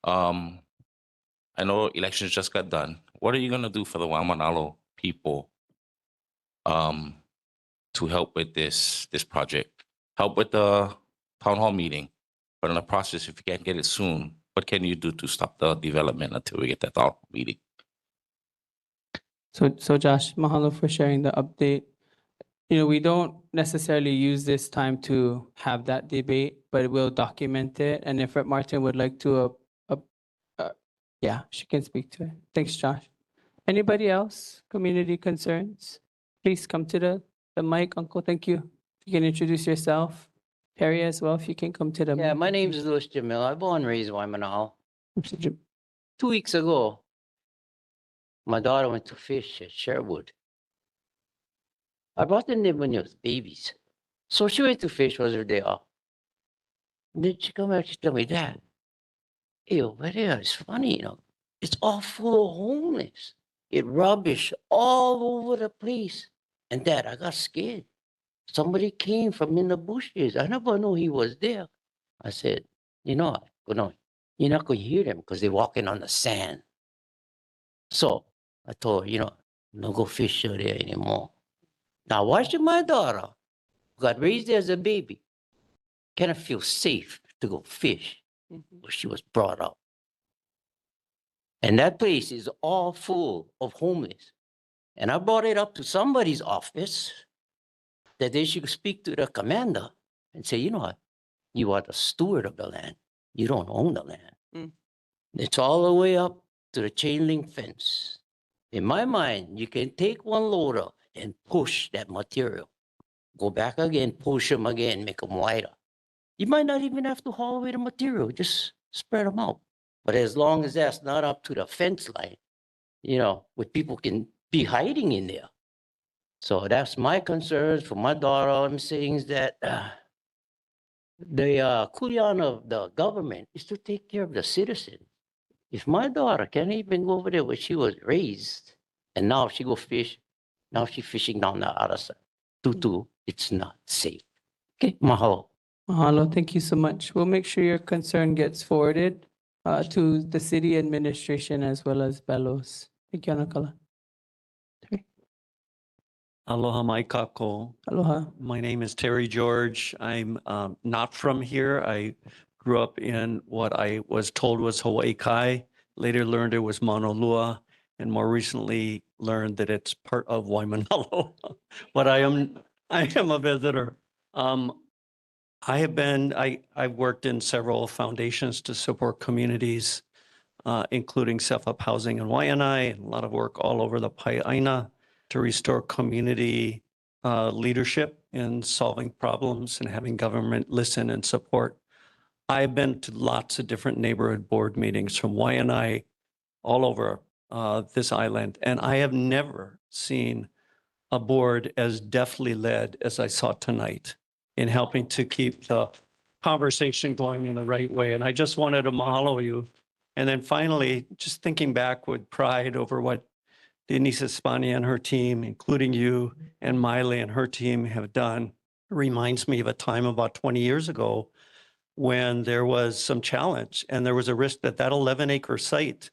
S15: I know elections just got done. What are you gonna do for the Waimānalo people to help with this project? Help with the town hall meeting, but in the process, if you can't get it soon, what can you do to stop the development until we get that town hall meeting?
S1: So Josh, mahalo for sharing the update. You know, we don't necessarily use this time to have that debate, but we'll document it. And if Rep. Martin would like to, yeah, she can speak to it. Thanks, Josh. Anybody else? Community concerns? Please come to the mic, Uncle. Thank you. You can introduce yourself. Perry as well, if you can come to the
S23: Yeah,
S1: mic.
S23: my name's Louis Jamil. I'm born and raised in Waimānalo.
S1: Mr. Jim.
S23: 2 weeks ago, my daughter went to fish at Sherwood. I brought them there when they was babies. So she went to fish, was her day off. And then she come back, she told me, Dad, hey, over there, it's funny, you know, it's all full of homeless. It rubbish all over the place. And Dad, I got scared. Somebody came from in the bushes. I never knew he was there. I said, you know, you're not going to hear them because they're walking on the sand. So I told her, you know, don't go fish there anymore. Now, why should my daughter, who got raised there as a baby, cannot feel safe to go fish where she was brought up? And that place is all full of homeless. And I brought it up to somebody's office that they should speak to the commander and say, you know what? You are the steward of the land. You don't own the land. It's all the way up to the chain link fence. In my mind, you can take one loader and push that material. go back again, push them again, make them wider. You might not even have to haul away the material, just spread them out. But as long as that's not up to the fence line, where people can be hiding in there. So that's my concerns for my daughter. All I'm saying is that the kuleana of the government is to take care of the citizen. If my daughter can't even go over there where she was raised, and now she go fish, now she's fishing down the other side. Tutu, it's not safe. Okay, mahalo.
S1: Mahalo, thank you so much. We'll make sure your concern gets forwarded to the city administration as well as Belos. Thank you, Anakala.
S16: Aloha mai kako.
S1: Aloha.
S16: My name is Terry George. I'm not from here. I grew up in what I was told was Hawaii Kai. Later learned it was Mauna Loa, and more recently learned that it's part of Waimānalo. But I am a visitor. I've worked in several foundations to support communities, including self-help housing in Waianae, and a lot of work all over the Pai'aina to restore community leadership in solving problems and having government listen and support. I've been to lots of different neighborhood board meetings from Waianae all over this island, and I have never seen a board as deftly led as I saw tonight in helping to keep the conversation going in the right way. And I just wanted to mahalo you. And then finally, just thinking back with pride over what Denise Espana and her team, including you and Miley and her team have done, reminds me of a time about 20 years ago when there was some challenge and there was a risk that 11-acre site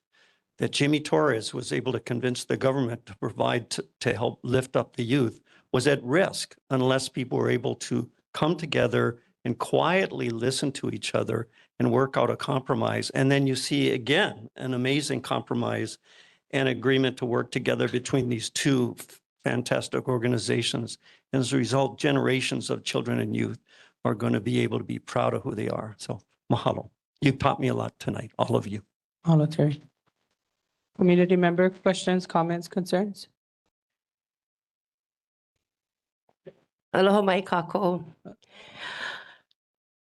S16: that Jimmy Torres was able to convince the government to provide to help lift up the youth was at risk unless people were able to come together and quietly listen to each other and work out a compromise. And then you see again an amazing compromise and agreement to work together between these two fantastic organizations. And as a result, generations of children and youth are going to be able to be proud of who they are. So mahalo. You taught me a lot tonight, all of you.
S1: Mahalo, Terry. Community member questions, comments, concerns?
S6: Aloha mai kako.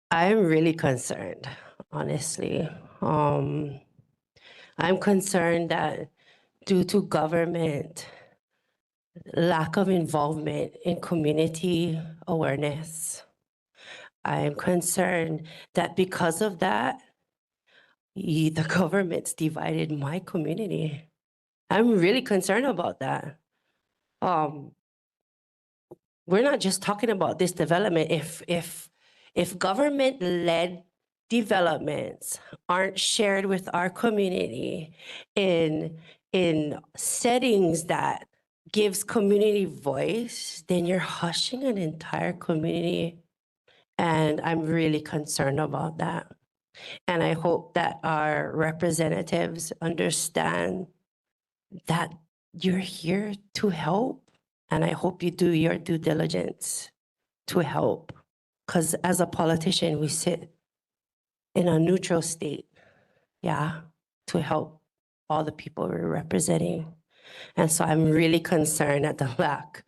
S6: I'm really concerned, honestly. I'm concerned that due to government lack of involvement in community awareness, I'm concerned that because of that, the government's divided my community. I'm really concerned about that. We're not just talking about this development. If government-led developments aren't shared with our community in settings that gives community voice, then you're hushing an entire community. And I'm really concerned about that. And I hope that our representatives understand that you're here to help. And I hope you do your due diligence to help. Because as a politician, we sit in a neutral state, to help all the people we're representing. And so I'm really concerned at the lack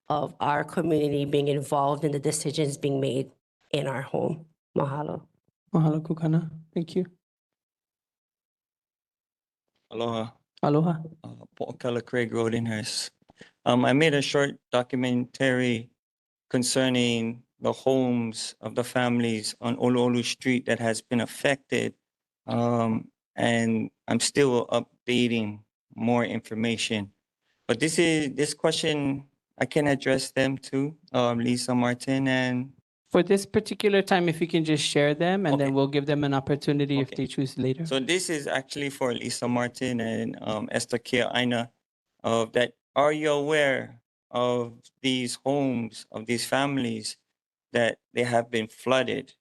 S6: of our community being involved in the decisions being made in our home. Mahalo.
S1: Mahalo, Kukana. Thank you.
S17: Aloha.
S1: Aloha.
S17: Po'okala Craig Rodenhurst. I made a short documentary concerning the homes of the families on Oluolu Street that has been affected. And I'm still updating more information. But this question, I can address them to Lisa Martin and
S1: For this particular time, if you can just share them and then we'll give them an opportunity if they choose later.
S17: So this is actually for Lisa Martin and Esther Kia Aina. That are you aware of these homes, of these families that they have been flooded?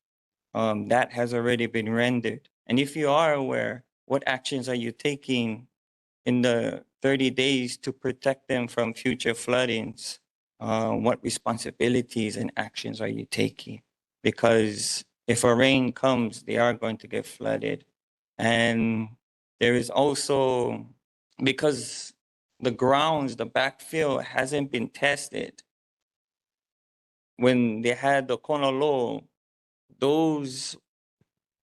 S17: That has already been rendered. And if you are aware, what actions are you taking in the 30 days to protect them from future floodings? What responsibilities and actions are you taking? Because if a rain comes, they are going to get flooded. And there is also, because the grounds, the backfill hasn't been tested, when they had the Konalo, those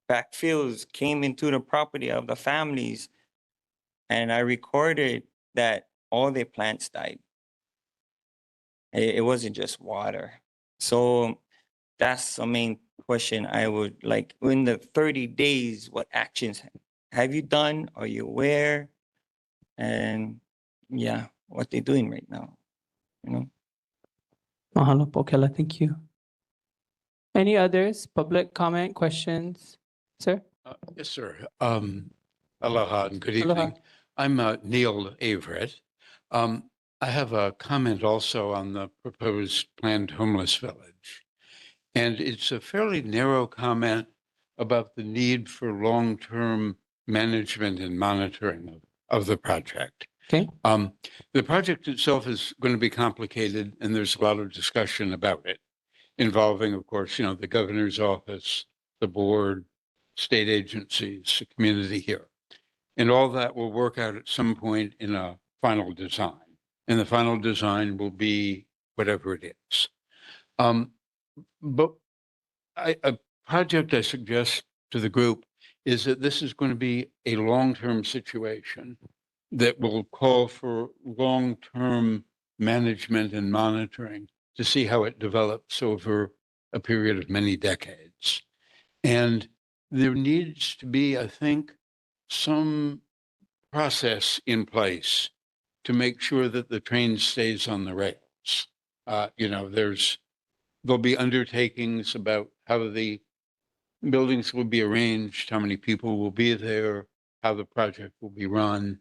S17: backfills came into the property of the families, and I recorded that all their plants died. It wasn't just water. So that's the main question I would like. In the 30 days, what actions have you done? Are you aware? And yeah, what they're doing right now, you know?
S1: Mahalo po, Kela. Thank you. Any others? Public comment, questions? Sir?
S18: Yes, sir. Aloha and good
S1: Aloha.
S18: evening. I'm Neil Averett. I have a comment also on the proposed planned homeless village. And it's a fairly narrow comment about the need for long-term management and monitoring of the project.
S1: Okay.
S18: The project itself is going to be complicated, and there's a lot of discussion about it, involving, of course, the governor's office, the board, state agencies, the community here. And all that will work out at some point in a final design. And the final design will be whatever it is. But a project I suggest to the group is that this is going to be a long-term situation that will call for long-term management and monitoring to see how it develops over a period of many decades. And there needs to be, I think, some process in place to make sure that the train stays on the rails. There'll be undertakings about how the buildings will be arranged, how many people will be there, how the project will be run.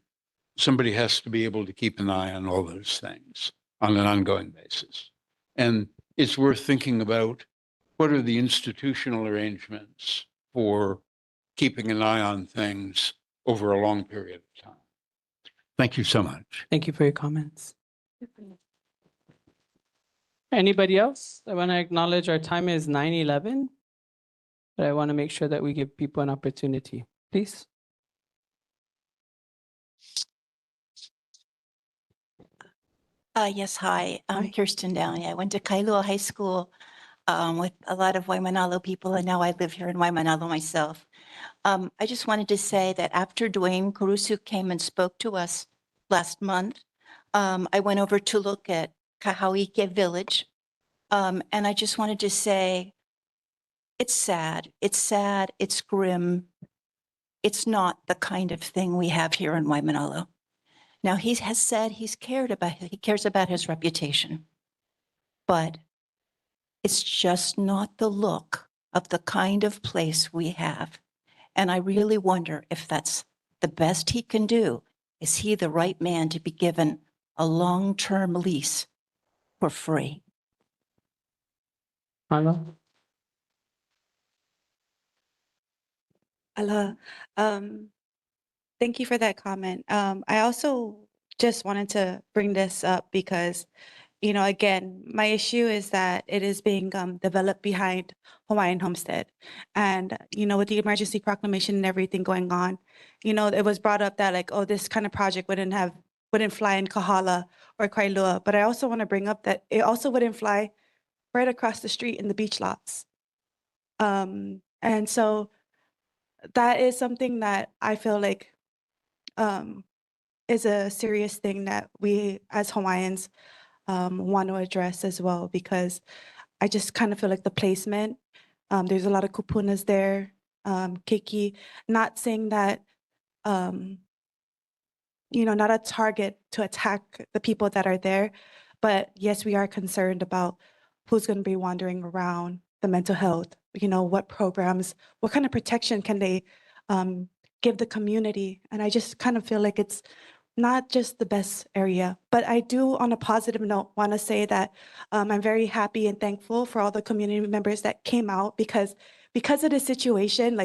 S18: Somebody has to be able to keep an eye on all those things on an ongoing basis. And it's worth thinking about what are the institutional arrangements for keeping an eye on things over a long period of time. Thank you so much.
S1: Thank you for your comments. Anybody else? I want to acknowledge our time is 9:11, but I want to make sure that we give people an opportunity. Please.
S19: Yes, hi. I'm Kirsten Downey. I went to Kailua High School with a lot of Waimānalo people, and now I live here in Waimānalo myself. I just wanted to say that after Dwayne Caruso came and spoke to us last month, I went over to look at Kahauike Village, and I just wanted to say, it's sad. It's sad. It's grim. It's not the kind of thing we have here in Waimānalo. Now, he has said he cares about his reputation, but it's just not the look of the kind of place we have. And I really wonder if that's the best he can do. Is he the right man to be given a long-term lease for free?
S1: Hello.
S12: Aloha. Thank you for that comment. I also just wanted to bring this up because, again, my issue is that it is being developed behind Hawaiian Homestead. And, with the emergency proclamation and everything going on, it was brought up that this kind of project wouldn't fly in Kahala or Kailua. But I also want to bring up that it also wouldn't fly right across the street in the beach lots. And so that is something that I feel like is a serious thing that we as Hawaiians want to address as well, because I just kind of feel like the placement, there's a lot of kupunas there, keiki, not saying that, not a target to attack the people that are there, but yes, we are concerned about who's going to be wandering around, the mental health, what programs, what kind of protection can they give the community. And I just kind of feel like it's not just the best area. But I do, on a positive note, want to say that I'm very happy and thankful for all the community members that came out, because of the situation,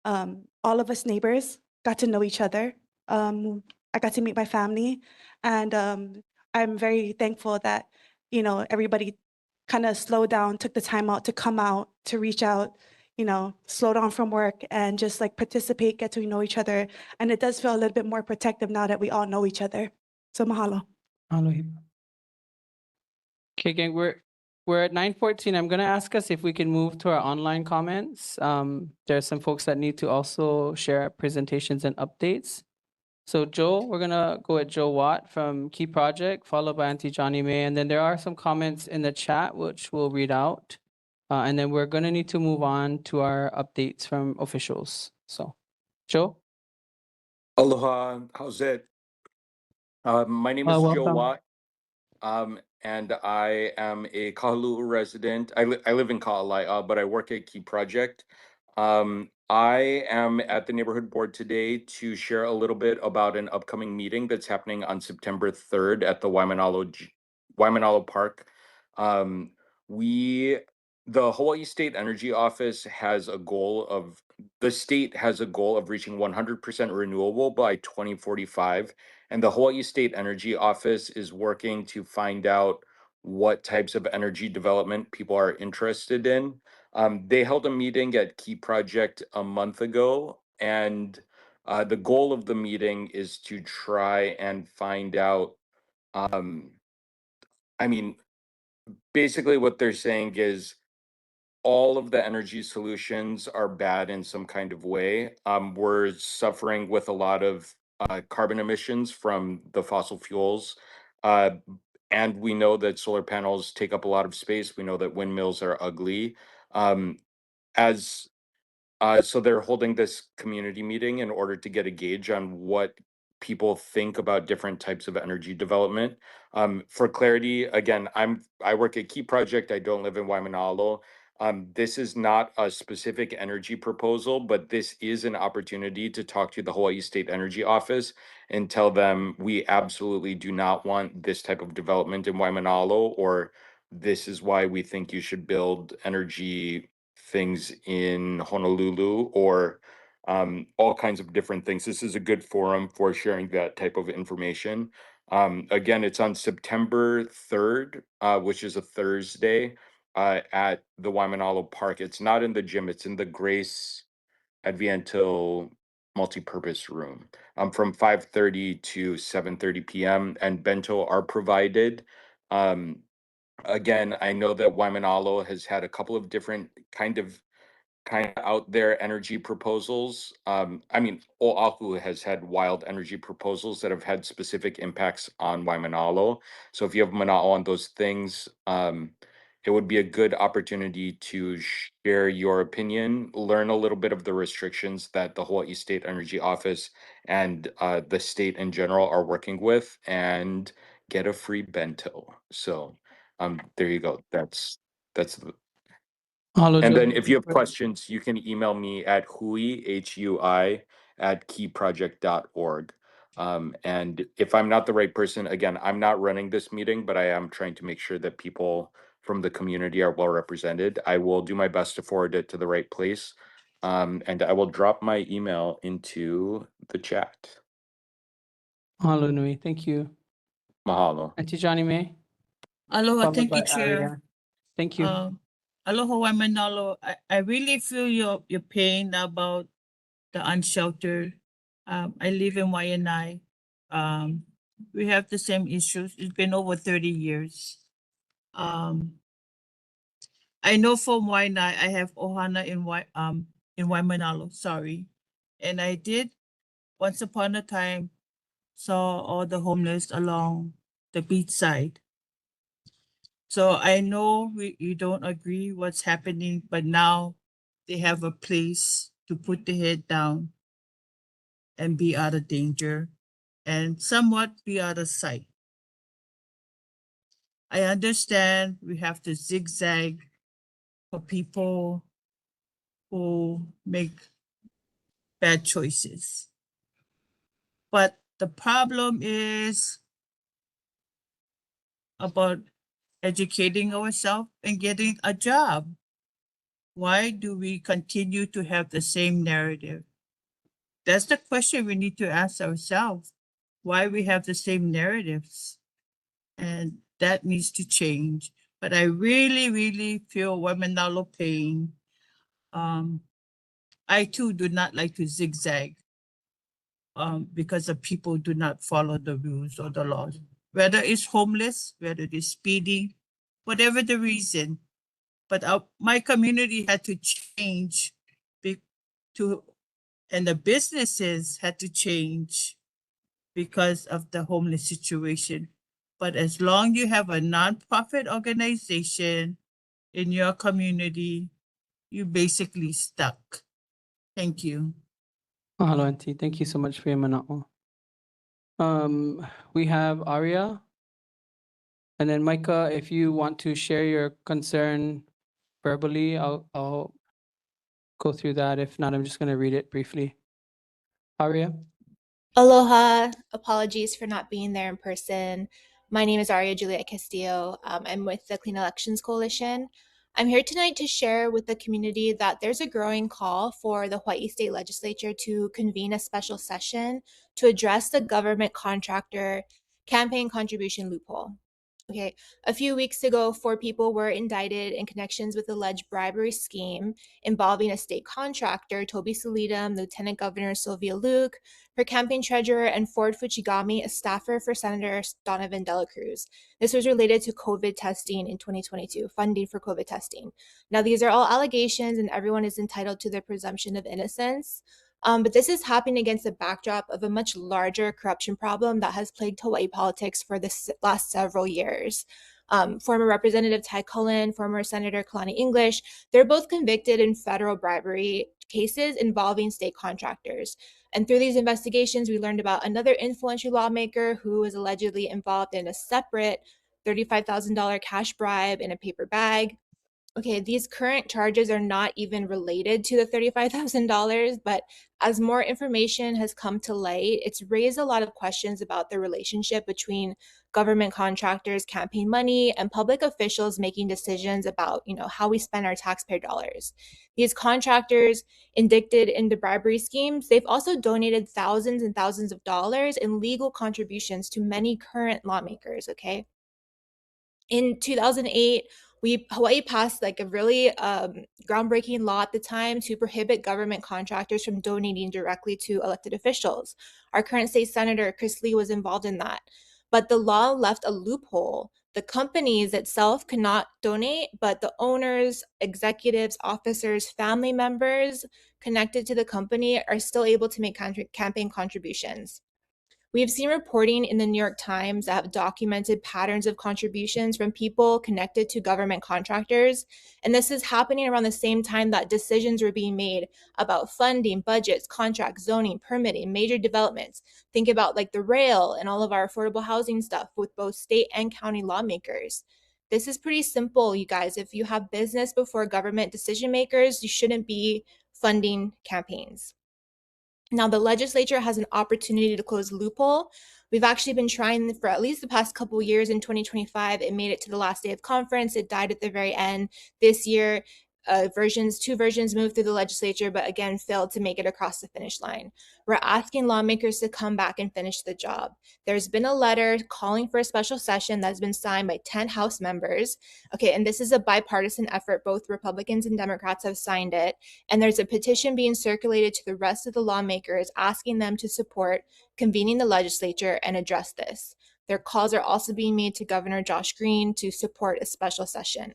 S12: all of us neighbors got to know each other. I got to meet my family, and I'm very thankful that, everybody kind of slowed down, took the time out to come out, to reach out, slow down from work and just participate, get to know each other. And it does feel a little bit more protective now that we all know each other. So mahalo.
S1: Mahalo. Okay, gang, we're we're at 9:14. I'm gonna ask us if we can move to our online comments. There are some folks that need to also share presentations and updates. So Joe, we're gonna go at Joe Watt from Key Project, followed by Auntie Johnny May, and then there are some comments in the chat which we'll read out. And then we're gonna need to move on to our updates from officials. So, Joe?
S2: Aloha, how's it? My name is Joe
S1: Welcome.
S2: Watt, and I am a Kahului resident. I live in Ka'alai'a, but I work at Key Project. I am at the neighborhood board today to share a little bit about an upcoming meeting that's happening on September 3rd at the Waimānalo Park. The Hawaii State Energy Office has a goal of, the state has a goal of reaching 100% renewable by 2045. And the Hawaii State Energy Office is working to find out what types of energy development people are interested in. They held a meeting at Key Project a month ago, and the goal of the meeting is to try and find out, basically what they're saying is all of the energy solutions are bad in some kind of way. We're suffering with a lot of carbon emissions from the fossil fuels. And we know that solar panels take up a lot of space. We know that windmills are ugly. So they're holding this community meeting in order to get a gauge on what people think about different types of energy development. For clarity, again, I work at Key Project. I don't live in Waimānalo. This is not a specific energy proposal, but this is an opportunity to talk to the Hawaii State Energy Office and tell them we absolutely do not want this type of development in Waimānalo, or this is why we think you should build energy things in Honolulu, or all kinds of different things. This is a good forum for sharing that type of information. Again, it's on September 3rd, which is a Thursday, at the Waimānalo Park. It's not in the gym, it's in the Grace Adviento multi-purpose room, from 5:30 to 7:30 p.m. and bento are provided. Again, I know that Waimānalo has had a couple of different kind of out there energy proposals. Oahu has had wild energy proposals that have had specific impacts on Waimānalo. So if you have mana'o on those things, it would be a good opportunity to share your opinion, learn a little bit of the restrictions that the Hawaii State Energy Office and the state in general are working with, and get a free bento. So there you go. That's
S1: Mahalo,
S2: and
S1: Joe.
S2: then if you have questions, you can email me at hui, at keyproject.org. And if I'm not the right person, again, I'm not running this meeting, but I am trying to make sure that people from the community are well represented. I will do my best to forward it to the right place. And I will drop my email into the chat.
S1: Mahalo nui. Thank you.
S2: Mahalo.
S1: Auntie Johnny May?
S3: Aloha,
S1: Followed
S3: thank
S1: by
S3: you, Chair.
S1: Aria. Thank you.
S3: Aloha, Waimānalo. I really feel your pain about the unsheltered. I live in Waianae. We have the same issues. It's been over 30 years. I know from Waianae, I have ohana in Waimānalo, sorry. And I did, once upon a time, saw all the homeless along the beach side. So I know you don't agree what's happening, but now they have a place to put the head down and be out of danger and somewhat be out of sight. I understand we have to zigzag for people who make bad choices. But the problem is about educating ourselves and getting a job. Why do we continue to have the same narrative? That's the question we need to ask ourselves, why we have the same narratives. And that needs to change. But I really, really feel Waimānalo pain. I too do not like to zigzag because the people do not follow the rules or the laws. Whether it's homeless, whether it is speeding, whatever the reason. But my community had to change and the businesses had to change because of the homeless situation. But as long you have a nonprofit organization in your community, you basically stuck. Thank you.
S1: Mahalo, Auntie. Thank you so much for your mana'o. We have Aria. And then Micah, if you want to share your concern verbally, I'll go through that. If not, I'm just going to read it briefly. Aria?
S20: Aloha. Apologies for not being there in person. My name is Aria Juliet Castillo. I'm with the Clean Elections Coalition. I'm here tonight to share with the community that there's a growing call for the Hawaii State Legislature to convene a special session to address the government contractor campaign contribution loophole. Okay, a few weeks ago, 4 people were indicted in connections with alleged bribery scheme involving a state contractor, Toby Solitum, Lieutenant Governor Sylvia Luke, her campaign treasurer, and Ford Fuchigami, a staffer for Senator Donovan Dela Cruz. This was related to COVID testing in 2022, funding for COVID testing. Now, these are all allegations, and everyone is entitled to their presumption of innocence. But this is happening against the backdrop of a much larger corruption problem that has plagued Hawaii politics for the last several years. Former Representative Ty Cullen, former Senator Kalani English, they're both convicted in federal bribery cases involving state contractors. And through these investigations, we learned about another influential lawmaker who was allegedly involved in a separate $35,000 cash bribe in a paper bag. Okay, these current charges are not even related to the $35,000, but as more information has come to light, it's raised a lot of questions about the relationship between government contractors, campaign money, and public officials making decisions about, how we spend our taxpayer dollars. These contractors indicted in the bribery schemes, they've also donated thousands and thousands of dollars in legal contributions to many current lawmakers, okay? In 2008, Hawaii passed like a really groundbreaking law at the time to prohibit government contractors from donating directly to elected officials. Our current state senator, Chris Lee, was involved in that. But the law left a loophole. The companies itself could not donate, but the owners, executives, officers, family members connected to the company are still able to make campaign contributions. We have seen reporting in the New York Times that have documented patterns of contributions from people connected to government contractors. And this is happening around the same time that decisions were being made about funding, budgets, contracts, zoning, permitting, major developments. Think about like the rail and all of our affordable housing stuff with both state and county lawmakers. This is pretty simple, you guys. If you have business before government decision makers, you shouldn't be funding campaigns. Now, the legislature has an opportunity to close the loophole. We've actually been trying for at least the past couple of years. In 2025, it made it to the last day of conference. It died at the very end. This year, two versions moved through the legislature, but again, failed to make it across the finish line. We're asking lawmakers to come back and finish the job. There's been a letter calling for a special session that's been signed by 10 House members. Okay, and this is a bipartisan effort. Both Republicans and Democrats have signed it. And there's a petition being circulated to the rest of the lawmakers asking them to support convening the legislature and address this. Their calls are also being made to Governor Josh Green to support a special session.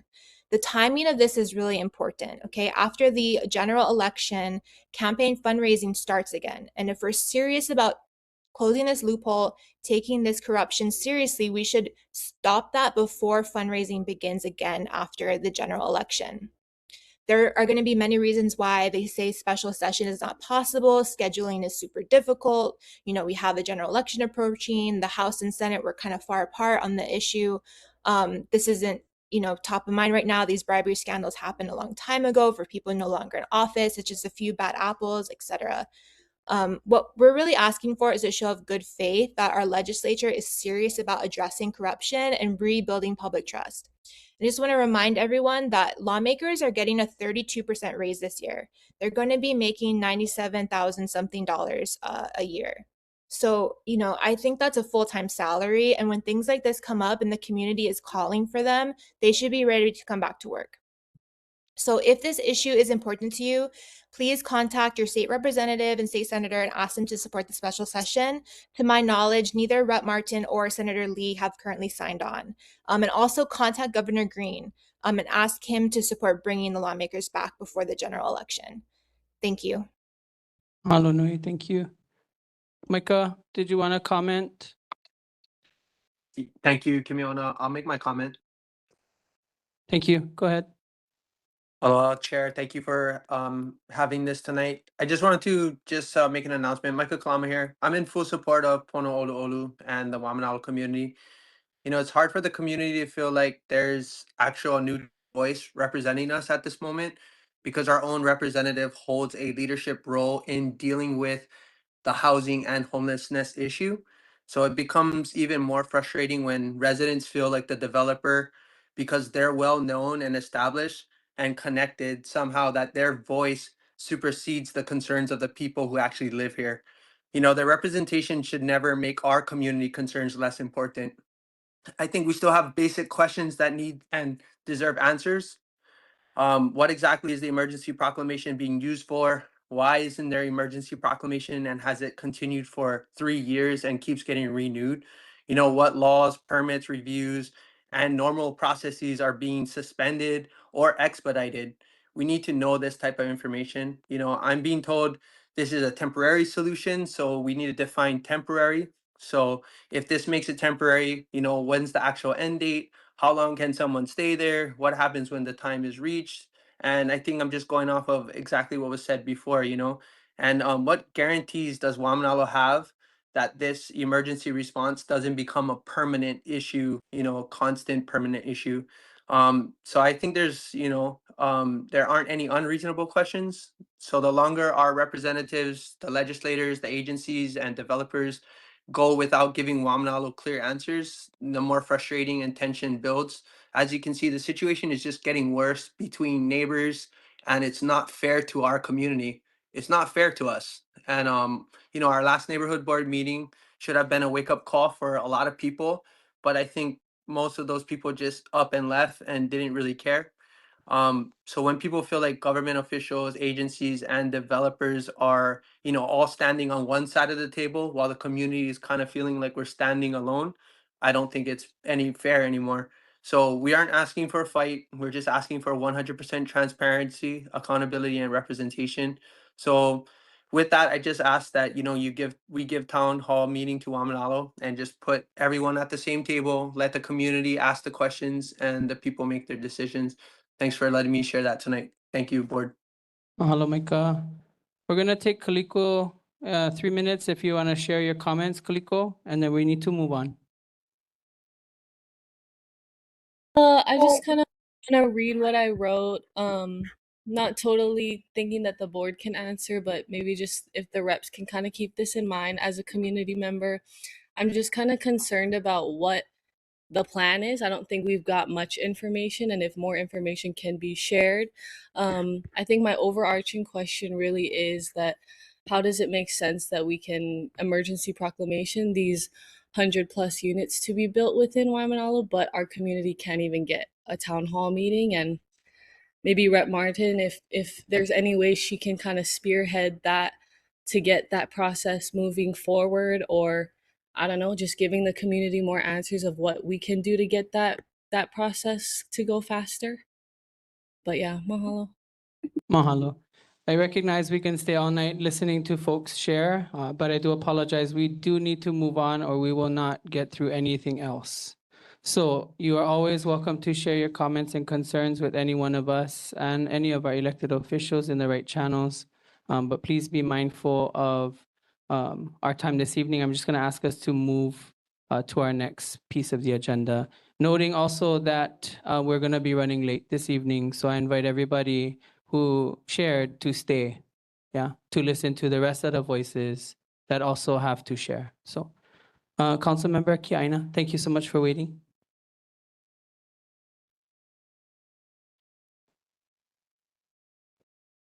S20: The timing of this is really important, okay? After the general election, campaign fundraising starts again. And if we're serious about closing this loophole, taking this corruption seriously, we should stop that before fundraising begins again after the general election. There are going to be many reasons why they say special session is not possible. Scheduling is super difficult. We have the general election approaching. The House and Senate were kind of far apart on the issue. This isn't top of mind right now. These bribery scandals happened a long time ago for people no longer in office. It's just a few bad apples, etc. What we're really asking for is a show of good faith that our legislature is serious about addressing corruption and rebuilding public trust. I just want to remind everyone that lawmakers are getting a 32% raise this year. They're going to be making $97,000 something a year. So, I think that's a full-time salary. And when things like this come up and the community is calling for them, they should be ready to come back to work. So if this issue is important to you, please contact your state representative and state senator and ask them to support the special session. To my knowledge, neither Rep. Martin or Senator Lee have currently signed on. And also contact Governor Green and ask him to support bringing the lawmakers back before the general election. Thank you.
S1: Mahalo nui, thank you. Micah, did you want to comment?
S8: Thank you, Kimiona. I'll make my comment.
S1: Thank you. Go ahead.
S8: Chair, thank you for having this tonight. I just wanted to make an announcement. Michael Kalama here. I'm in full support of Pono Olu Olu and the Waimānalo community. You know, it's hard for the community to feel like there's actual new voice representing us at this moment because our own representative holds a leadership role in dealing with the housing and homelessness issue. So it becomes even more frustrating when residents feel like the developer, because they're well known and established and connected, somehow that their voice supersedes the concerns of the people who actually live here. You know, their representation should never make our community concerns less important. I think we still have basic questions that need and deserve answers. What exactly is the emergency proclamation being used for? Why isn't there emergency proclamation and has it continued for 3 years and keeps getting renewed? You know, what laws, permits, reviews, and normal processes are being suspended or expedited? We need to know this type of information. You know, I'm being told this is a temporary solution, so we need to define temporary. So if this makes it temporary, you know, when's the actual end date? How long can someone stay there? What happens when the time is reached? And I think I'm just going off of exactly what was said before, you know. And what guarantees does Waimānalo have that this emergency response doesn't become a permanent issue, you know, a constant permanent issue? So I think there's, you know, there aren't any unreasonable questions. So the longer our representatives, the legislators, the agencies, and developers go without giving Waimānalo clear answers, the more frustrating and tension builds. As you can see, the situation is just getting worse between neighbors, and it's not fair to our community. It's not fair to us. And you know, our last neighborhood board meeting should have been a wake-up call for a lot of people, but I think most of those people just up and left and didn't really care. So when people feel like government officials, agencies, and developers are, you know, all standing on one side of the table while the community is kind of feeling like we're standing alone, I don't think it's any fair anymore. So we aren't asking for a fight. We're just asking for 100% transparency, accountability, and representation. So with that, I just ask that, you know, we give town hall meeting to Waimānalo and just put everyone at the same table, let the community ask the questions and the people make their decisions. Thanks for letting me share that tonight. Thank you, board.
S1: Mahalo, Micah. We're going to take Kaliko 3 minutes if you want to share your comments, Kaliko, and then we need to move on.
S21: I just kind of want to read what I wrote. Not totally thinking that the board can answer, but maybe just if the reps can kind of keep this in mind as a community member. I'm just kind of concerned about what the plan is. I don't think we've got much information, and if more information can be shared. I think my overarching question really is that how does it make sense that we can emergency proclamation these 100+ units to be built within Waimānalo, but our community can't even get a town hall meeting? And maybe Rep. Martin, if there's any way she can kind of spearhead that to get that process moving forward, or I don't know, just giving the community more answers of what we can do to get that process to go faster. But yeah, mahalo.
S1: Mahalo. I recognize we can stay all night listening to folks share, but I do apologize. We do need to move on or we will not get through anything else. So you are always welcome to share your comments and concerns with any one of us and any of our elected officials in the right channels. But please be mindful of our time this evening. I'm just going to ask us to move to our next piece of the agenda. Noting also that we're going to be running late this evening. So I invite everybody who shared to stay, to listen to the rest of the voices that also have to share. So Councilmember Kiaina, thank you so much for waiting.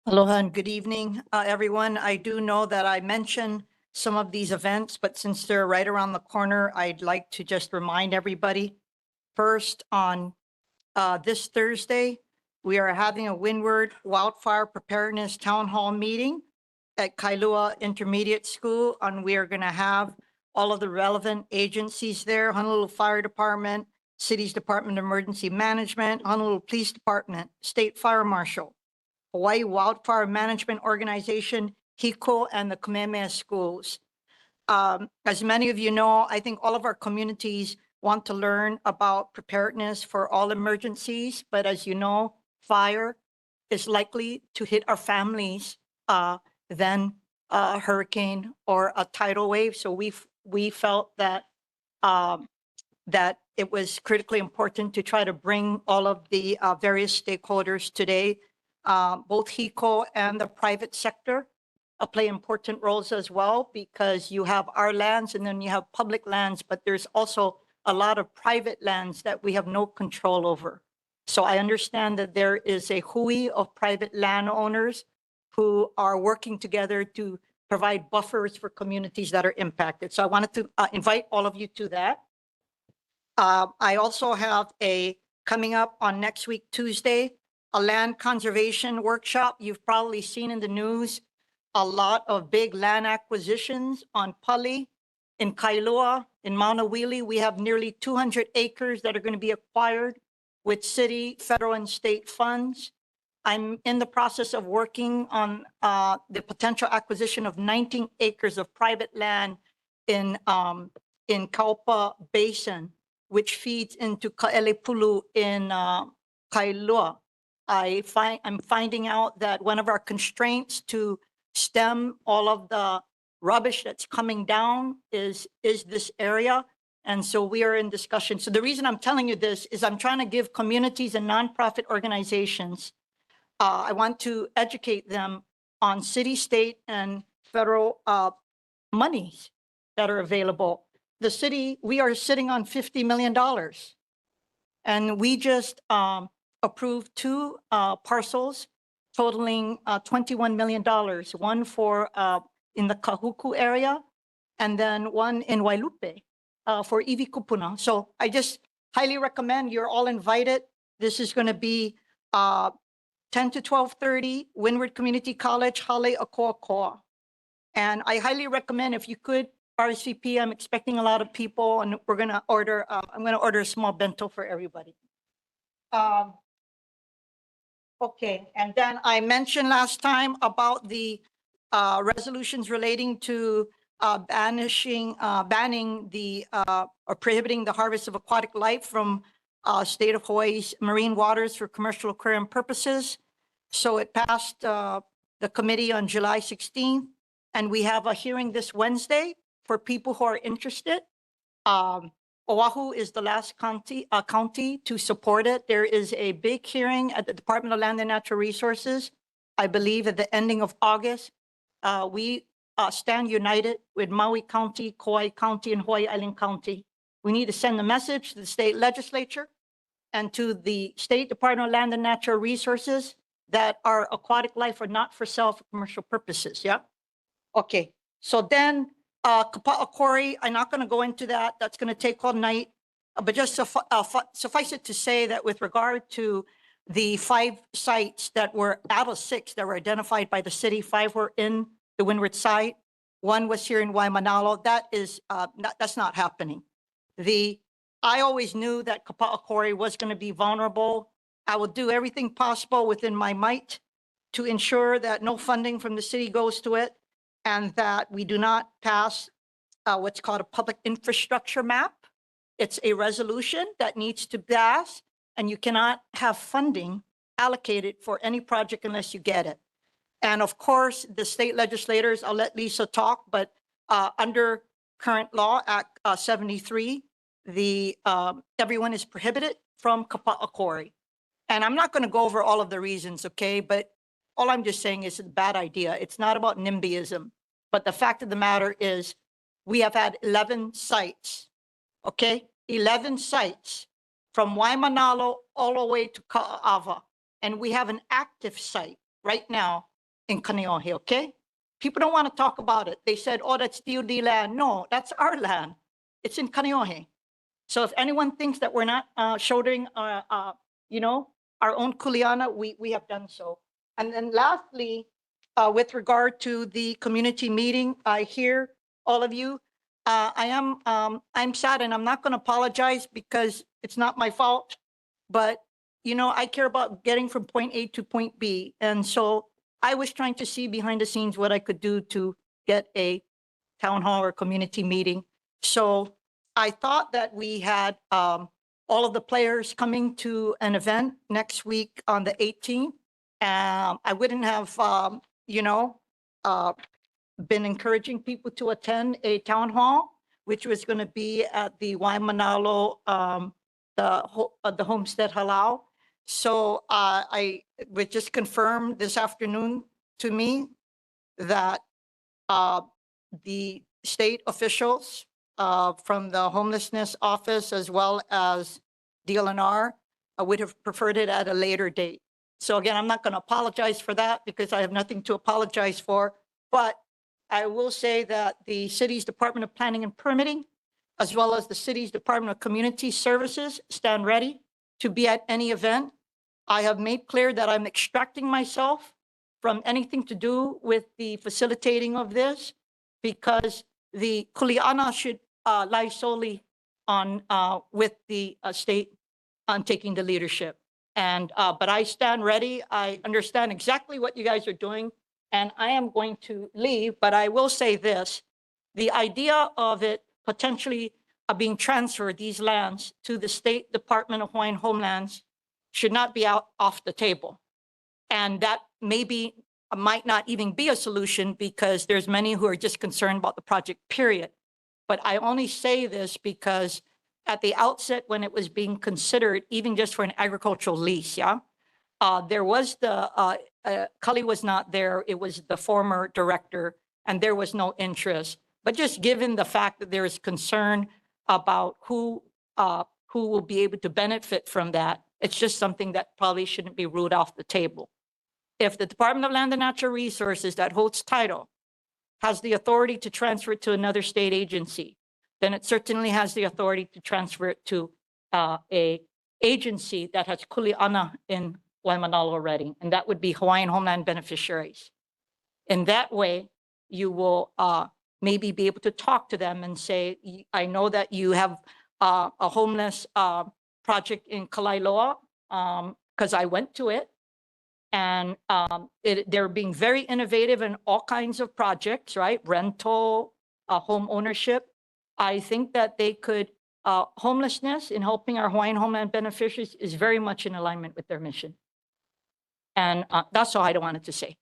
S22: Aloha and good evening, everyone. I do know that I mentioned some of these events, but since they're right around the corner, I'd like to just remind everybody. First, on this Thursday, we are having a Windward Wildfire Preparedness Town Hall meeting at Kailua Intermediate School, and we are going to have all of the relevant agencies there, Honolulu Fire Department, City's Department of Emergency Management, Honolulu Police Department, State Fire Marshal, Hawaii Wildfire Management Organization, HICO, and the Kamehameha Schools. As many of you know, I think all of our communities want to learn about preparedness for all emergencies, but as you know, fire is likely to hit our families than a hurricane or a tidal wave. So we felt that that it was critically important to try to bring all of the various stakeholders today, both HICO and the private sector play important roles as well, because you have our lands and then you have public lands, but there's also a lot of private lands that we have no control over. So I understand that there is a hui of private landowners who are working together to provide buffers for communities that are impacted. So I wanted to invite all of you to that. I also have coming up on next week, Tuesday, a land conservation workshop. You've probably seen in the news a lot of big land acquisitions on Pali, in Kailua, in Maunawili. We have nearly 200 acres that are going to be acquired with city, federal, and state funds. I'm in the process of working on the potential acquisition of 19 acres of private land in Kaupa Basin, which feeds into Ka'elepulu in Kailua. I'm finding out that one of our constraints to stem all of the rubbish that's coming down is this area. And so we are in discussion. So the reason I'm telling you this is I'm trying to give communities and nonprofit organizations, I want to educate them on city, state, and federal monies that are available. The city, we are sitting on $50 million. And we just approved 2 parcels totaling $21 million, one for in the Kahuku area, and then one in Wailupe for Iwi Kupuna. So I just highly recommend, you're all invited. This is going to be 10 to 12:30, Windward Community College, Hale Akoakoa. And I highly recommend, if you could RSVP, I'm expecting a lot of people, and we're going to order, I'm going to order a small bento for everybody. Okay, and then I mentioned last time about the resolutions relating to banning the or prohibiting the harvest of aquatic life from state of Hawaii's marine waters for commercial aquarium purposes. So it passed the committee on July 16th, and we have a hearing this Wednesday for people who are interested. Oahu is the last county to support it. There is a big hearing at the Department of Land and Natural Resources, I believe at the ending of August. We stand united with Maui County, Kauai County, and Hawaii Island County. We need to send a message to the state legislature and to the State Department of Land and Natural Resources that our aquatic life are not for sale for commercial purposes, yeah? Okay, so then Kapa'akori, I'm not going to go into that. That's going to take all night. But just suffice it to say that with regard to the 5 sites that were out of 6 that were identified by the city, 5 were in the Windward site. 1 was here in Waimānalo. That is that's not happening. I always knew that Kapa'akori was going to be vulnerable. I will do everything possible within my might to ensure that no funding from the city goes to it, and that we do not pass what's called a public infrastructure map. It's a resolution that needs to pass, and you cannot have funding allocated for any project unless you get it. And of course, the state legislators, I'll let Lisa talk, but under current law, Act 73, everyone is prohibited from Kapa'akori. And I'm not going to go over all of the reasons, okay? But all I'm just saying is it's a bad idea. It's not about NIMBYism. But the fact of the matter is we have had 11 sites, okay? 11 sites from Waimānalo all the way to Ka'ava. And we have an active site right now in Kaneohe, okay? People don't want to talk about it. They said, oh, that's DOD land. No, that's our land. It's in Kaneohe. So if anyone thinks that we're not shouldering, our own kuleana, we have done so. And then lastly, with regard to the community meeting, I hear all of you. I'm sad, and I'm not going to apologize because it's not my fault, but you know, I care about getting from point A to point B. And so I was trying to see behind the scenes what I could do to get a town hall or community meeting. So I thought that we had all of the players coming to an event next week on the 18th. I wouldn't have, you know, been encouraging people to attend a town hall, which was going to be at the Waimānalo, the Homestead Halal. So I would just confirm this afternoon to me that the state officials from the homelessness office as well as DLNR would have preferred it at a later date. So again, I'm not going to apologize for that because I have nothing to apologize for, but I will say that the city's Department of Planning and Permitting, as well as the city's Department of Community Services, stand ready to be at any event. I have made clear that I'm extracting myself from anything to do with the facilitating of this because the kuleana should lie solely on with the state on taking the leadership. And but I stand ready. I understand exactly what you guys are doing, and I am going to leave. But I will say this: the idea of it potentially being transferred, these lands, to the State Department of Hawaiian Homelands should not be out off the table. And that maybe might not even be a solution because there's many who are just concerned about the project, period. But I only say this because at the outset, when it was being considered, even just for an agricultural lease, yeah, there was the, Cully was not there. It was the former director, and there was no interest. But just given the fact that there is concern about who will be able to benefit from that, it's just something that probably shouldn't be ruled off the table. If the Department of Land and Natural Resources that holds title has the authority to transfer it to another state agency, then it certainly has the authority to transfer it to a agency that has kuleana in Waimānalo already, and that would be Hawaiian Homeland Beneficiaries. In that way, you will maybe be able to talk to them and say, I know that you have a homeless project in Kalailoa, because I went to it. And they're being very innovative in all kinds of projects, right? Rental, home ownership. I think that they could, homelessness in helping our Hawaiian Homeland beneficiaries is very much in alignment with their mission. And that's all I wanted to say.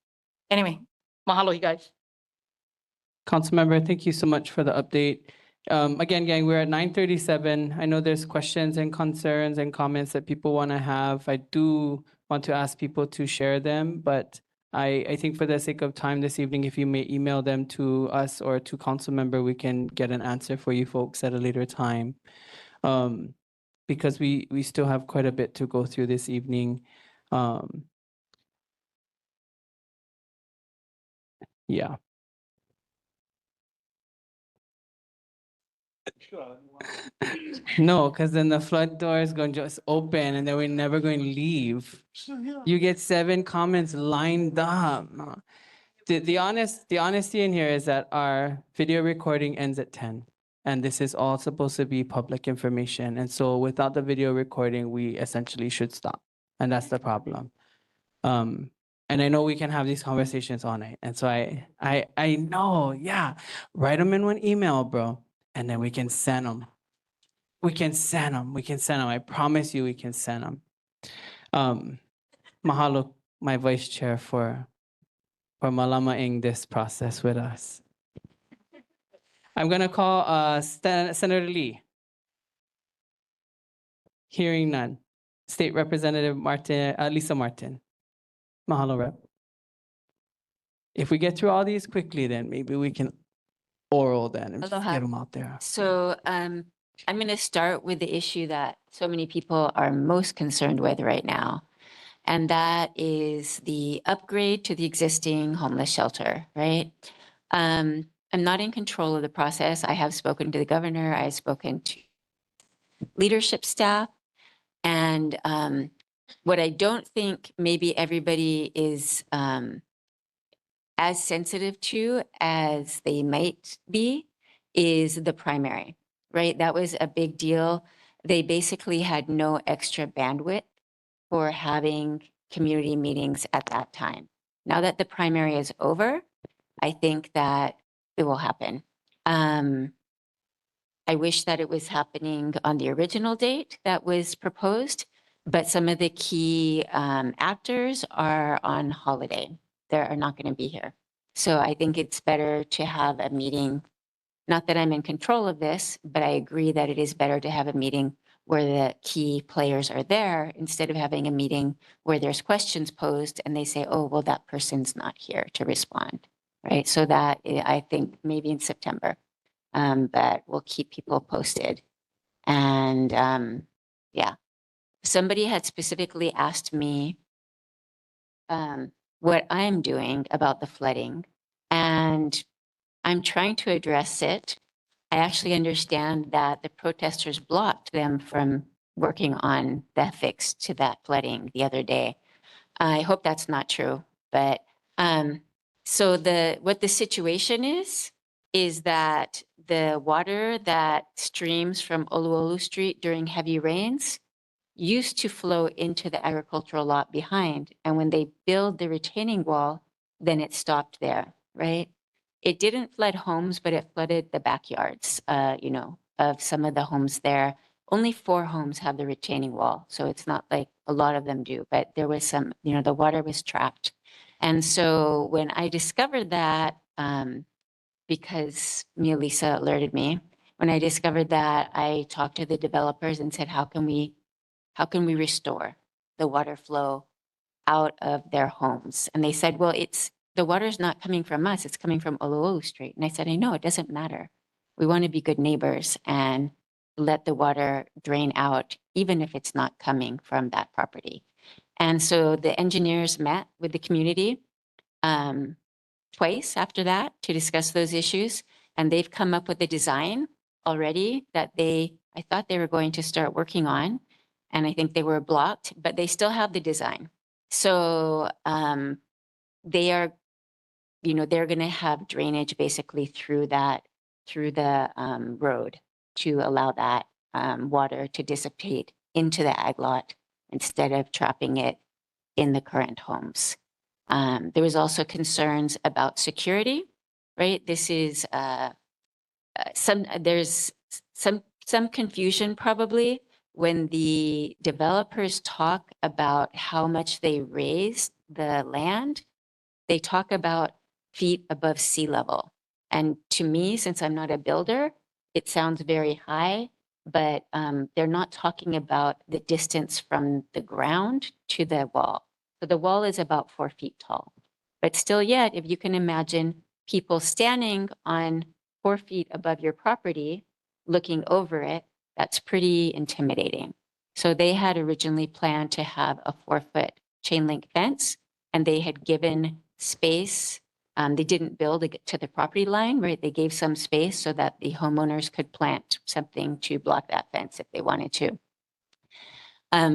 S22: Anyway, mahalo, you guys.
S1: Councilmember, thank you so much for the update. Again, gang, we're at 9:37. I know there's questions and concerns and comments that people want to have. I do want to ask people to share them, but I think for the sake of time this evening, if you may email them to us or to Councilmember, we can get an answer for you folks at a later time. Because we still have quite a bit to go through this evening. Yeah. No, because then the flood door is going to just open and then we're never going to leave. You get 7 comments lined up. The honesty in here is that our video recording ends at 10. And this is all supposed to be public information. And so without the video recording, we essentially should stop. And that's the problem. And I know we can have these conversations all night. And so I know, yeah, write them in one email, bro. And then we can send them. We can send them. We can send them. I promise you we can send them. Mahalo, my vice chair, for malamaing this process with us. I'm going to call Senator Lee. Hearing none. State Representative Lisa Martin. Mahalo, Rep. If we get through all these quickly, then maybe we can oral then and just
S4: Aloha.
S1: get them out there.
S4: So I'm going to start with the issue that so many people are most concerned with right now. And that is the upgrade to the existing homeless shelter, right? I'm not in control of the process. I have spoken to the governor. I have spoken to leadership staff. And What I don't think maybe everybody is as sensitive to as they might be is the primary, right? That was a big deal. They basically had no extra bandwidth for having community meetings at that time. Now that the primary is over, I think that it will happen. I wish that it was happening on the original date that was proposed, but some of the key actors are on holiday. They are not going to be here. So I think it's better to have a meeting. Not that I'm in control of this, but I agree that it is better to have a meeting where the key players are there instead of having a meeting where there's questions posed and they say, oh, well, that person's not here to respond, right? So that I think maybe in September, but we'll keep people posted. And yeah, somebody had specifically asked me what I'm doing about the flooding, and I'm trying to address it. I actually understand that the protesters blocked them from working on the fix to that flooding the other day. I hope that's not true, but so what the situation is that the water that streams from Oluolu Street during heavy rains used to flow into the agricultural lot behind. And when they build the retaining wall, then it stopped there, right? It didn't flood homes, but it flooded the backyards, of some of the homes there. Only 4 homes have the retaining wall. So it's not like a lot of them do, but there was some, the water was trapped. And so when I discovered that, because Mia Lisa alerted me, when I discovered that, I talked to the developers and said, how can we restore the water flow out of their homes? And they said, well, the water's not coming from us, it's coming from Oluolu Street. And I said, I know, it doesn't matter. We want to be good neighbors and let the water drain out, even if it's not coming from that property. And so the engineers met with the community twice after that to discuss those issues. And they've come up with a design already that I thought they were going to start working on. And I think they were blocked, but they still have the design. So they are, they're going to have drainage basically through the road to allow that water to dissipate into the ag lot instead of trapping it in the current homes. There was also concerns about security, right? This is there's some confusion probably when the developers talk about how much they raised the land. They talk about feet above sea level. And to me, since I'm not a builder, it sounds very high, but they're not talking about the distance from the ground to the wall. So the wall is about 4 feet tall. But still yet, if you can imagine people standing on 4 feet above your property, looking over it, that's pretty intimidating. So they had originally planned to have a 4-foot chain link fence, and they had given space. They didn't build to the property line, right? They gave some space so that the homeowners could plant something to block that fence if they wanted to.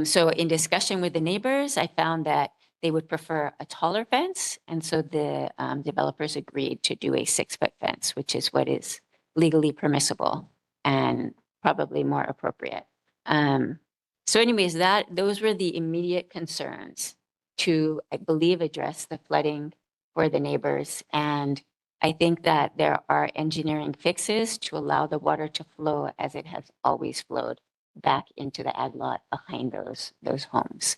S4: So in discussion with the neighbors, I found that they would prefer a taller fence. And so the developers agreed to do a 6-foot fence, which is what is legally permissible and probably more appropriate. So anyways, those were the immediate concerns to, I believe, address the flooding for the neighbors. And I think that there are engineering fixes to allow the water to flow as it has always flowed back into the ag lot behind those homes.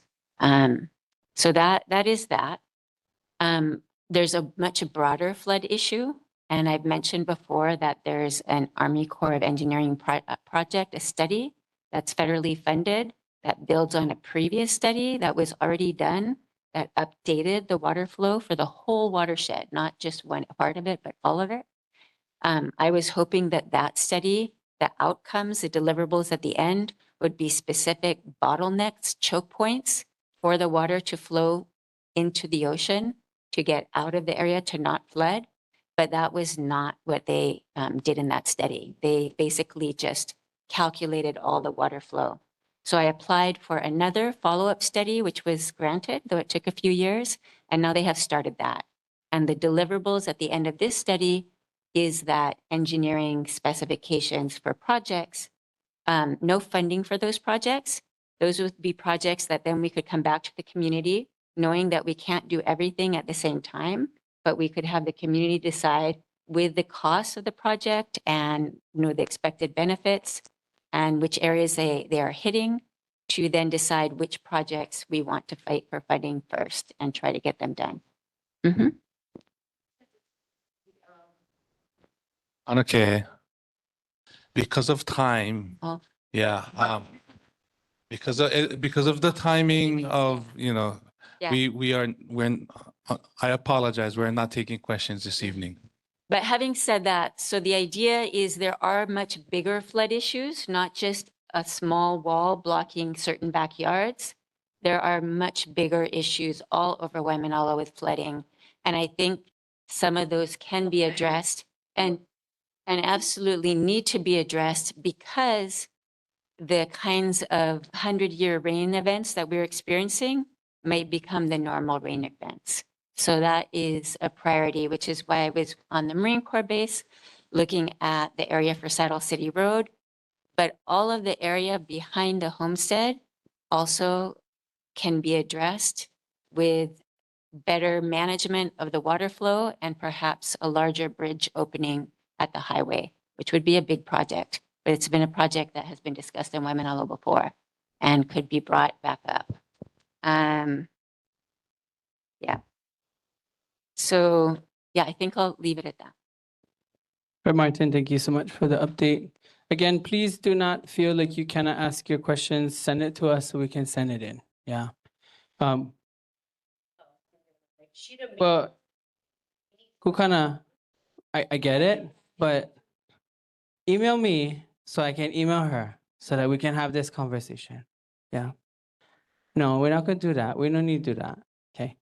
S4: So that is that. There's a much broader flood issue. And I've mentioned before that there's an Army Corps of Engineering project, a study that's federally funded that builds on a previous study that was already done that updated the water flow for the whole watershed, not just one part of it, but all of it. I was hoping that study, the outcomes, the deliverables at the end would be specific bottlenecks, choke points for the water to flow into the ocean, to get out of the area, to not flood. But that was not what they did in that study. They basically just calculated all the water flow. So I applied for another follow-up study, which was granted, though it took a few years, and now they have started that. And the deliverables at the end of this study is that engineering specifications for projects, no funding for those projects. Those would be projects that then we could come back to the community, knowing that we can't do everything at the same time, but we could have the community decide with the cost of the project and the expected benefits and which areas they are hitting, to then decide which projects we want to fight for funding first and try to get them done.
S5: Okay. Because of time,
S4: Oh.
S5: yeah, because of the timing of,
S4: Yeah.
S5: I apologize, we're not taking questions this evening.
S4: But having said that, so the idea is there are much bigger flood issues, not just a small wall blocking certain backyards. There are much bigger issues all over Waimānalo with flooding. And I think some of those can be addressed and absolutely need to be addressed because the kinds of 100-year rain events that we're experiencing might become the normal rain events. So that is a priority, which is why I was on the Marine Corps base looking at the area for Saddle City Road, but all of the area behind the homestead also can be addressed with better management of the water flow and perhaps a larger bridge opening at the highway, which would be a big project, but it's been a project that has been discussed in Waimānalo before and could be brought back up. Yeah. So yeah, I think I'll leave it at that.
S1: Right, Martin, thank you so much for the update. Again, please do not feel like you cannot ask your questions. Send it to us so we can send it in. Yeah. Well, Kukana, I get it, but email me so I can email her so that we can have this conversation. Yeah. No, we're not going to do that. We don't need to do that. Okay.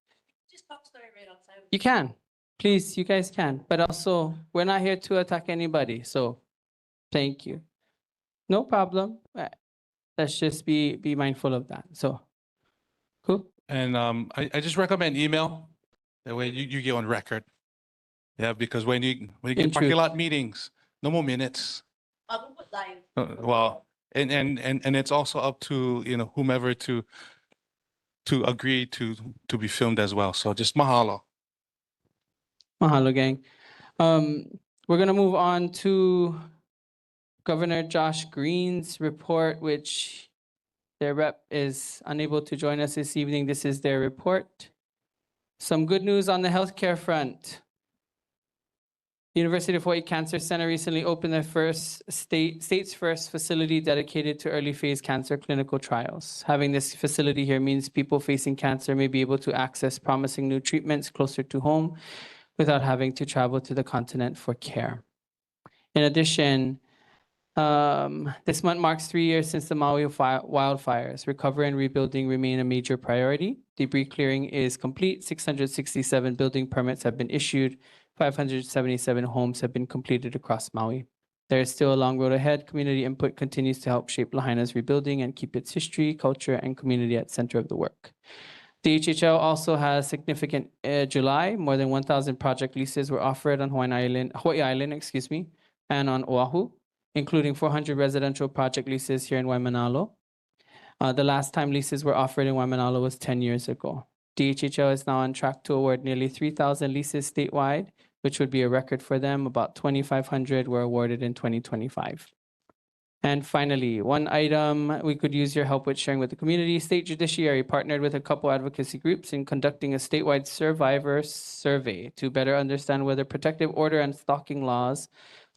S1: You can. Please, you guys can. But also, we're not here to attack anybody. So thank you. No problem. Let's just be mindful of that. So, cool.
S5: And I just recommend email. That way you get on record. Yeah, because when you get parking lot meetings, no more minutes. Well, and it's also up to whomever to agree to be filmed as well. So just mahalo.
S1: Mahalo, gang. We're going to move on to Governor Josh Green's report, which their rep is unable to join us this evening. This is their report. Some good news on the healthcare front. University of Hawaii Cancer Center recently opened their state's first facility dedicated to early phase cancer clinical trials. Having this facility here means people facing cancer may be able to access promising new treatments closer to home without having to travel to the continent for care. In addition, this month marks 3 years since the Maui wildfires. Recovery and rebuilding remain a major priority. Debris clearing is complete. 667 building permits have been issued. 577 homes have been completed across Maui. There is still a long road ahead. Community input continues to help shape Lahaina's rebuilding and keep its history, culture, and community at center of the work. The HHL also has significant July. More than 1,000 project leases were offered on Hawaii Island, and on Oahu, including 400 residential project leases here in Waimānalo. The last time leases were offered in Waimānalo was 10 years ago. DHHL is now on track to award nearly 3,000 leases statewide, which would be a record for them. About 2,500 were awarded in 2025. And finally, one item we could use your help with sharing with the community. State Judiciary partnered with a couple advocacy groups in conducting a statewide survivor survey to better understand whether protective order and stalking laws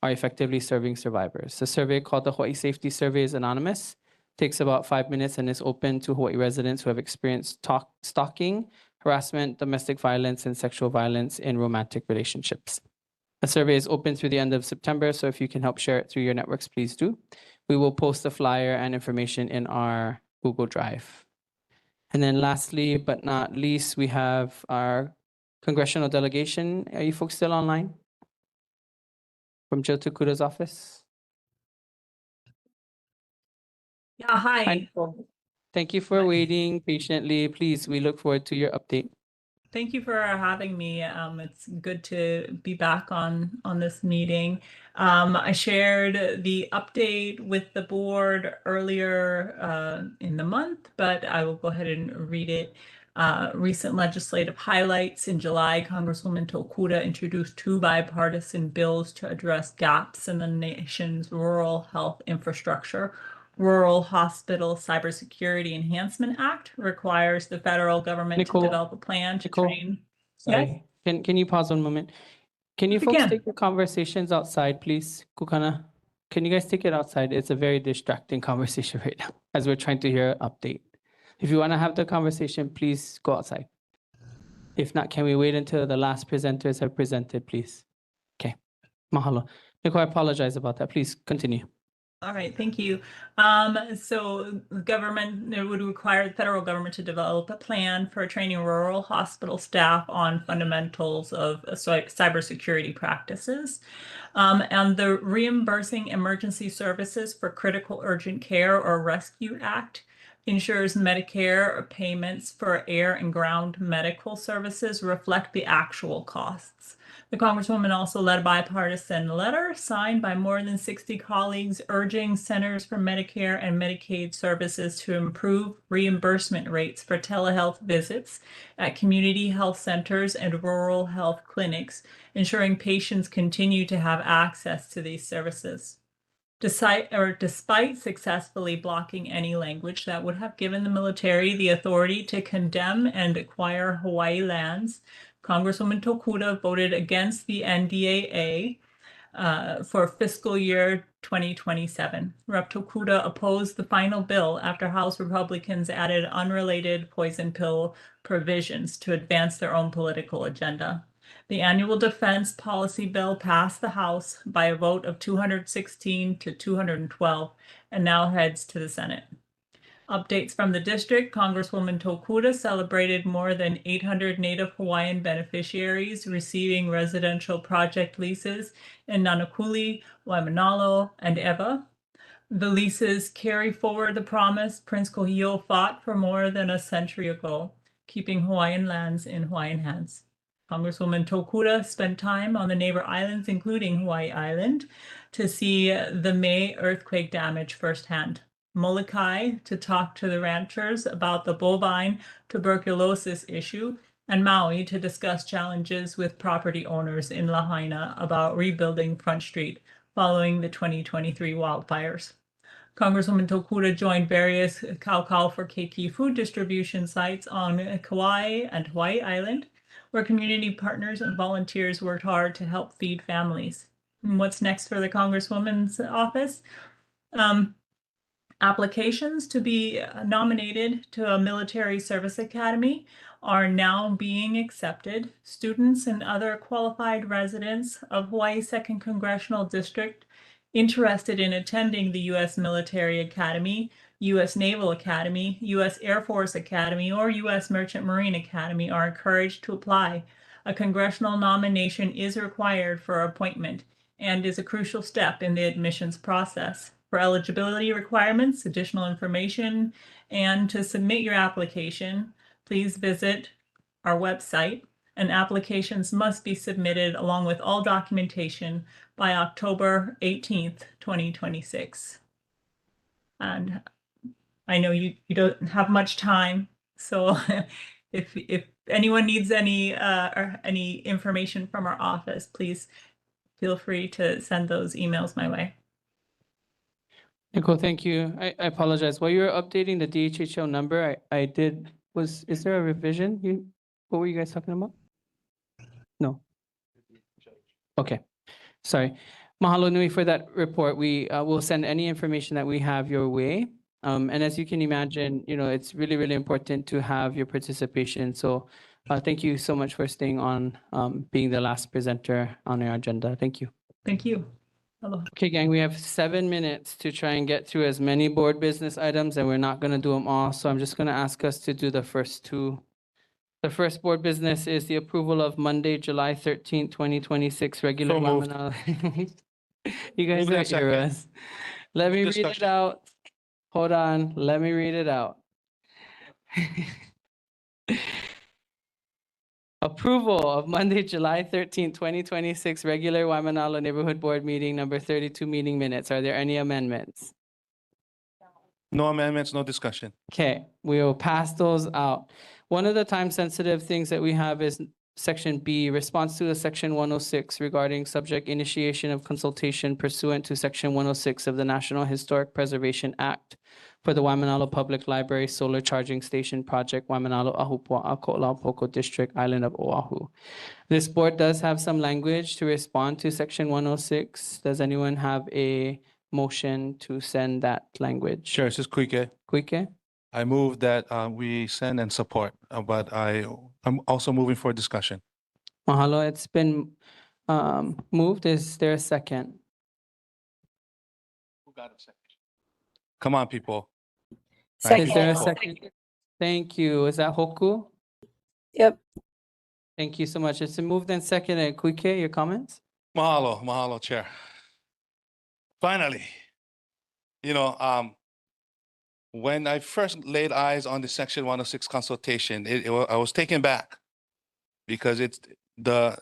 S1: are effectively serving survivors. The survey, called the Hawaii Safety Survey, is anonymous, takes about 5 minutes, and is open to Hawaii residents who have experienced stalking, harassment, domestic violence, and sexual violence in romantic relationships. The survey is open through the end of September, so if you can help share it through your networks, please do. We will post the flyer and information in our Google Drive. And then lastly, but not least, we have our congressional delegation. Are you folks still online? From Joe Takuda's office?
S9: Yeah,
S1: Hi,
S9: hi.
S1: Nicole. Thank you for waiting patiently. Please, we look forward to your update.
S9: Thank you for having me. It's good to be back on this meeting. I shared the update with the board earlier in the month, but I will go ahead and read it. Recent legislative highlights. In July, Congresswoman Tokuda introduced 2 bipartisan bills to address gaps in the nation's rural health infrastructure. Rural Hospital Cybersecurity Enhancement Act requires the federal government
S1: Nicole,
S9: to develop a plan to
S1: Nicole,
S9: train.
S1: Sorry. Can you pause 1 moment? Can you
S9: Yes, I
S1: folks
S9: can.
S1: take your conversations outside, please? Kukana, can you guys take it outside? It's a very distracting conversation right now as we're trying to hear an update. If you want to have the conversation, please go outside. If not, can we wait until the last presenters have presented, please? Okay. Mahalo. Nicole, I apologize about that. Please continue.
S9: All right, thank you. So the government, it would require the federal government to develop a plan for training rural hospital staff on fundamentals of cybersecurity practices. And the Reimbursing Emergency Services for Critical Urgent Care or Rescue Act ensures Medicare payments for air and ground medical services reflect the actual costs. The Congresswoman also led a bipartisan letter signed by more than 60 colleagues urging Centers for Medicare and Medicaid Services to improve reimbursement rates for telehealth visits at community health centers and rural health clinics, ensuring patients continue to have access to these services. Despite successfully blocking any language that would have given the military the authority to condemn and acquire Hawaii lands, Congresswoman Tokuda voted against the NDAA for fiscal year 2027. Rep. Tokuda opposed the final bill after House Republicans added unrelated poison pill provisions to advance their own political agenda. The annual defense policy bill passed the House by a vote of 216 to 212 and now heads to the Senate. Updates from the district. Congresswoman Tokuda celebrated more than 800 Native Hawaiian beneficiaries receiving residential project leases in Nanakuli, Waimānalo, and Ewa. The leases carry forward the promise Prince Kohio fought for more than a century ago, keeping Hawaiian lands in Hawaiian hands. Congresswoman Tokuda spent time on the neighbor islands, including Hawaii Island, to see the May earthquake damage firsthand. Molokai to talk to the ranchers about the bovine tuberculosis issue, and Maui to discuss challenges with property owners in Lahaina about rebuilding Front Street following the 2023 wildfires. Congresswoman Tokuda joined various Kaukau for KT food distribution sites on Kauai and Hawaii Island, where community partners and volunteers worked hard to help feed families. And what's next for the Congresswoman's office? Applications to be nominated to a military service academy are now being accepted. Students and other qualified residents of Hawaii 2nd Congressional District interested in attending the U.S. Military Academy, U.S. Naval Academy, U.S. Air Force Academy, or U.S. Merchant Marine Academy are encouraged to apply. A congressional nomination is required for appointment and is a crucial step in the admissions process. For eligibility requirements, additional information, and to submit your application, please visit our website, and applications must be submitted along with all documentation by October 18th, 2026. And I know you don't have much time, so if anyone needs any or any information from our office, please feel free to send those emails my way.
S1: Nicole, thank you. I apologize. While you were updating the DHHL number, is there a revision? What were you guys talking about? No. Okay, sorry. Mahalo nui for that report. We will send any information that we have your way. And as you can imagine, it's really, really important to have your participation. So thank you so much for staying on, being the last presenter on our agenda. Thank you.
S9: Thank you. Hello.
S1: Okay, gang, we have 7 minutes to try and get through as many board business items, and we're not going to do them all. So I'm just going to ask us to do the first 2. The first board business is the approval of Monday, July 13th, 2026 regular.
S5: So moved.
S1: You guys
S5: Move in
S1: are
S5: a second.
S1: eras. Let me read it
S5: Discussion.
S1: out. Hold on, let me read it out. Approval of Monday, July 13th, 2026, regular Waimānalo Neighborhood Board meeting number 32 meeting minutes. Are there any amendments?
S5: No amendments, no discussion.
S1: Okay, we will pass those out. One of the time-sensitive things that we have is Section B, response to the Section 106 regarding subject initiation of consultation pursuant to Section 106 of the National Historic Preservation Act for the Waimānalo Public Library Solar Charging Station Project, Waimānalo, Ahupua'a, Ko'olaupoco District, Island of Oahu. This board does have some language to respond to Section 106. Does anyone have a motion to send that language?
S5: Chair, this is Kuike.
S1: Kuike?
S5: I move that we send and support, but I'm also moving for discussion.
S1: Mahalo, it's been moved. Is there a second?
S5: Come on, people.
S1: Is there a second? Thank you. Is that Hoku?
S21: Yep.
S1: Thank you so much. It's been moved and seconded. Kuike, your comments?
S5: Mahalo, Chair. Finally, when I first laid eyes on the Section 106 consultation, I was taken back because the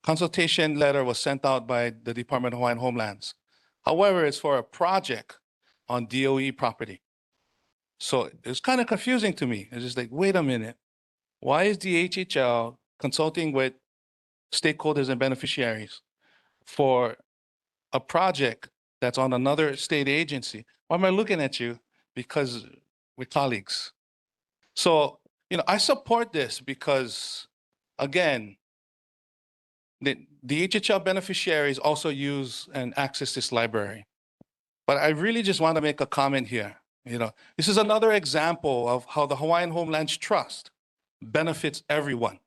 S5: consultation letter was sent out by the Department of Hawaiian Homelands. However, it's for a project on DOE property. So it's kind of confusing to me. It's just like, wait a minute. Why is the HHL consulting with stakeholders and beneficiaries for a project that's on another state agency? Why am I looking at you? Because we're colleagues. So, I support this because, again, the HHL beneficiaries also use and access this library. But I really just want to make a comment here. This is another example of how the Hawaiian Homelands Trust benefits everyone.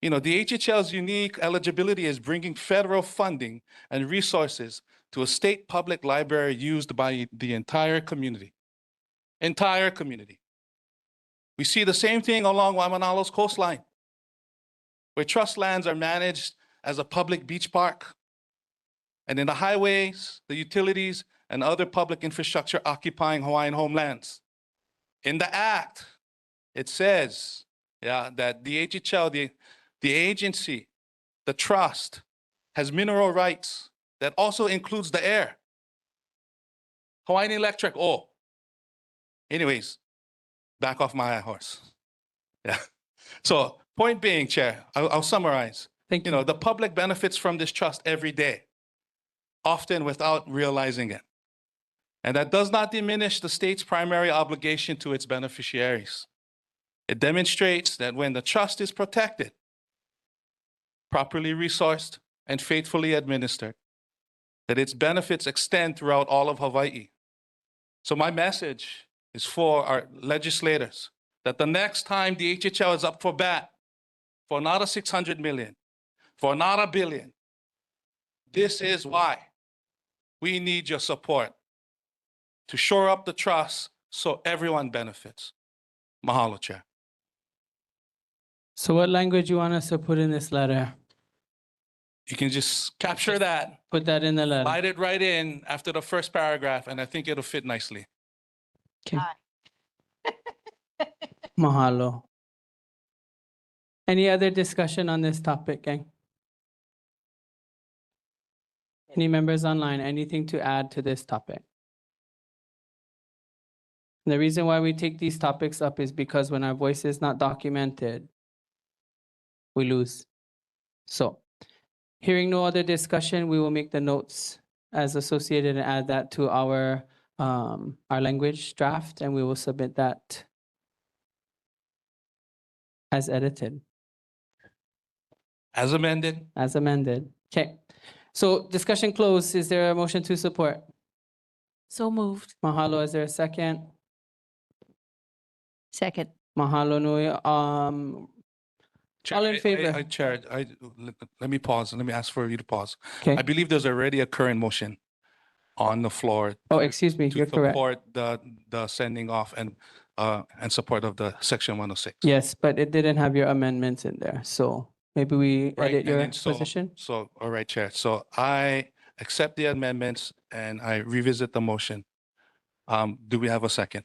S5: The HHL's unique eligibility is bringing federal funding and resources to a state public library used by the entire community. Entire community. We see the same thing along Waimanalo's coastline, where trust lands are managed as a public beach park. And in the highways, the utilities, and other public infrastructure occupying Hawaiian homelands. In the act, it says that the HHL, the agency, the trust, has mineral rights that also includes the air. Hawaiian Electric, anyways, back off my high horse. Yeah. So point being, Chair, I'll summarize.
S1: Thank you.
S5: The public benefits from this trust every day, often without realizing it. And that does not diminish the state's primary obligation to its beneficiaries. It demonstrates that when the trust is protected, properly resourced, and faithfully administered, that its benefits extend throughout all of Hawaii. So my message is for our legislators that the next time the HHL is up for bat for not a 600 million, for not $1 billion, this is why we need your support to shore up the trust so everyone benefits. Mahalo, Chair.
S1: So what language you want us to put in this letter?
S5: You can just capture that,
S1: Put that in the letter.
S5: slide it right in after the first paragraph, and I think it'll fit nicely.
S1: Okay. Mahalo. Any other discussion on this topic, gang? Any members online, anything to add to this topic? The reason why we take these topics up is because when our voice is not documented, we lose. So, hearing no other discussion, we will make the notes as associated and add that to our language draft, and we will submit that as edited.
S5: As amended.
S1: As amended. Okay. So discussion closed. Is there a motion to support?
S19: So moved.
S1: Mahalo. Is there a second?
S19: Second.
S1: Mahalo nui. All in favor?
S5: Chair, let me pause. Let me ask for you to pause.
S1: Okay.
S5: I believe there's already a current motion on the floor.
S1: Oh, excuse me. You're correct.
S5: Support the sending off and support of the Section 106.
S1: Yes, but it didn't have your amendments in there. So maybe we
S5: Right,
S1: edit
S5: and
S1: your
S5: then
S1: position.
S5: So, all right, Chair. So I accept the amendments and I revisit the motion Do we have a second?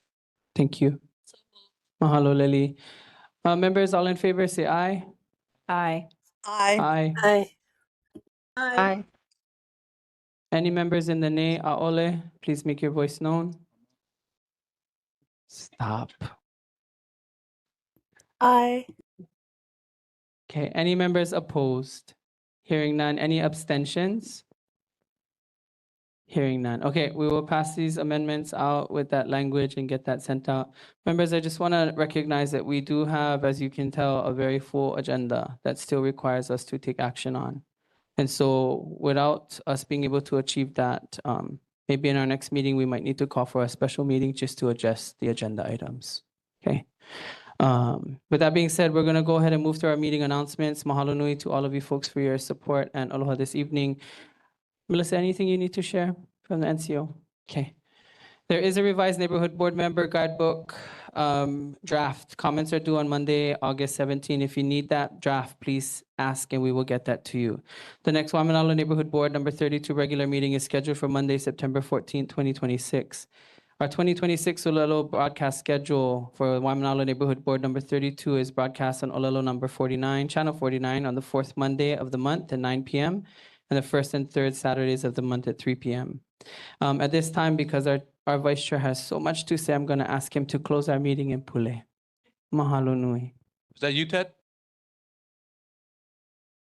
S1: Thank you. Mahalo, Lily. Members, all in favor, say aye.
S19: Aye.
S1: Aye.
S6: Aye.
S19: Aye.
S1: Any members in the nay, aole, please make your voice known. Stop.
S12: Aye.
S1: Okay, any members opposed? Hearing none. Any abstentions? Hearing none. Okay, we will pass these amendments out with that language and get that sent out. Members, I just want to recognize that we do have, as you can tell, a very full agenda that still requires us to take action on. And so without us being able to achieve that, maybe in our next meeting, we might need to call for a special meeting just to adjust the agenda items. Okay. With that being said, we're going to go ahead and move to our meeting announcements. Mahalo nui to all of you folks for your support and aloha this evening. Melissa, anything you need to share from the NCO? Okay. There is a revised neighborhood board member guidebook draft. Comments are due on Monday, August 17. If you need that draft, please ask and we will get that to you. The next Waimānalo Neighborhood Board number 32 regular meeting is scheduled for Monday, September 14, 2026. Our 2026 Olelo broadcast schedule for Waimānalo Neighborhood Board number 32 is broadcast on Olelo number 49, channel 49 on the fourth Monday of the month at 9 p.m. and the first and third Saturdays of the month at 3 p.m. At this time, because our vice chair has so much to say, I'm going to ask him to close our meeting in Pule. Mahalo nui.
S5: Is that you, Ted?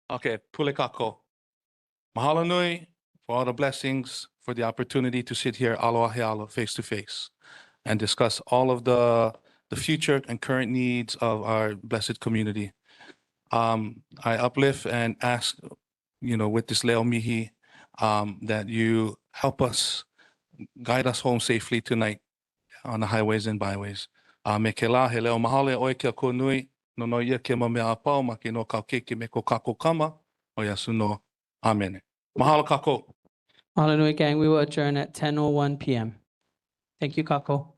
S5: Okay, Pule kako. Mahalo nui for all the blessings, for the opportunity to sit here aloha healo face to face and discuss all of the future and current needs of our blessed community. I uplift and ask, with this leo mihi, that you help us, guide us home safely tonight on the highways and byways. Me ke la he leo mahale oe kia ko nui, no no ia ke ma mea apau ma ke no kau keiki me ko kako kama, o yasu no. Amen. Mahalo kako.
S1: Mahalo nui, gang. We will adjourn at 10:01 p.m. Thank you, Kako.